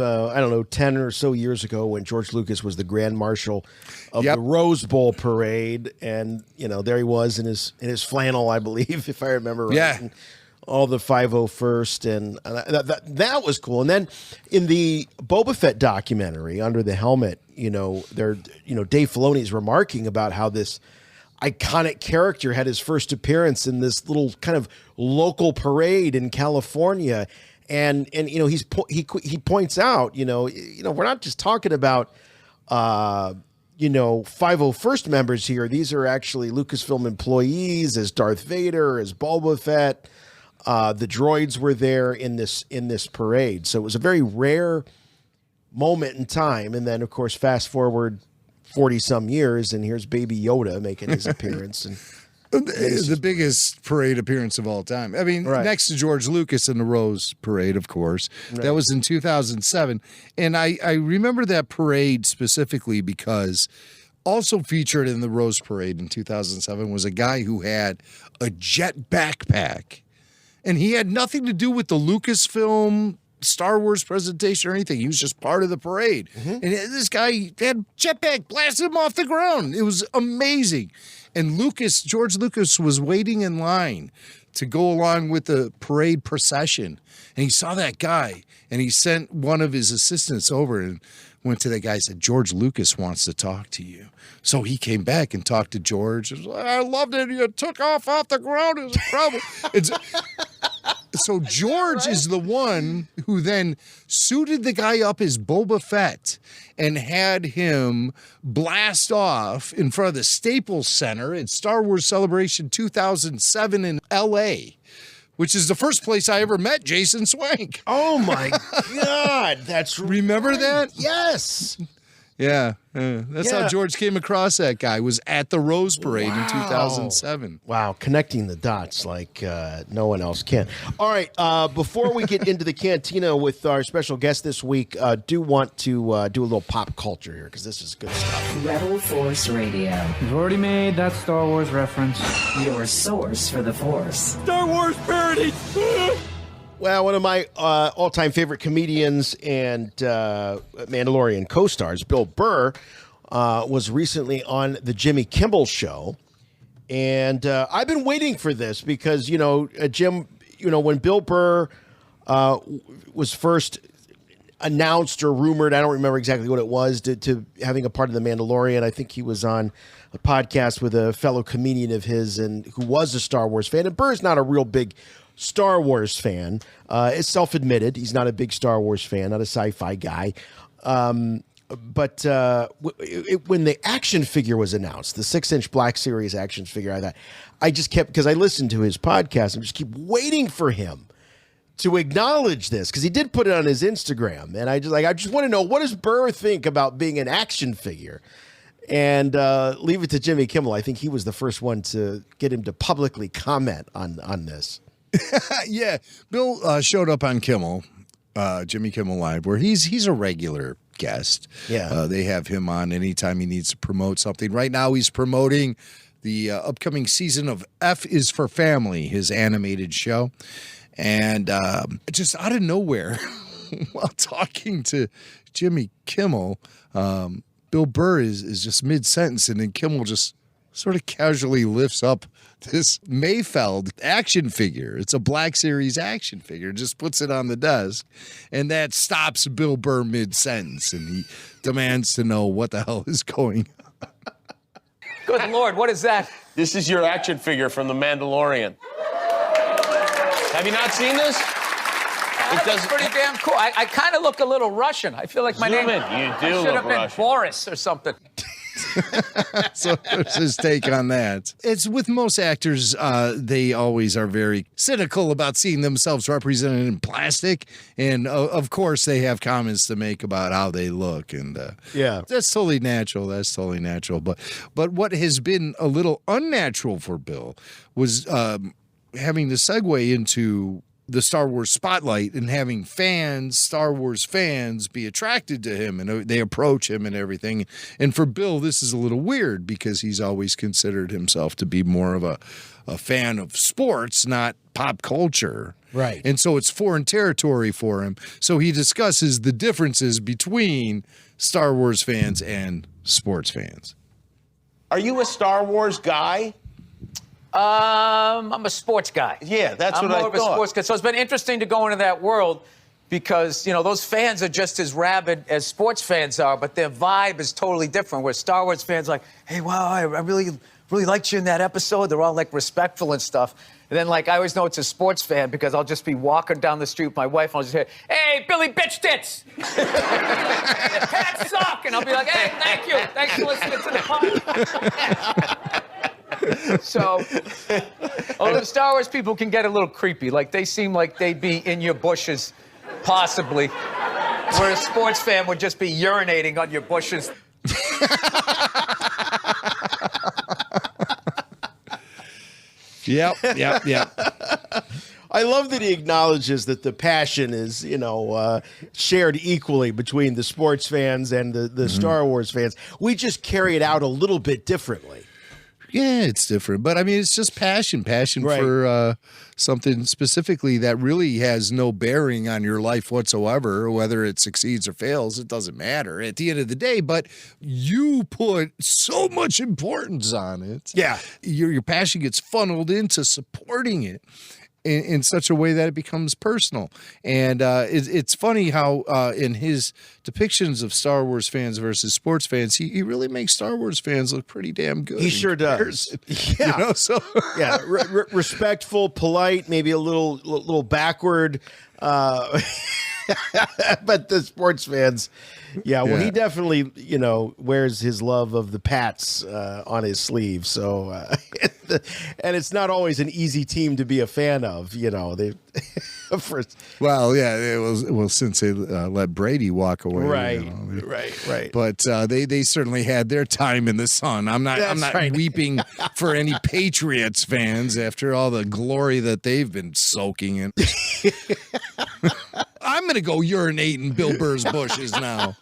10 or so years ago when George Lucas was the Grand Marshal of the Rose Bowl parade. And, there he was in his flannel, I believe, if I remember right. Yeah. And all the 501st, and that was cool. And then in the Boba Fett documentary, Under the Helmet, Dave Filoni's remarking about how this iconic character had his first appearance in this little kind of local parade in California, and he points out, we're not just talking about 501st members here. These are actually Lucasfilm employees, as Darth Vader, as Boba Fett. The droids were there in this parade, so it was a very rare moment in time. And then, of course, fast forward 40-some years, and here's Baby Yoda making his appearance. And the biggest parade appearance of all time. I mean, next to George Lucas in the Rose Parade, of course. Right. That was in 2007. And I remember that parade specifically because also featured in the Rose Parade in 2007 was a guy who had a jet backpack. And he had nothing to do with the Lucasfilm Star Wars presentation or anything. He was just part of the parade. And this guy had jetpack blasted him off the ground. It was amazing. And George Lucas was waiting in line to go along with the parade procession. And he saw that guy, and he sent one of his assistants over and went to the guy and said, George Lucas wants to talk to you. So he came back and talked to George. It was like, I loved it. You took off the ground. It was incredible. So George is the one who then suited the guy up as Boba Fett and had him blast off in front of the Staples Center at Star Wars Celebration 2007 in L.A., which is the first place I ever met Jason Swank. Oh, my God. Remember that? Yes. Yeah. That's how George came across that guy, was at the Rose Parade in 2007. Wow. Connecting the dots like no one else can. All right. Before we get into the cantina with our special guest this week, do want to do a little pop culture here because this is good stuff. Rebel Force Radio. You've already made that Star Wars reference. Your source for the Force. Star Wars parody. Well, one of my all-time favorite comedians and Mandalorian co-stars, Bill Burr, was recently on the Jimmy Kimmel Show. And I've been waiting for this because, Jim, when Bill Burr was first announced or rumored, I don't remember exactly what it was, to having a part of The Mandalorian. I think he was on a podcast with a fellow comedian of his and who was a Star Wars fan. And Burr's not a real big Star Wars fan. It's self-admitted. He's not a big Star Wars fan, not a sci-fi guy. But when the action figure was announced, the 6-inch Black Series action figure, I just kept, because I listened to his podcast, and just keep waiting for him to acknowledge this, because he did put it on his Instagram. And I just want to know, what does Burr think about being an action figure? And leave it to Jimmy Kimmel. I think he was the first one to get him to publicly comment on this. Yeah, Bill showed up on Kimmel, Jimmy Kimmel Live, where he's a regular guest. Yeah, they have him on anytime he needs to promote something. Right now, he's promoting the upcoming season of F is for Family, his animated show, and just out of nowhere, while talking to Jimmy Kimmel, Bill Burr is just mid-sentence, and then Kimmel just sort of casually lifts up this Mayfeld action figure. It's a Black Series action figure. Just puts it on the desk, and that stops Bill Burr mid-sentence, and he demands to know what the hell is going on. Good Lord, what is that? This is your action figure from The Mandalorian. Have you not seen this? That's pretty damn cool. I kind of look a little Russian. I feel like my name. You do should have look been Russian. Boris or something. So there's his take on that. It's with most actors, they always are very cynical about seeing themselves represented in plastic. And of course, they have comments to make about how they look. And that's totally natural. That's totally natural. But what has been a little unnatural for Bill was having to segue into the Star Wars spotlight and having Star Wars fans be attracted to him and they approach him and everything. And for Bill, this is a little weird because he's always considered himself to be more of a fan of sports, not pop culture. Right. And so it's foreign territory for him. So he discusses the differences between Star Wars fans and sports fans. Are you a Star Wars guy? I'm a sports guy. Yeah, that's what I thought. I'm more of a sports guy. So it's been interesting to go into that world because, those fans are just as rabid as sports fans are, but their vibe is totally different. Where Star Wars fans are like, hey, wow, I really liked you in that episode. They're all, respectful and stuff. And then, I always know it's a sports fan because I'll just be walking down the street with my wife and I'll just hear, hey, Billy Bitch Tits! The Pats suck! And I'll be like, hey, thank you. Thanks for listening to the podcast. So, the Star Wars people can get a little creepy. They seem like they'd be in your bushes, possibly. Where a sports fan would just be urinating on your bushes. Yep. I love that he acknowledges that the passion is, shared equally between the sports fans and the Star Wars fans. We just carry it out a little bit differently. Yeah, it's different. But, it's just passion right. For something specifically that really has no bearing on your life whatsoever, whether it succeeds or fails. It doesn't matter at the end of the day. But you put so much importance on it. Yeah. Your passion gets funneled into supporting it in such a way that it becomes personal. And it's funny how in his depictions of Star Wars fans versus sports fans, he really makes Star Wars fans look pretty damn good. He sure does. Yeah. Yeah, respectful, polite, maybe a little backward. But the sports fans, he definitely, wears his love of the Pats on his sleeve. So, and it's not always an easy team to be a fan of, Well, yeah, it was since they let Brady walk away. Right. But they certainly had their time in the sun. I'm not weeping for any Patriots fans after all the glory that they've been soaking in. I'm going to go urinate in Bill Burr's bushes now.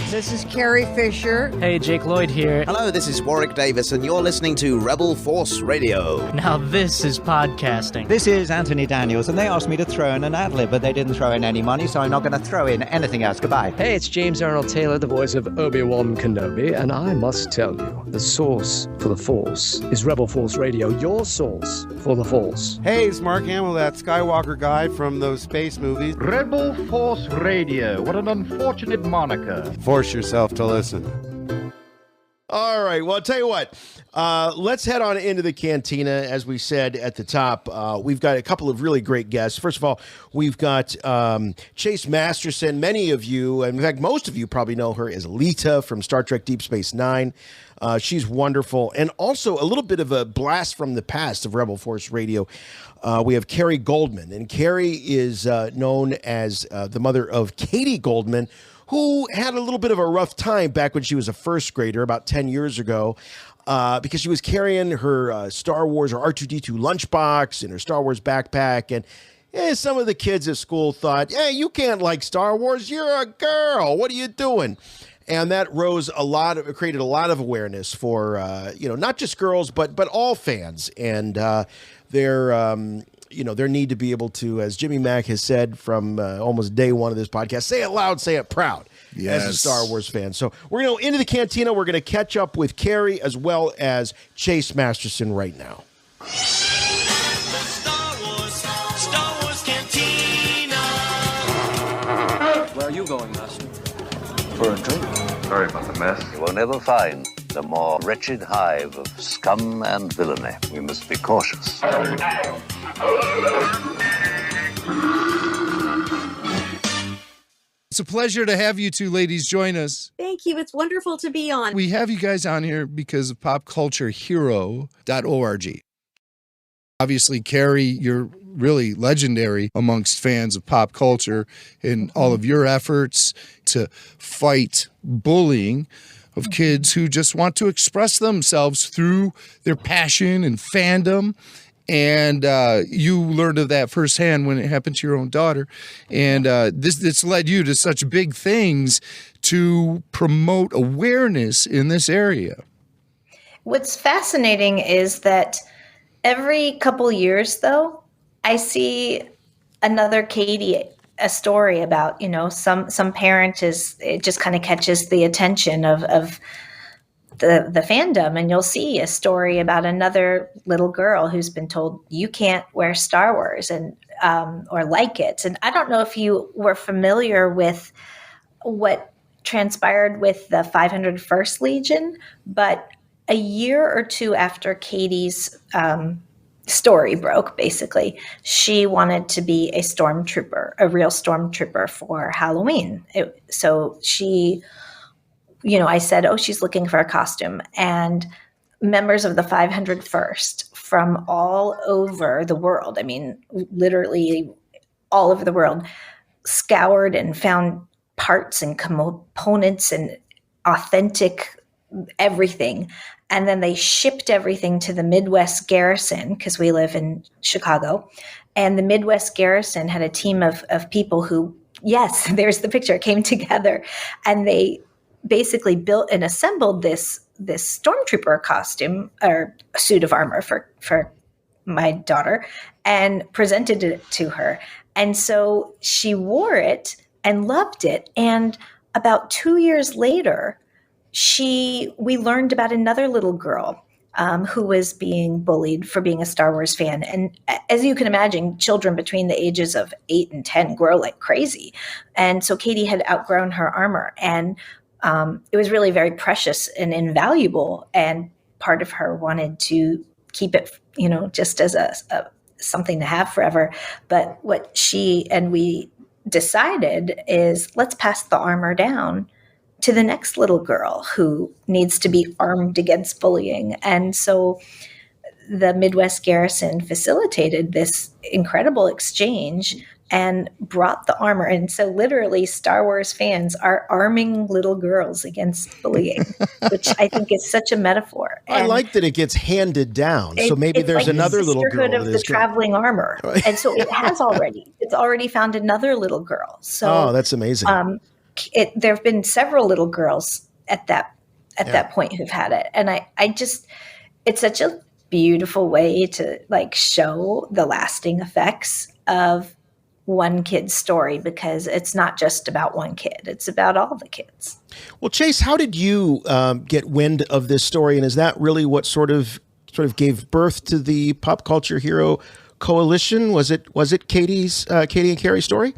This is Carrie Fisher. Hey, Jake Lloyd here. Hello, this is Warwick Davis, and you're listening to Rebel Force Radio. Now this is podcasting. This is Anthony Daniels, and they asked me to throw in an ad-lib, but they didn't throw in any money, so I'm not going to throw in anything else. Goodbye. Hey, it's James Arnold Taylor, the voice of Obi-Wan Kenobi, and I must tell you, the source for the Force is Rebel Force Radio, your source for the Force. Hey, it's Mark Hamill, that Skywalker guy from those space movies. Rebel Force Radio, what an unfortunate moniker. Force yourself to listen. All right. Well, I'll tell you what. Let's head on into the cantina. As we said at the top, we've got a couple of really great guests. First of all, we've got Chase Masterson. Many of you, in fact, most of you probably know her as Leeta from Star Trek Deep Space Nine. She's wonderful. And also a little bit of a blast from the past of Rebel Force Radio. We have Carrie Goldman. And Carrie is known as the mother of Katie Goldman, who had a little bit of a rough time back when she was a first grader about 10 years ago because she was carrying her Star Wars or R2-D2 lunchbox and her Star Wars backpack. And some of the kids at school thought, hey, you can't like Star Wars. You're a girl. What are you doing? And that created a lot of awareness for, not just girls, but all fans. And their need to be able to, as Jimmy Mack has said from almost day one of this podcast, say it loud, say it proud. As a Star Wars fan. So we're going to go into the cantina. We're going to catch up with Carrie as well as Chase Masterson right now. Star Wars Cantina. Where are you going, Master? For a drink. Sorry about the mess. You will never find a more wretched hive of scum and villainy. We must be cautious. It's a pleasure to have you two ladies join us. Thank Thank you. It's wonderful to be on. We have you guys on here because of popculturehero.org. Obviously, Carrie, you're really legendary amongst fans of pop culture in all of your efforts to fight bullying of kids who just want to express themselves through their passion and fandom. And you learned of that firsthand when it happened to your own daughter. And this led you to such big things to promote awareness in this area. What's fascinating is that every couple years, though, I see another Katie, a story about, some parent it just kind of catches the attention of the fandom, and you'll see a story about another little girl who's been told you can't wear Star Wars and or like it. And I don't know if you were familiar with what transpired with the 501st Legion, but a year or two after Katie's story broke, basically, she wanted to be a stormtrooper, a real stormtrooper for Halloween. So she, I said, oh, she's looking for a costume. And members of the 501st from all over the world, I mean, literally all over the world, scoured and found parts and components and authentic everything. And then they shipped everything to the Midwest Garrison, because we live in Chicago. And the Midwest Garrison had a team of people who, yes, there's the picture, came together, and they basically built and assembled this stormtrooper costume or suit of armor for my daughter and presented it to her. And so she wore it and loved it. And about 2 years later, we learned about another little girl who was being bullied for being a Star Wars fan. And as you can imagine, children between the ages of 8 and 10 grow like crazy. And so Katie had outgrown her armor, and it was really very precious and invaluable. And part of her wanted to keep it, just as a something to have forever. But what she and we decided is, let's pass the armor down to the next little girl who needs to be armed against bullying. And so the Midwest Garrison facilitated this incredible exchange and brought the armor. And so literally Star Wars fans are arming little girls against bullying, which I think is such a metaphor. I like that it gets handed down. So maybe there's like another little girl of the traveling armor. And so it has it's already found another little girl. So that's amazing. There have been several little girls at that point who've had it. And it's such a beautiful way to show the lasting effects of one kid's story, because it's not just about one kid, it's about all the kids. Well, Chase, how did you get wind of this story? And is that really what sort of gave birth to the Pop Culture Hero Coalition? Was it Katie and Carrie's story?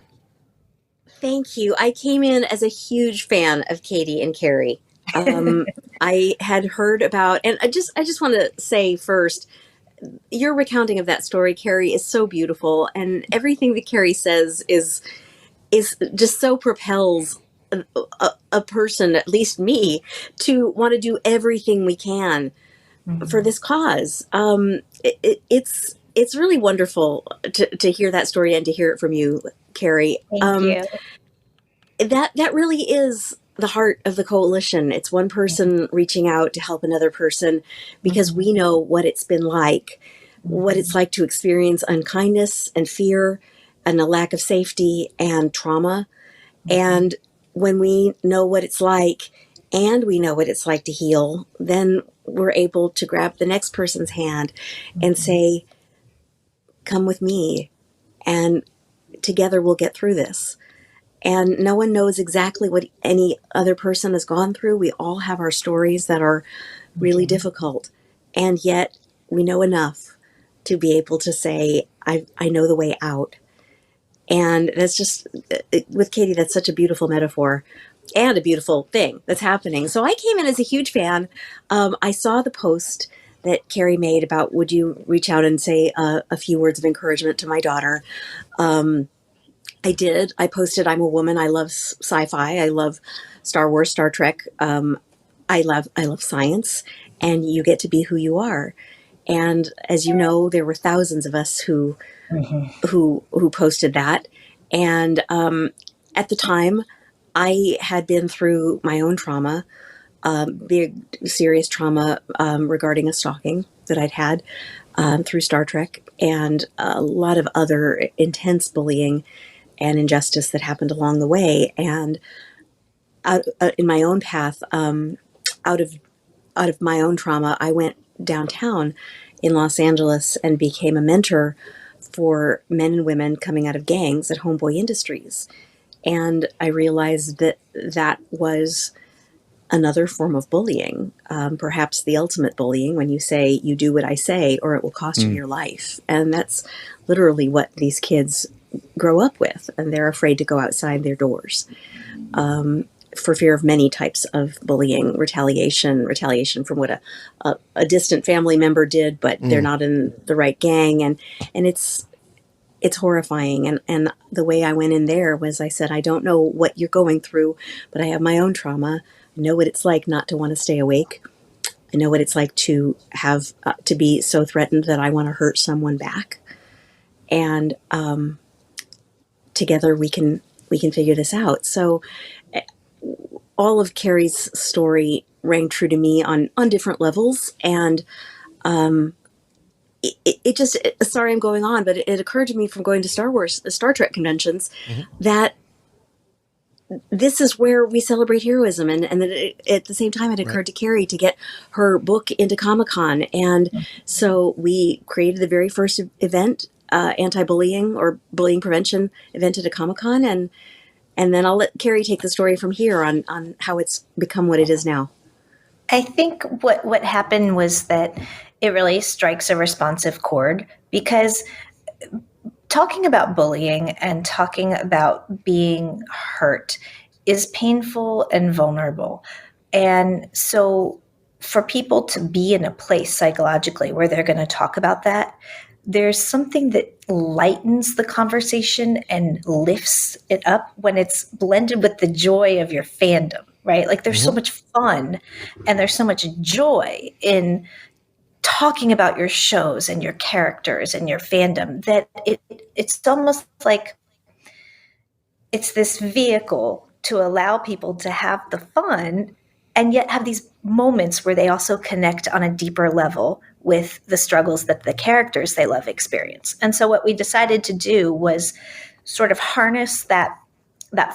Thank you. I came in as a huge fan of Katie and Carrie. I had heard about, and I just want to say first, your recounting of that story, Carrie, is so beautiful, and everything that Carrie says is just so propels a person, at least me, to want to do everything we can for this cause. It's really wonderful to hear that story and to hear it from you, Carrie. Thank you. That really is the heart of the coalition. It's one person reaching out to help another person, because we know what it's been like, what it's like to experience unkindness and fear and a lack of safety and trauma. And when we know what it's like, and we know what it's like to heal, then we're able to grab the next person's hand and say, come with me, and together we'll get through this. And no one knows exactly what any other person has gone through. We all have our stories that are really difficult. And yet we know enough to be able to say, I know the way out. And that's just, with Katie, that's such a beautiful metaphor and a beautiful thing that's happening. So I came in as a huge fan. I saw the post that Carrie made about, would you reach out and say a few words of encouragement to my daughter? I did. I posted, I'm a woman. I love sci-fi. I love Star Wars, Star Trek. I love science, and you get to be who you are. And as you know, there were thousands of us who posted that. And at the time, I had been through my own trauma, big serious trauma regarding a stalking that I'd had through Star Trek, and a lot of other intense bullying and injustice that happened along the way. And in my own path, out of my own trauma, I went downtown in Los Angeles and became a mentor for men and women coming out of gangs at Homeboy Industries. And I realized that that was another form of bullying, perhaps the ultimate bullying, when you say, you do what I say or it will cost you your life. And that's literally what these kids grow up with. And they're afraid to go outside their doors for fear of many types of bullying, retaliation from what a distant family member did, but they're not in the right gang. And it's horrifying. And the way I went in there was, I said, I don't know what you're going through, but I have my own trauma. I know what it's like not to want to stay awake. I know what it's like to have to be so threatened that I want to hurt someone back. And together we can figure this out. So all of Carrie's story rang true to me on different levels. And it just, sorry I'm going on, but it occurred to me from going to Star Trek conventions that this is where we celebrate heroism. And that at the same time, it occurred to Carrie to get her book into Comic-Con. And so we created the very first event, anti-bullying or bullying prevention event at a Comic-Con. And then I'll let Carrie take the story from here on how it's become what it is now. I think what happened was that it really strikes a responsive chord, because talking about bullying and talking about being hurt is painful and vulnerable. And so for people to be in a place psychologically where they're going to talk about that, there's something that lightens the conversation and lifts it up when it's blended with the joy of your fandom, right? Like there's so much fun and there's so much joy in talking about your shows and your characters and your fandom that it's almost like it's this vehicle to allow people to have the fun and yet have these moments where they also connect on a deeper level with the struggles that the characters they love experience. And so what we decided to do was sort of harness that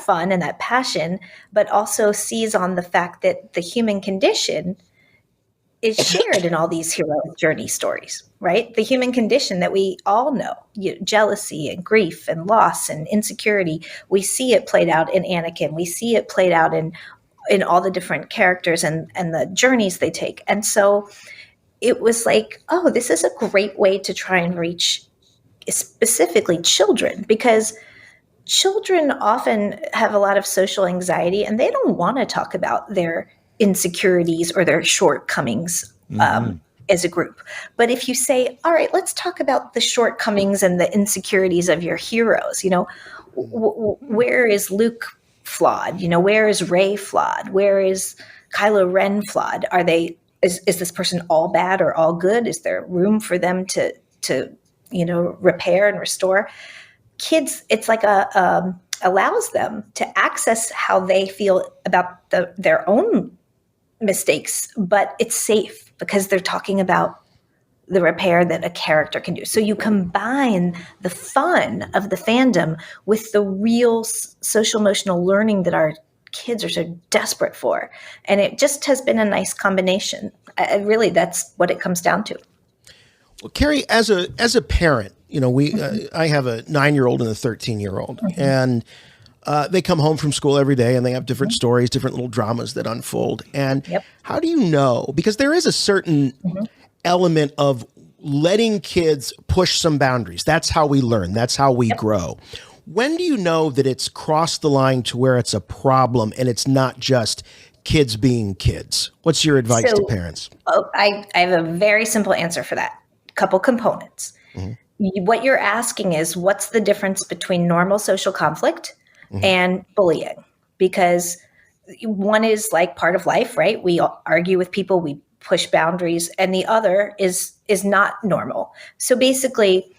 fun and that passion, but also seize on the fact that the human condition is shared in all these heroic journey stories, right? The human condition that we all know, jealousy and grief and loss and insecurity. We see it played out in Anakin. We see it played out in all the different characters and the journeys they take. And so it was like, oh, this is a great way to try and reach specifically children, because children often have a lot of social anxiety and they don't want to talk about their insecurities or their shortcomings as a group. But if you say, all right, let's talk about the shortcomings and the insecurities of your heroes, where is Luke flawed? Where is Rey flawed? Where is Kylo Ren flawed? Is this person all bad or all good? Is there room for them to repair and restore? Kids, it's like allows them to access how they feel about their own mistakes, but it's safe because they're talking about the repair that a character can do. So you combine the fun of the fandom with the real social emotional learning that our kids are so desperate for. And it just has been a nice combination. Really, that's what it comes down to. Well, Carrie, as a parent, I have a 9-year-old and a 13-year-old, and they come home from school every day and they have different stories, different little dramas that unfold. And how do you know? Because there is a certain element of letting kids push some boundaries. That's how we learn. That's how we grow. When do you know that it's crossed the line to where it's a problem and it's not just kids being kids? What's your advice to parents? I have a very simple answer for that. Couple components. What you're asking is, what's the difference between normal social conflict and bullying? Because one is like part of life, right? We argue with people, we push boundaries, and the other is not normal. So basically,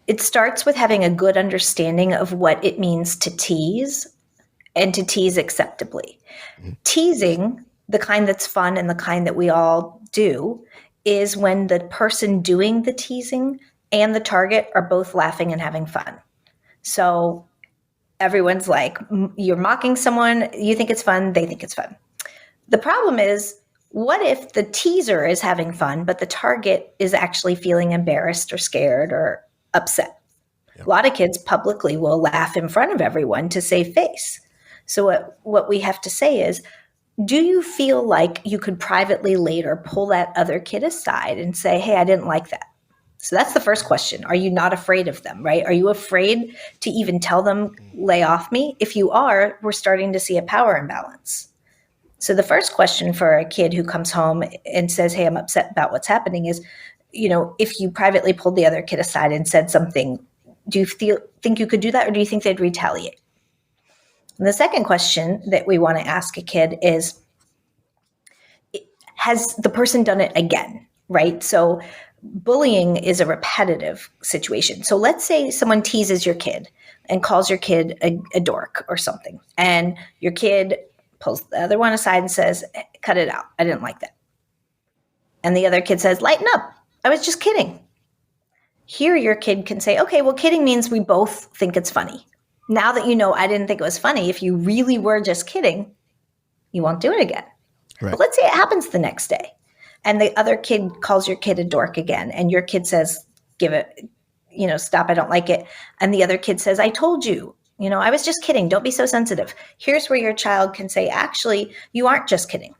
it starts with having a good understanding of what it means to tease and to tease acceptably. Teasing, the kind that's fun and the kind that we all do, is when the person doing the teasing and the target are both laughing and having fun. So everyone's like, you're mocking someone, you think it's fun, they think it's fun. The problem is, what if the teaser is having fun, but the target is actually feeling embarrassed or scared or upset? A lot of kids publicly will laugh in front of everyone to save face. So what we have to say is, do you feel like you could privately later pull that other kid aside and say, hey, I didn't like that? So that's the first question. Are you not afraid of them, right? Are you afraid to even tell them, lay off me? If you are, we're starting to see a power imbalance. So the first question for a kid who comes home and says, hey, I'm upset about what's happening is, if you privately pulled the other kid aside and said something, do you think you could do that, or do you think they'd retaliate? And the second question that we want to ask a kid is, has the person done it again, right? So bullying is a repetitive situation. So let's say someone teases your kid and calls your kid a dork or something, and your kid pulls the other one aside and says, cut it out, I didn't like that. And the other kid says, lighten up, I was just kidding. Here your kid can say, okay, well, kidding means we both think it's funny. Now that you know I didn't think it was funny, if you really were just kidding, you won't do it again. Right. But let's say it happens the next day, and the other kid calls your kid a dork again, and your kid says, give it, stop, I don't like it. And the other kid says, I told you, I was just kidding. Don't be so sensitive. Here's where your child can say, actually, you aren't just kidding.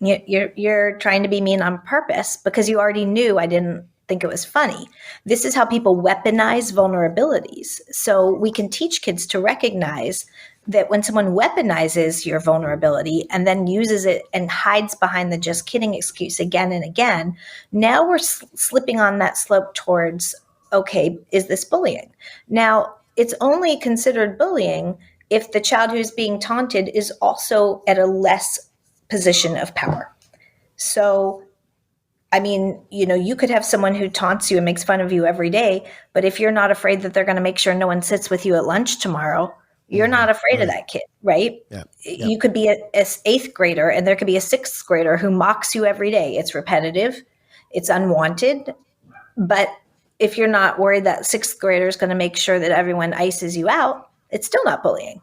You're trying to be mean on purpose because you already knew I didn't think it was funny. This is how people weaponize vulnerabilities. So we can teach kids to recognize that when someone weaponizes your vulnerability and then uses it and hides behind the just kidding excuse again and again, now we're slipping on that slope towards, okay, is this bullying? Now, it's only considered bullying if the child who's being taunted is also at a less position of power. So, you could have someone who taunts you and makes fun of you every day, but if you're not afraid that they're going to make sure no one sits with you at lunch tomorrow, you're not afraid of that kid, right? Yeah. You could be an 8th grader and there could be a 6th grader who mocks you every day. It's repetitive, it's unwanted, but if you're not worried that 6th grader is going to make sure that everyone ices you out, it's still not bullying.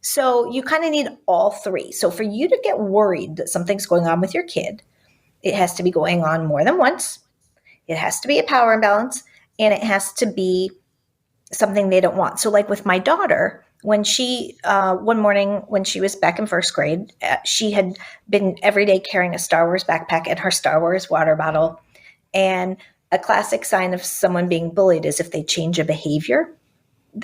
So you kind of need all three. So for you to get worried that something's going on with your kid, it has to be going on more than once. It has to be a power imbalance, and it has to be something they don't want. So like with my daughter, when she, one morning when she was back in 1st grade, she had been every day carrying a Star Wars backpack and her Star Wars water bottle. And a classic sign of someone being bullied is if they change a behavior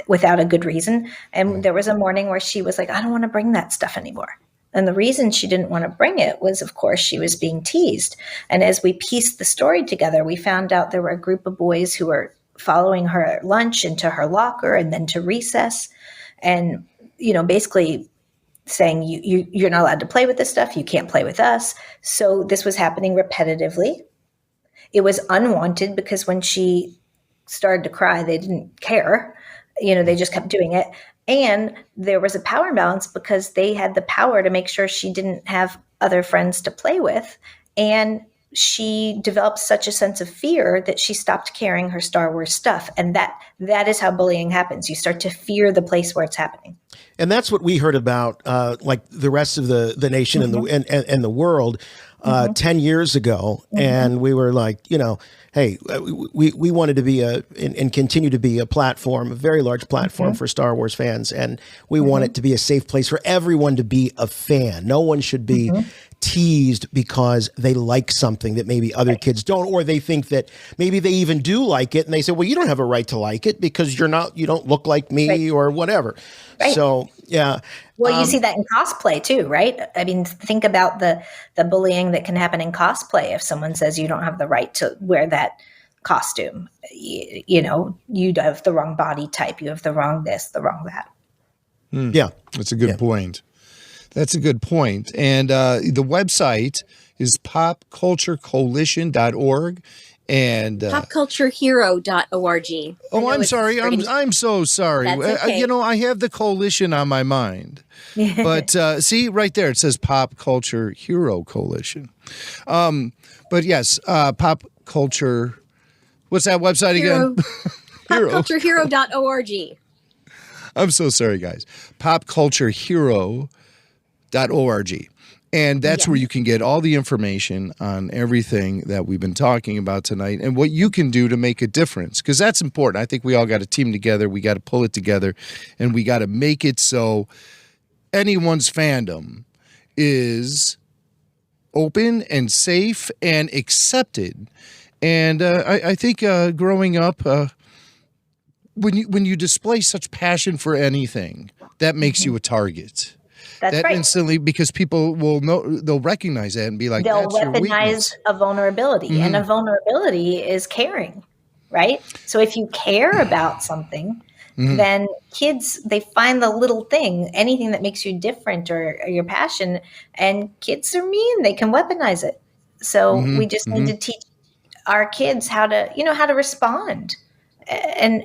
without a good reason. And there was a morning where she was like, I don't want to bring that stuff anymore. And the reason she didn't want to bring it was, of course, she was being teased. And as we pieced the story together, we found out there were a group of boys who were following her at lunch into her locker and then to recess. And, basically saying, you're not allowed to play with this stuff. You can't play with us. So this was happening repetitively. It was unwanted because when she started to cry, they didn't care. They just kept doing it. And there was a power imbalance because they had the power to make sure she didn't have other friends to play with. And she developed such a sense of fear that she stopped carrying her Star Wars stuff. And that is how bullying happens. You start to fear the place where it's happening. And that's what we heard about, like the rest of the nation and the world 10 years ago. And we were like, hey, we wanted to be and continue to be a platform, a very large platform for Star Wars fans. And we want it to be a safe place for everyone to be a fan. No one should be teased because they like something that maybe other kids don't, or they think that maybe they even do like it. And they say, well, you don't have a right to like it because you don't look like me or whatever. Right. So, yeah. Well, you see that in cosplay too, right? I mean, think about the bullying that can happen in cosplay. If someone says you don't have the right to wear that costume, you have the wrong body type, you have the wrong this, the wrong that. Yeah. That's a good point. That's a good point. And the website is popculturecoalition.org. And popculturehero.org. Oh, I'm sorry. I'm so sorry. That's okay. I have the coalition on my mind. But see, right there, it says Pop Culture Hero Coalition. But yes, Pop Culture. What's that website again? Popculturehero.org. I'm so sorry, guys. Popculturehero.org. And that's where you can get all the information on everything that we've been talking about tonight and what you can do to make a difference. Because that's important. I think we all got to team together. We got to pull it together. And we got to make it so anyone's fandom is open and safe and accepted. And I think growing up, when you display such passion for anything, that makes you a target. That's that right. Instantly, because people will know, they'll recognize that and be like, they'll that's your weakness. weaponize a vulnerability, and a vulnerability is caring, right? So if you care about something, then kids, they find the little thing, anything that makes you different or your passion, and kids are mean. They can weaponize it. So we just need to teach our kids how to respond and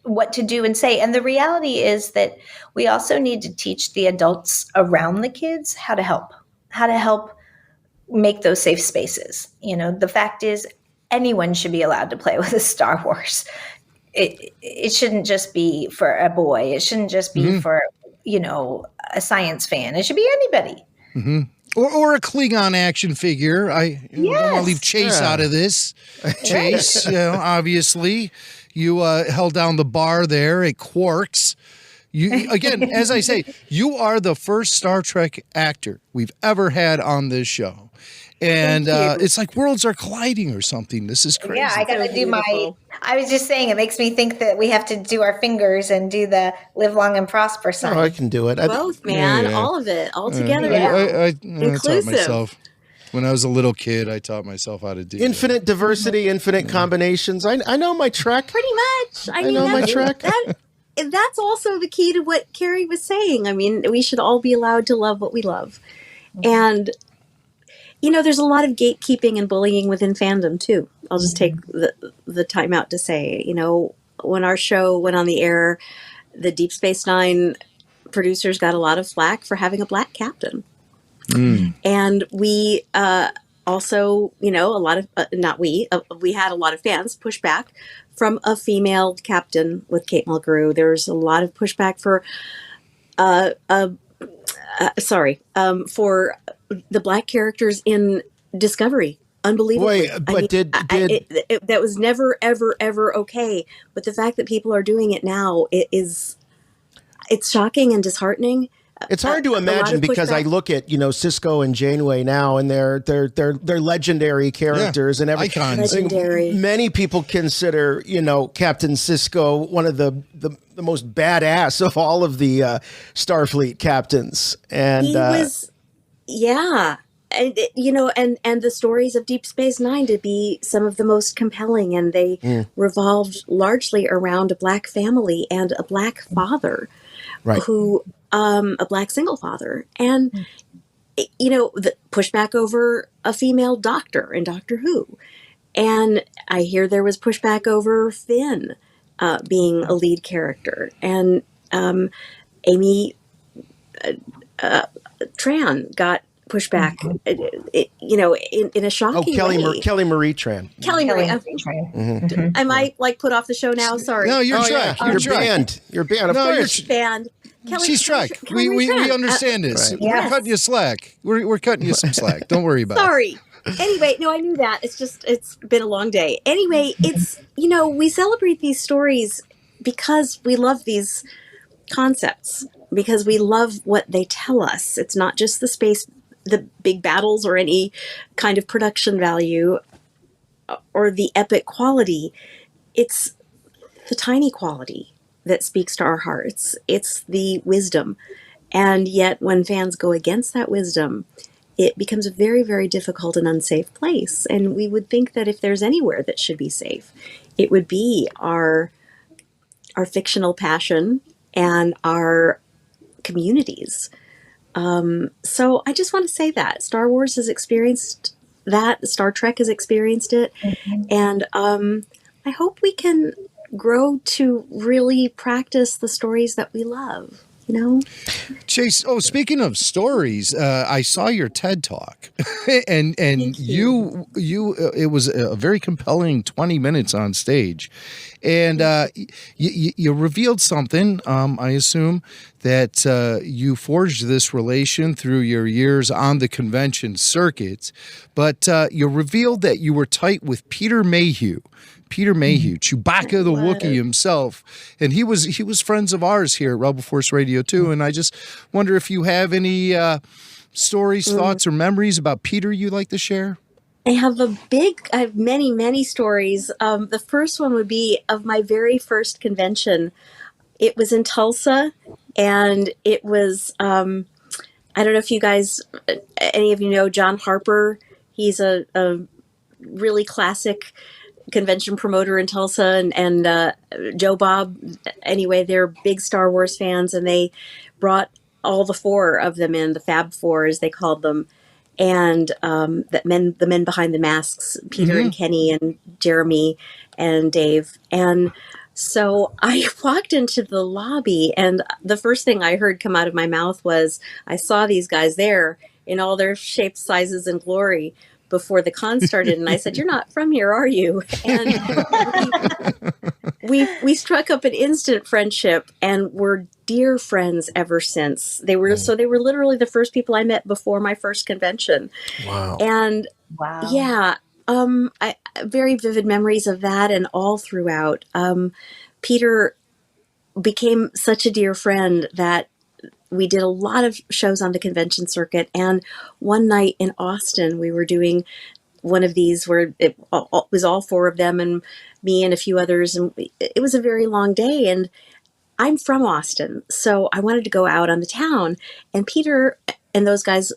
what to do and say. And the reality is that we also need to teach the adults around the kids how to help make those safe spaces. The fact is, anyone should be allowed to play with a Star Wars. It shouldn't just be for a boy. It shouldn't just be for, a science fan. It should be anybody. Or a Klingon action figure. I don't want to leave Chase out of this. Chase, obviously, you held down the bar there at Quarks. You again, as I say, you are the first Star Trek actor we've ever had on this show. And it's like worlds are colliding or something. This is crazy. Yeah, I got to do I was just saying, it makes me think that we have to do our fingers and do the live long and prosper sign. Oh, I can do it. Both, man. Yeah. All of it. All together. I taught Inclusive. myself. When I was a little kid, I taught myself how to do infinite diversity, infinite combinations. I know my Trek. Pretty much. I mean, know my Trek. That's also the key to what Carrie was saying. I mean, we should all be allowed to love what we love. And there's a lot of gatekeeping and bullying within fandom too. I'll just take the time out to say, when our show went on the air, the Deep Space Nine producers got a lot of flack for having a black captain. And we also, a lot of, we had a lot of fans push back from a female captain with Kate Mulgrew. There's a lot of pushback for, for the black characters in Discovery. Unbelievable. But that was never, ever, ever okay. But the fact that people are doing it now, it's shocking and disheartening. It's hard to imagine because I look at Cisco and Janeway now, and they're legendary characters and everything. Icons. Legendary. Many people consider Captain Sisko one of the most badass of all of the Starfleet captains, and he was, and the stories of Deep Space Nine to be some of the most compelling, and they revolved largely around a black family and a black father, who. A black single father, and the pushback over a female doctor in Doctor Who, and I hear there was pushback over Finn being a lead character, and Amy Tran got pushback, in a shocking way. Kelly Marie Tran. Kelly Marie Tran. Am I put off the show now? Sorry. No, you're Trek. You're banned. You're banned. Of course. You're banned. She's Trek. We understand this. Right. We're cutting you slack. We're cutting you some slack. Don't worry about it. Sorry. Anyway, no, I knew that. It's been a long day. Anyway, it's, we celebrate these stories because we love these concepts, because we love what they tell us. It's not just the big battles or any kind of production value or the epic quality. It's the tiny quality that speaks to our hearts. It's the wisdom. And yet when fans go against that wisdom, it becomes a very, very difficult and unsafe place. And we would think that if there's anywhere that should be safe, it would be our fictional passion and our communities. So I just want to say that Star Wars has experienced that, Star Trek has experienced it, and I hope we can grow to really practice the stories that we love. You know, Chase. Oh, speaking of stories, I saw your TED Talk, and you it was a very compelling 20 minutes on stage, and you revealed something. I assume that you forged this relation through your years on the convention circuit, but you revealed that you were tight with Peter Mayhew. Peter Mayhew, Chewbacca the Wookiee himself, and he was friends of ours here at Rebel Force Radio too. And I just wonder if you have any stories, thoughts, or memories about Peter you'd like to share. I have many stories. The first one would be of my very first convention. It was in Tulsa, and it was I don't know if you guys, any of you know John Harper. He's a really classic convention promoter in Tulsa, and Joe Bob. Anyway, they're big Star Wars fans, and they brought all the four of them in, the Fab Four as they called them, and the men behind the masks, Peter and Kenny and Jeremy and Dave. And so I walked into the lobby, and the first thing I heard come out of my mouth was, I saw these guys there in all their shapes, sizes, and glory before the con started, and I said, "You're not from here, are you?" And we struck up an instant friendship, and we're dear friends ever since. They were literally the first people I met before my first convention. Wow! And yeah, very vivid memories of that, and all throughout. Peter became such a dear friend that we did a lot of shows on the convention circuit, and one night in Austin, we were doing one of these where it was all four of them and me and a few others, and it was a very long day, and I'm from Austin, so I wanted to go out on the town, and Peter and those guys,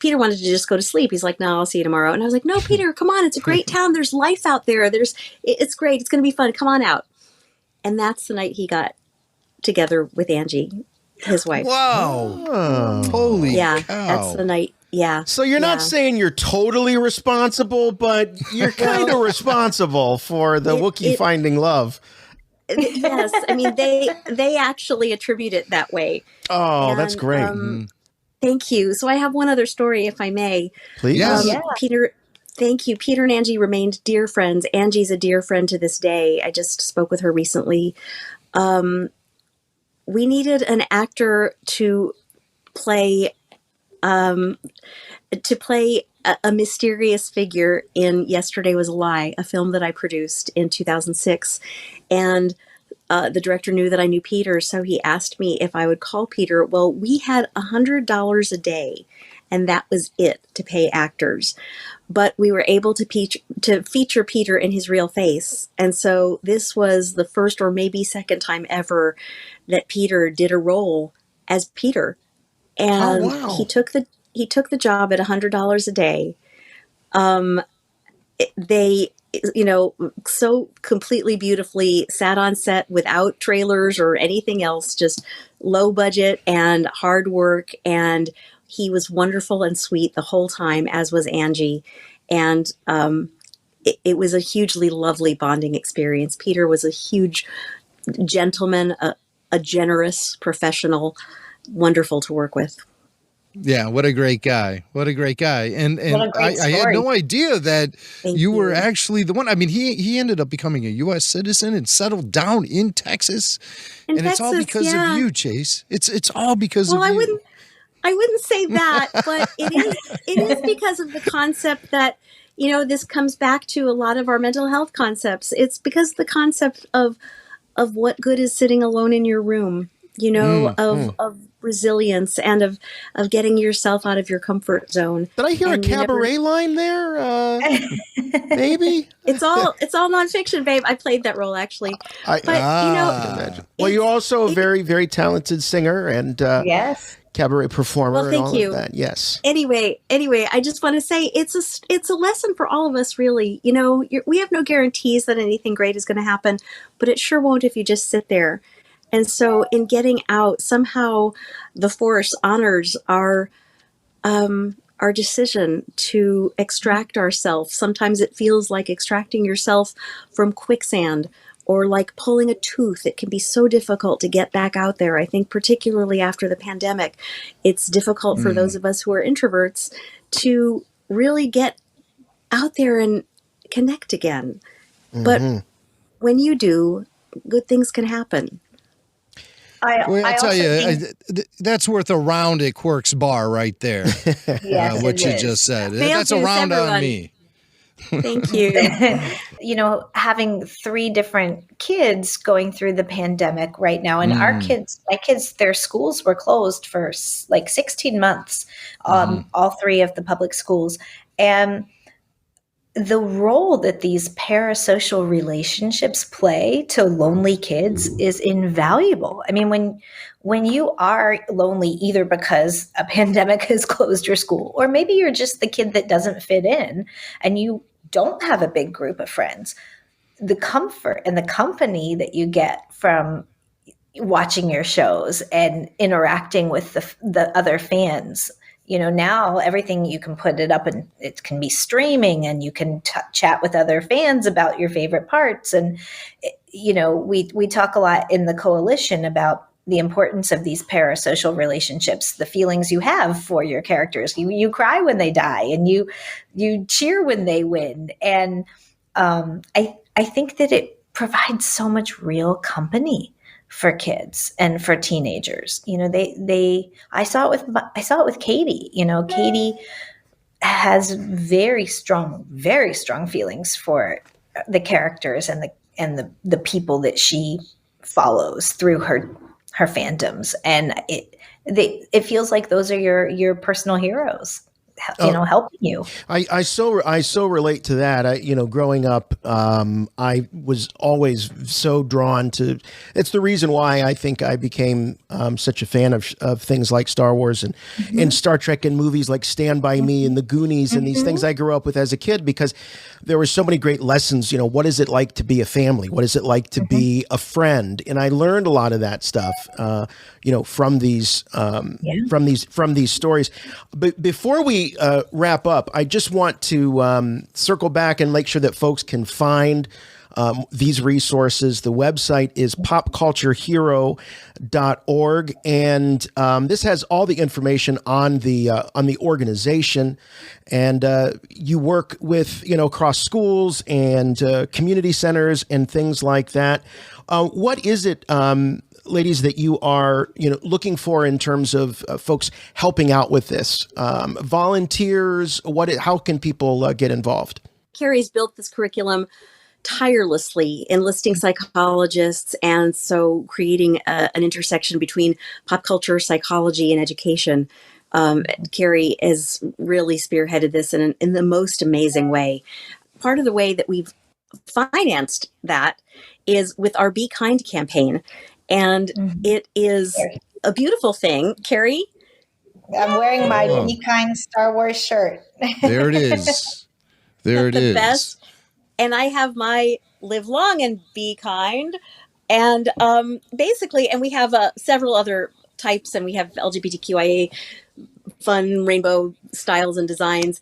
Peter wanted to just go to sleep. He's like, "No, I'll see you tomorrow." And I was like, "No, Peter, come on, it's a great town. There's life out there. It's great. It's going to be fun. Come on out." And that's the night he got together with Angie, his wife. Wow. Oh. Holy cow. That's the night. Yeah. So you're not saying you're totally responsible, but you're kind of responsible for the Wookiee finding love. Yes. I mean, they actually attribute it that way. Oh, and, that's great. Thank you. So I have one other story, if I may. Please. Peter, thank you. Peter and Angie remained dear friends. Angie's a dear friend to this day. I just spoke with her recently. We needed an actor to play a mysterious figure in Yesterday Was a Lie, a film that I produced in 2006. And the director knew that I knew Peter, so he asked me if I would call Peter. Well, we had $100 a day, and that was it to pay actors. But we were able to feature Peter in his real face. And so this was the first or maybe second time ever that Peter did a role as Peter. And he took the job at $100 a day. They, so completely beautifully sat on set without trailers or anything else, just low budget and hard work. And he was wonderful and sweet the whole time, as was Angie. And it was a hugely lovely bonding experience. Peter was a huge gentleman, a generous professional, wonderful to work with. Yeah, what a great guy. What a great guy. And I had no idea that you were actually the one. I mean, he ended up becoming a U.S. citizen and settled down in Texas. It's all because of you, Chase. It's all because of you. I wouldn't say that, but it is because of the concept that, this comes back to a lot of our mental health concepts. It's because the concept of what good is sitting alone in your room, of resilience and of getting yourself out of your comfort zone. Did I hear a cabaret line there? Maybe it's all nonfiction, babe. I played that role actually. Well, you're also a very, very talented singer and yes. Cabaret performer. Well, thank and all you. Of that. Yes. Anyway, I just want to say it's a lesson for all of us, really. We have no guarantees that anything great is going to happen, but it sure won't if you just sit there And so in getting out, somehow the Force honors our decision to extract ourselves. Sometimes it feels like extracting yourself from quicksand or like pulling a tooth. It can be so difficult to get back out there. I think particularly after the pandemic, it's difficult for those of us who are introverts to really get out there and connect again. But when you do, good things can happen. I'll tell you, that's worth a round at Quirk's Bar right there. Yes, what you just said. That's a round on me. Thank you. You know, having 3 different kids going through the pandemic right now, and my kids, their schools were closed for like 16 months, all 3 of the public schools. And the role that these parasocial relationships play to lonely kids is invaluable. I mean, when you are lonely, either because a pandemic has closed your school, or maybe you're just the kid that doesn't fit in and you don't have a big group of friends, the comfort and the company that you get from watching your shows and interacting with the other fans. You know, now everything, you can put it up and it can be streaming, and you can chat with other fans about your favorite parts. And, you know, we talk a lot in the coalition about the importance of these parasocial relationships, the feelings you have for your characters. You cry when they die, and you cheer when they win. And I think that it provides so much real company for kids and for teenagers. You know, I saw it with Katie. You know, Katie has very strong feelings for the characters and the people that she follows through her fandoms, and it feels like those are your personal heroes, you know, helping you. I so relate to that. Growing up, I was always so drawn to. It's the reason why I think I became such a fan of things like Star Wars and Star Trek, and movies like Stand By Me and The Goonies and these things I grew up with as a kid, because there were so many great lessons. You know, what is it like to be a family? What is it like to be a friend? And I learned a lot of that stuff, from these from these stories. But before we wrap up, I just want to circle back and make sure that folks can find these resources. The website is popculturehero.org, and this has all the information on the organization. And you work with across schools and community centers and things like that. What is it, ladies, that you are looking for in terms of folks helping out with this? Volunteers? How can people get involved? Carrie's built this curriculum tirelessly, enlisting psychologists, and so creating an intersection between pop culture, psychology, and education. Carrie has really spearheaded this in the most amazing way. Part of the way that we've financed that is with our Be Kind campaign. And it is a beautiful thing. Carrie? I'm wearing my Be Kind Star Wars shirt. There it is. There it is. Best. And I have my Live Long and Be Kind. And basically, and we have several other types, and we have LGBTQIA fun rainbow styles and designs.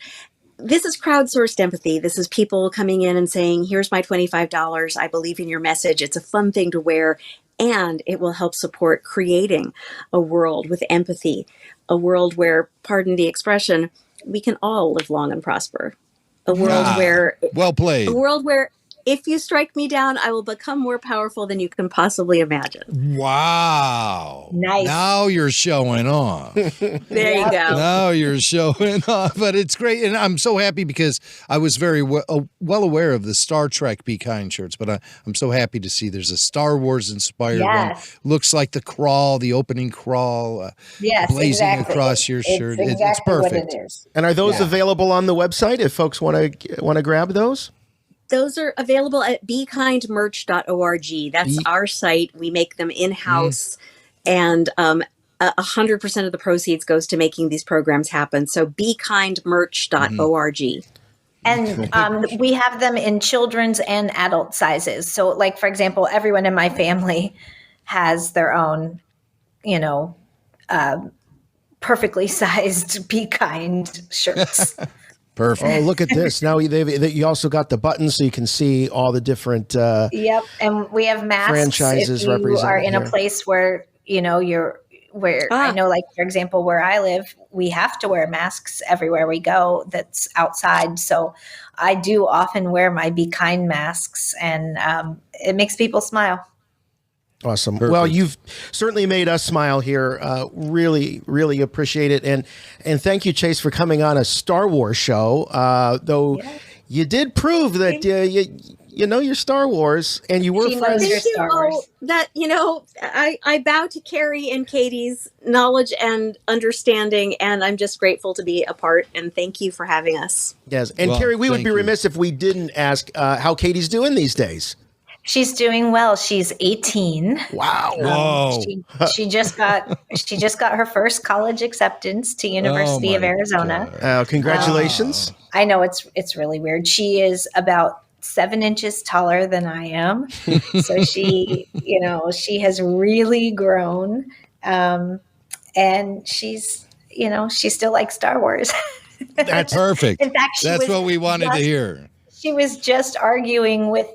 This is crowdsourced empathy. This is people coming in and saying, here's my $25. I believe in your message. It's a fun thing to wear. And it will help support creating a world with empathy, a world where, pardon the expression, we can all live long and prosper. A world where... Well played. A world where if you strike me down, I will become more powerful than you can possibly imagine. Wow. Nice. Now you're showing off. There you go. Now you're showing off. But it's great. And I'm so happy because I was very well aware of the Star Trek Be Kind shirts, but I'm so happy to see there's a Star Wars inspired one. Looks like the opening crawl, blazing across your shirt. Exactly it's perfect. what it is. And are those available on the website if folks want to grab those? Those are available at bekindmerch.org. That's our site. We make them in-house, and 100% of the proceeds goes to making these programs happen. So bekindmerch.org. And we have them in children's and adult sizes. So, like, for example, everyone in my family has their own, perfectly sized Be Kind shirts. Perfect. Oh, look at this. Now you also got the buttons so you can see all the different Yep. And we have masks. franchises if you represented are in here. a place where, I know, like, for example, where I live, we have to wear masks everywhere we go that's outside. So I do often wear my Be Kind masks, and it makes people smile. Awesome. Perfect. Well, you've certainly made us smile here. Really, really appreciate it. And thank you, Chase, for coming on a Star Wars show. Though you did prove that you know your Star Wars, and you were friends. Thank you. Oh, that, I bow to Carrie and Katie's knowledge and understanding, and I'm just grateful to be a part, and thank you for having us. Yes. And Carrie, we would be remiss if we didn't ask how Katie's doing these days. She's doing well. She's 18. Wow. Whoa. She just got her first college acceptance to University of Arizona. Congratulations. I know it's really weird. She is about 7 inches taller than I am. So she has really grown. And she still likes Star Wars. That's perfect. In fact, that's what we wanted to hear. She was just arguing with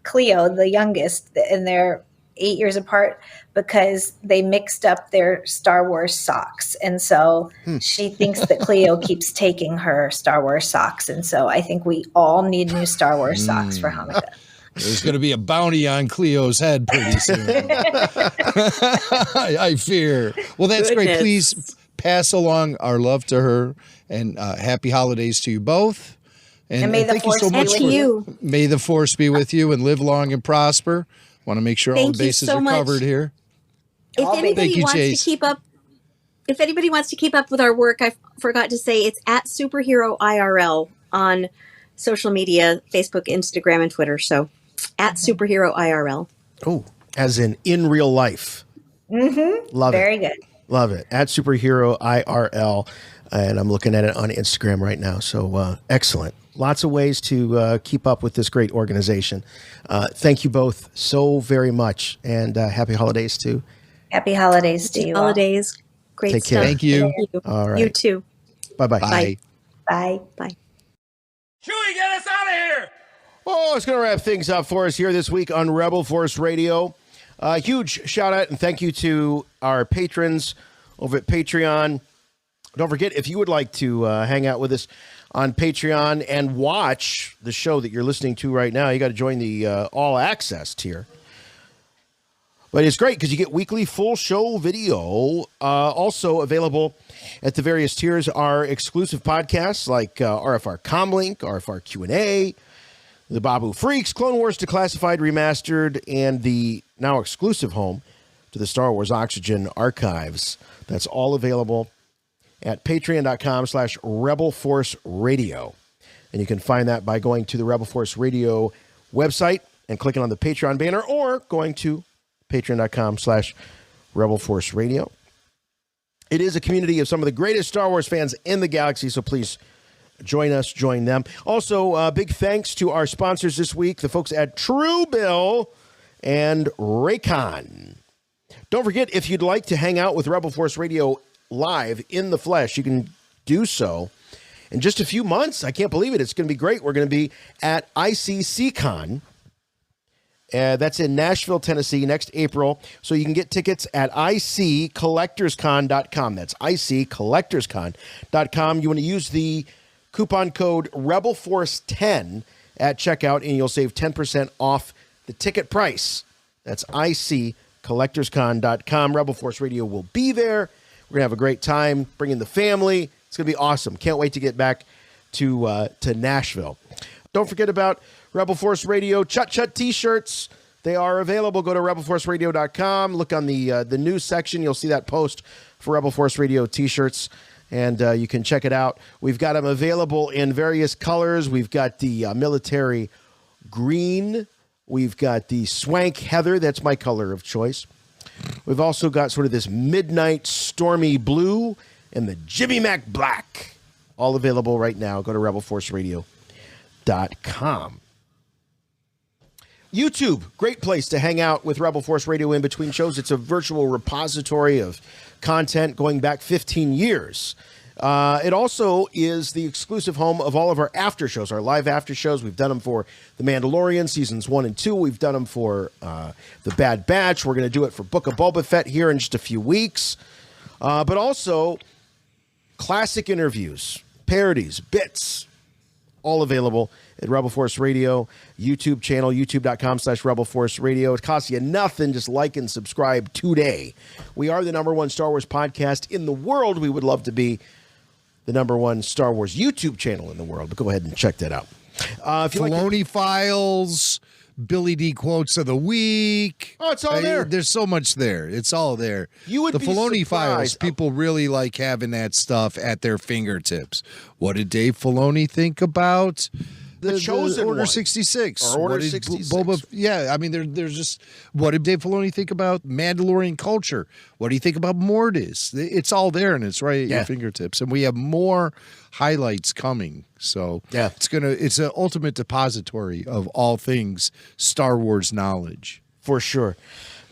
Cleo, the youngest, and they're 8 years apart, because they mixed up their Star Wars socks. And so she thinks that Cleo keeps taking her Star Wars socks. And so I think we all need new Star Wars socks for Hanukkah. There's going to be a bounty on Cleo's head pretty soon. I fear. Well, that's great. Please pass along our love to her, and happy holidays to you both. And may the thank you force so much be with you. May the force be with you, and live long and prosper. Want to make sure all the bases are covered here. If anybody wants to keep up with our work, I forgot to say it's at Superhero IRL on social media, Facebook, Instagram, and Twitter. So at Superhero IRL. Oh, as in real life. Mm-hmm. Love it. Very good. Love it. At Superhero IRL. And I'm looking at it on Instagram right now. So excellent. Lots of ways to keep up with this great organization. Thank you both so very much. And happy holidays to Happy holidays to you. Holidays. Great Take stuff. care. Thank you. All right. You too. Bye-bye. Bye. Bye. Bye. Chewie, get us out of here! Oh, it's going to wrap things up for us here this week on Rebel Force Radio. Huge shout out and thank you to our patrons over at Patreon. Don't forget, if you would like to hang out with us on Patreon and watch the show that you're listening to right now, you got to join the All Access tier. But it's great because you get weekly full show video. Also available at the various tiers are exclusive podcasts like RFR Comlink, RFR Q&A, the Babu Freaks, Clone Wars Declassified Remastered, and the now exclusive home to the Star Wars Oxygen archives. That's all available at patreon.com/Rebel Force Radio. And you can find that by going to the Rebel Force Radio website and clicking on the Patreon banner, or going to patreon.com/Rebel Force Radio. It is a community of some of the greatest Star Wars fans in the galaxy, so please join us, join them. Also, big thanks to our sponsors this week, the folks at Truebill and Raycon. Don't forget, if you'd like to hang out with Rebel Force Radio live in the flesh, you can do so in just a few months. I can't believe it. It's going to be great. We're going to be at ICCCon. That's in Nashville, Tennessee, next April. So you can get tickets at iccollectorscon.com. That's iccollectorscon.com. You want to use the coupon code RebelForce10 at checkout, and you'll save 10% off the ticket price. That's iccollectorscon.com. Rebel Force Radio will be there. We're going to have a great time, bringing the family. It's going to be awesome. Can't wait to get back to Nashville. Don't forget about Rebel Force Radio Chut t-shirts. They are available. Go to rebelforceradio.com. Look on the news section. You'll see that post for Rebel Force Radio t-shirts, and you can check it out. We've got them available in various colors. We've got the military green. We've got the swank heather. That's my color of choice. We've also got sort of this midnight stormy blue and the Jimmy Mac black. All available right now. Go to rebelforceradio.com. YouTube, great place to hang out with Rebel Force Radio in between shows. It's a virtual repository of content going back 15 years. It also is the exclusive home of all of our after shows, our live after shows. We've done them for The Mandalorian, seasons 1 and 2. We've done them for The Bad Batch. We're going to do it for Book of Boba Fett here in just a few weeks. But also classic interviews, parodies, bits, all available at Rebel Force Radio YouTube channel, youtube.com/Rebel Force Radio. It costs you nothing. Just like and subscribe today. We are the #1 Star Wars podcast in the world. We would love to be the #1 Star Wars YouTube channel in the world, but go ahead and check that out. If you Filoni Files, Billy D quotes of the week. Oh, it's all there. There's so much there. It's all there. You would the be Filoni surprised. Files. People really like having that stuff at their fingertips. What did Dave Filoni think about the chosen Order one. 66? Or Order What did 66. Yeah, I mean, there's just, what did Dave Filoni think about Mandalorian culture? What do you think about Mortis? It's all there, and it's right at your fingertips. And we have more highlights coming. So it's an ultimate depository of all things Star Wars knowledge. For sure.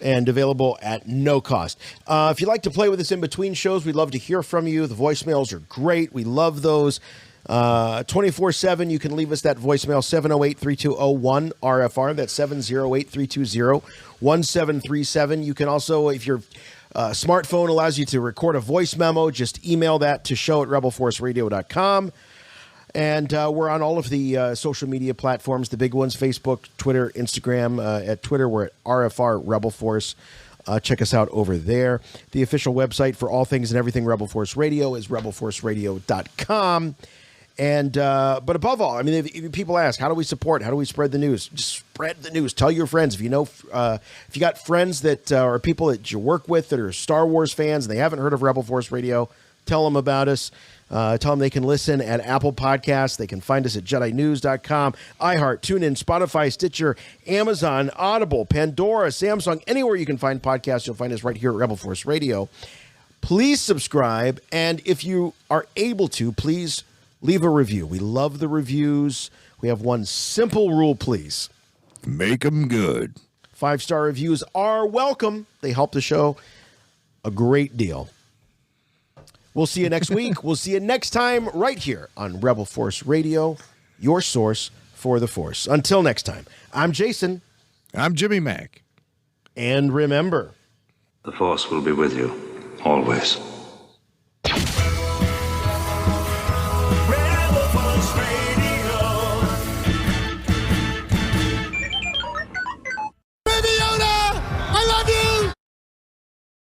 And available at no cost. If you'd like to play with us in between shows, we'd love to hear from you. The voicemails are great. We love those. 24/7, you can leave us that voicemail, 708-3201-RFR. That's 708-320-1737. You can also, if your smartphone allows you to record a voice memo, just email that to show@rebelforceradio.com. And we're on all of the social media platforms, the big ones, Facebook, Twitter, Instagram. At Twitter, we're at RFR Rebel Force. Check us out over there. The official website for all things and everything Rebel Force Radio is rebelforceradio.com. And but above all, I mean, if people ask, how do we support? How do we spread the news? Just spread the news. Tell your friends. If you know, if you got friends that or people that you work with that are Star Wars fans and they haven't heard of Rebel Force Radio, tell them about us. Tell them they can listen at Apple Podcasts. They can find us at JediNews.com, iHeart, TuneIn, Spotify, Stitcher, Amazon, Audible, Pandora, Samsung. Anywhere you can find podcasts, you'll find us right here at Rebel Force Radio. Please subscribe. And if you are able to, please leave a review. We love the reviews. We have one simple rule, please. Make them good. 5-star reviews are welcome. They help the show a great deal. We'll see you next week. We'll see you next time right here on Rebel Force Radio, your source for the Force. Until next time, I'm Jason. I'm Jimmy Mack. And remember, The Force will be with you, always.